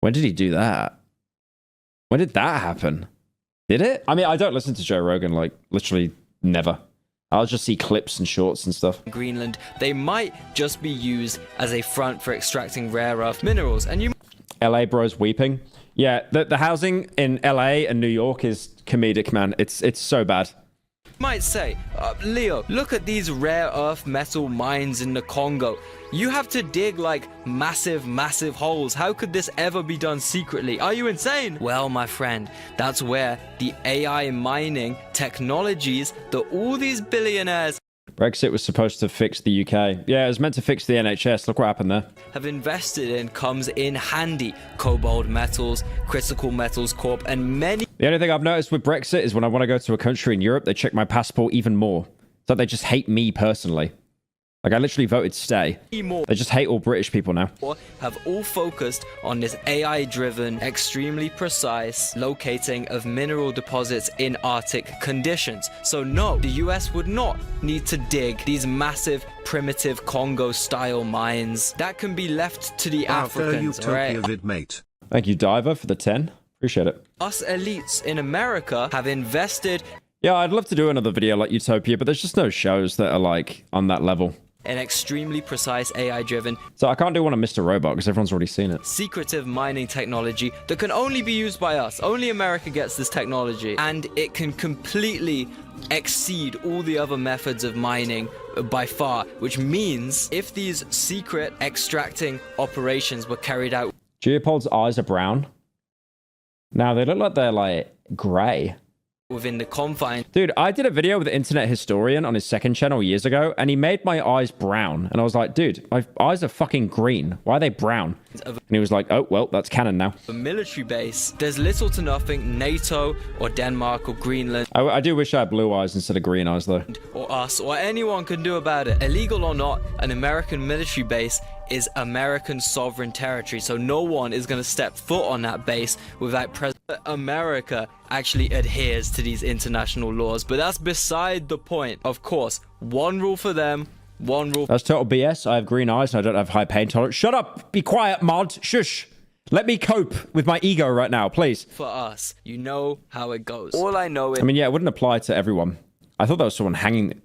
When did he do that? When did that happen? Did it? I mean, I don't listen to Joe Rogan, like, literally never. I'll just see clips and shorts and stuff. Greenland, they might just be used as a front for extracting rare earth minerals, and you... LA bros weeping. Yeah, the housing in LA and New York is comedic, man. It's so bad. Might say, Leo, look at these rare earth metal mines in the Congo. You have to dig like massive holes. How could this ever be done secretly? Are you insane? Well, my friend, that's where the AI mining technologies that all these billionaires Brexit was supposed to fix the UK. Yeah, it was meant to fix the NHS. Look what happened there. have invested in comes in handy. Cobalt Metals, Critical Metals Corp, and many... The only thing I've noticed with Brexit is when I want to go to a country in Europe, they check my passport even more. It's like they just hate me personally. Like, I literally voted stay. They just hate all British people now. Have all focused on this AI-driven, extremely precise locating of mineral deposits in Arctic conditions. So no, the US would not need to dig these massive, primitive Congo-style mines. That can be left to the Africans, right? Mate. Thank you, Diver, for the 10. Appreciate it. Us elites in America have invested... Yeah, I'd love to do another video like Utopia, but there's just no shows that are, like, on that level. An extremely precise AI-driven... So I can't do one on Mr. Robot because everyone's already seen it. Secretive mining technology that can only be used by us. Only America gets this technology. And it can completely exceed all the other methods of mining by far. Which means if these secret extracting operations were carried out... Geopod's eyes are brown. Now, they look like they're, like, grey. Within the confines. Dude, I did a video with the Internet Historian on his second channel years ago, and he made my eyes brown. And I was like, dude, my eyes are fucking green. Why are they brown? And he was like, oh, well, that's canon now. A military base. There's little to nothing NATO or Denmark or Greenland. I do wish I had blue eyes instead of green eyes, though. Or us or anyone can do about it. Illegal or not, an American military base is American sovereign territory, so no one is going to step foot on that base without President. America actually adheres to these international laws, but that's beside the point. Of course, one rule for them, one rule. That's total BS. I have green eyes and I don't have high pain tolerance. Shut up! Be quiet, mod. Shush! Let me cope with my ego right now, please. For us, you know how it goes. All I know is... I mean, yeah, it wouldn't apply to everyone. I thought that was someone hanging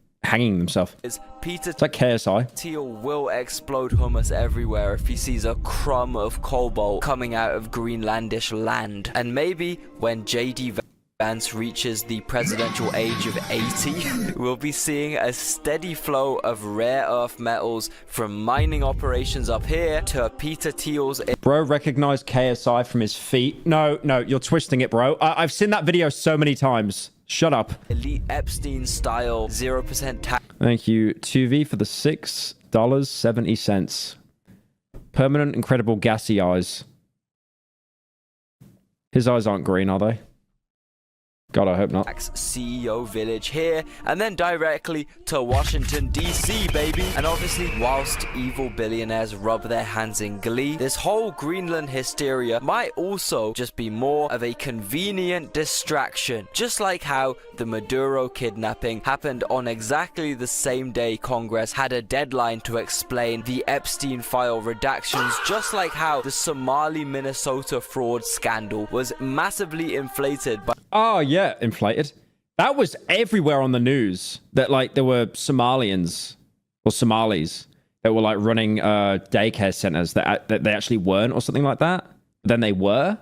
themselves. Peter It's like KSI. Thiel will explode hummus everywhere if he sees a crumb of cobalt coming out of Greenlandish land. And maybe when JD Vance reaches the presidential age of 80, we'll be seeing a steady flow of rare earth metals from mining operations up here to Peter Thiel's... Bro recognized KSI from his feet. No, you're twisting it, bro. I've seen that video so many times. Shut up. Elite Epstein style 0% tax. Thank you, 2V, for the $6.70. Permanent, incredible, gassy eyes. His eyes aren't green, are they? God, I hope not. CEO village here, and then directly to Washington, D.C., baby. And obviously, whilst evil billionaires rub their hands in glee, this whole Greenland hysteria might also just be more of a convenient distraction. Just like how the Maduro kidnapping happened on exactly the same day Congress had a deadline to explain the Epstein file redactions, just like how the Somali Minnesota fraud scandal was massively inflated by... Oh, yeah, inflated. That was everywhere on the news, that, like, there were Somalians, or Somalis, that were, like, running daycare centers that they actually weren't, or something like that. Then they were.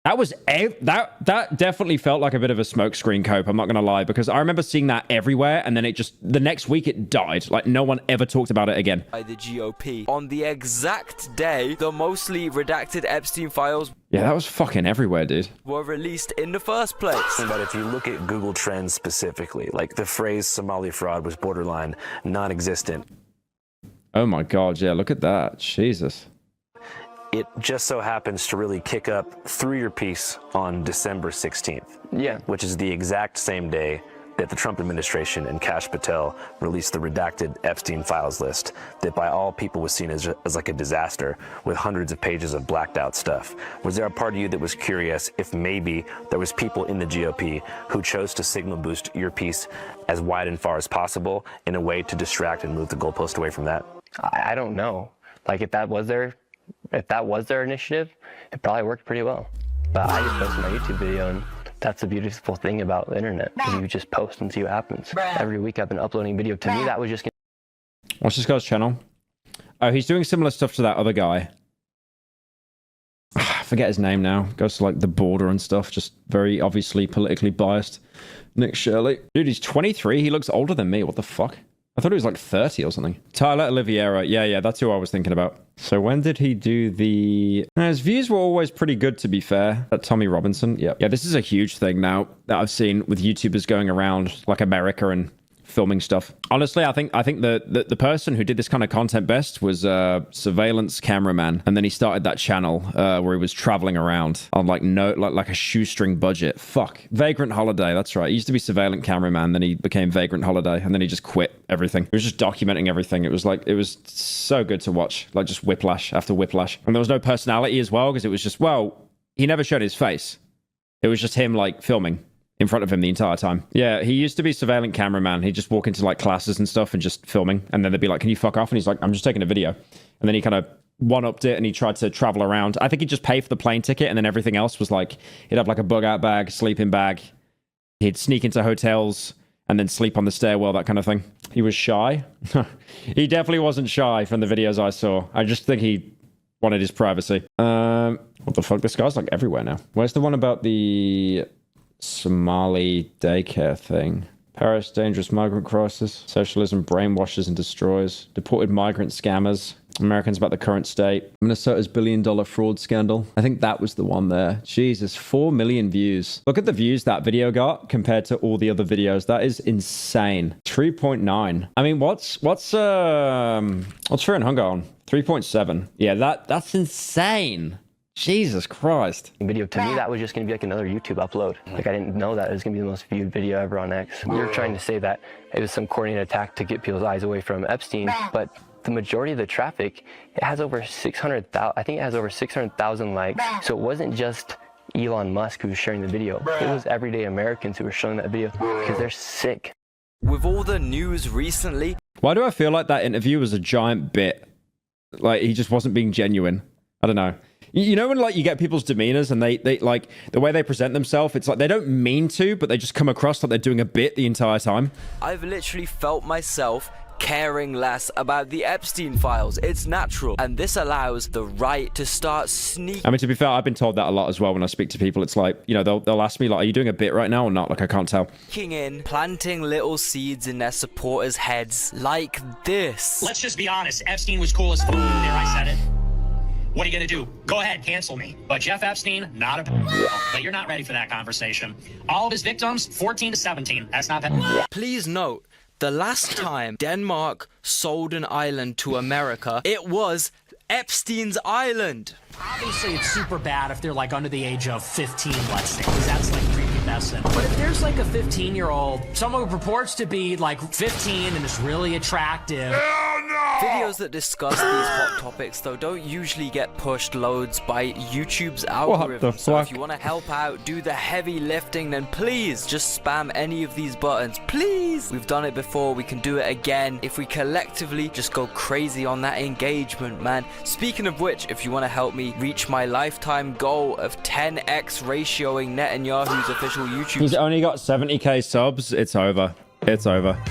That was... That definitely felt like a bit of a smokescreen, Cope, I'm not going to lie, because I remember seeing that everywhere, and then it just... The next week, it died. Like, no one ever talked about it again. By the GOP. On the exact day, the mostly redacted Epstein files... Yeah, that was fucking everywhere, dude. ...were released in the first place. But if you look at Google Trends specifically, like, the phrase Somali fraud was borderline non-existent. Oh my god, yeah, look at that. Jesus. It just so happens to really kick up through your piece on December 16th. Yeah. Which is the exact same day that the Trump administration and Kash Patel released the redacted Epstein files list that by all people was seen as like a disaster with hundreds of pages of blacked out stuff. Was there a part of you that was curious if maybe there was people in the GOP who chose to signal boost your piece as wide and far as possible in a way to distract and move the goalpost away from that? I don't know. Like if that was their initiative, it probably worked pretty well. But I just posted my YouTube video, and that's the beautiful thing about the internet. You just post and see what happens. Every week I've been uploading video. To me, that was just... What's this guy's channel? Oh, he's doing similar stuff to that other guy. I forget his name now. Goes to like the border and stuff. Just very obviously politically biased. Nick Shirley. Dude, he's 23. He looks older than me. What the fuck? I thought he was like 30 or something. Tyler Oliveira. Yeah, that's who I was thinking about. So when did he do the... his views were always pretty good, to be fair. That Tommy Robinson. Yeah, this is a huge thing now that I've seen with YouTubers going around like America and filming stuff. Honestly, I think the person who did this kind of content best was Surveillance Cameraman, and then he started that channel where he was traveling around on like a shoestring budget. Fuck, Vagrant Holiday. That's right. He used to be Surveillance Cameraman, then he became Vagrant Holiday, and then he just quit everything. He was just documenting everything. It was so good to watch, like just whiplash after whiplash, and there was no personality as well because it was just, well, he never showed his face. It was just him like filming in front of him the entire time. Yeah, he used to be Surveillance Cameraman. He'd just walk into like classes and stuff and just filming. And then they'd be like, can you fuck off? And he's like, I'm just taking a video. And then he kind of one-upped it and he tried to travel around. I think he'd just pay for the plane ticket and then everything else was like, he'd have like a bug-out bag, sleeping bag. He'd sneak into hotels and then sleep on the stairwell, that kind of thing. He was shy. He definitely wasn't shy from the videos I saw. I just think he wanted his privacy. What the fuck? This guy's like everywhere now. Where's the one about the Somali daycare thing? Paris, dangerous migrant crisis. Socialism brainwashes and destroys. Deported migrant scammers. Americans about the current state. Minnesota's billion-dollar fraud scandal. I think that was the one there. Jesus, 4 million views. Look at the views that video got compared to all the other videos. That is insane. 3.9. I mean, what's Fear and Hunger on? 3.7. Yeah, that's insane. Jesus Christ. Video, to me, that was just going to be like another YouTube upload. Like, I didn't know that it was going to be the most viewed video ever on X. We were trying to say that it was some coordinated attack to get people's eyes away from Epstein, but the majority of the traffic, it has over 600,000, I think it has over 600,000 likes. So it wasn't just Elon Musk who was sharing the video. It was everyday Americans who were showing that video because they're sick. With all the news recently... Why do I feel like that interview was a giant bit? Like, he just wasn't being genuine. I don't know. You know when like you get people's demeanors and they like the way they present themselves, it's like they don't mean to, but they just come across like they're doing a bit the entire time. I've literally felt myself caring less about the Epstein files. It's natural, and this allows the right to start sneaking. I mean, to be fair, I've been told that a lot as well when I speak to people. It's like, you know, they'll ask me like, are you doing a bit right now or not? Like, I can't tell. In, planting little seeds in their supporters' heads like this. Let's just be honest. Epstein was cool as fuck. There, I said it. What are you going to do? Go ahead, cancel me. But Jeff Epstein, not a... But you're not ready for that conversation. All of his victims, 14 to 17. That's not that... Please note, the last time Denmark sold an island to America, it was Epstein's island. Obviously, it's super bad if they're, like, under the age of 15, let's say, because that's, like, prepubescent. But if there's, like, a 15-year-old, someone who purports to be, like, 15 and is really attractive... Videos that discuss these hot topics, though, don't usually get pushed loads by YouTube's algorithm. So if you want to help out, do the heavy lifting, then please just spam any of these buttons. Please! We've done it before, we can do it again. If we collectively just go crazy on that engagement, man. Speaking of which, if you want to help me reach my lifetime goal of 10x ratioing Netanyahu's official YouTube... He's only got 70k subs. It's over. It's over.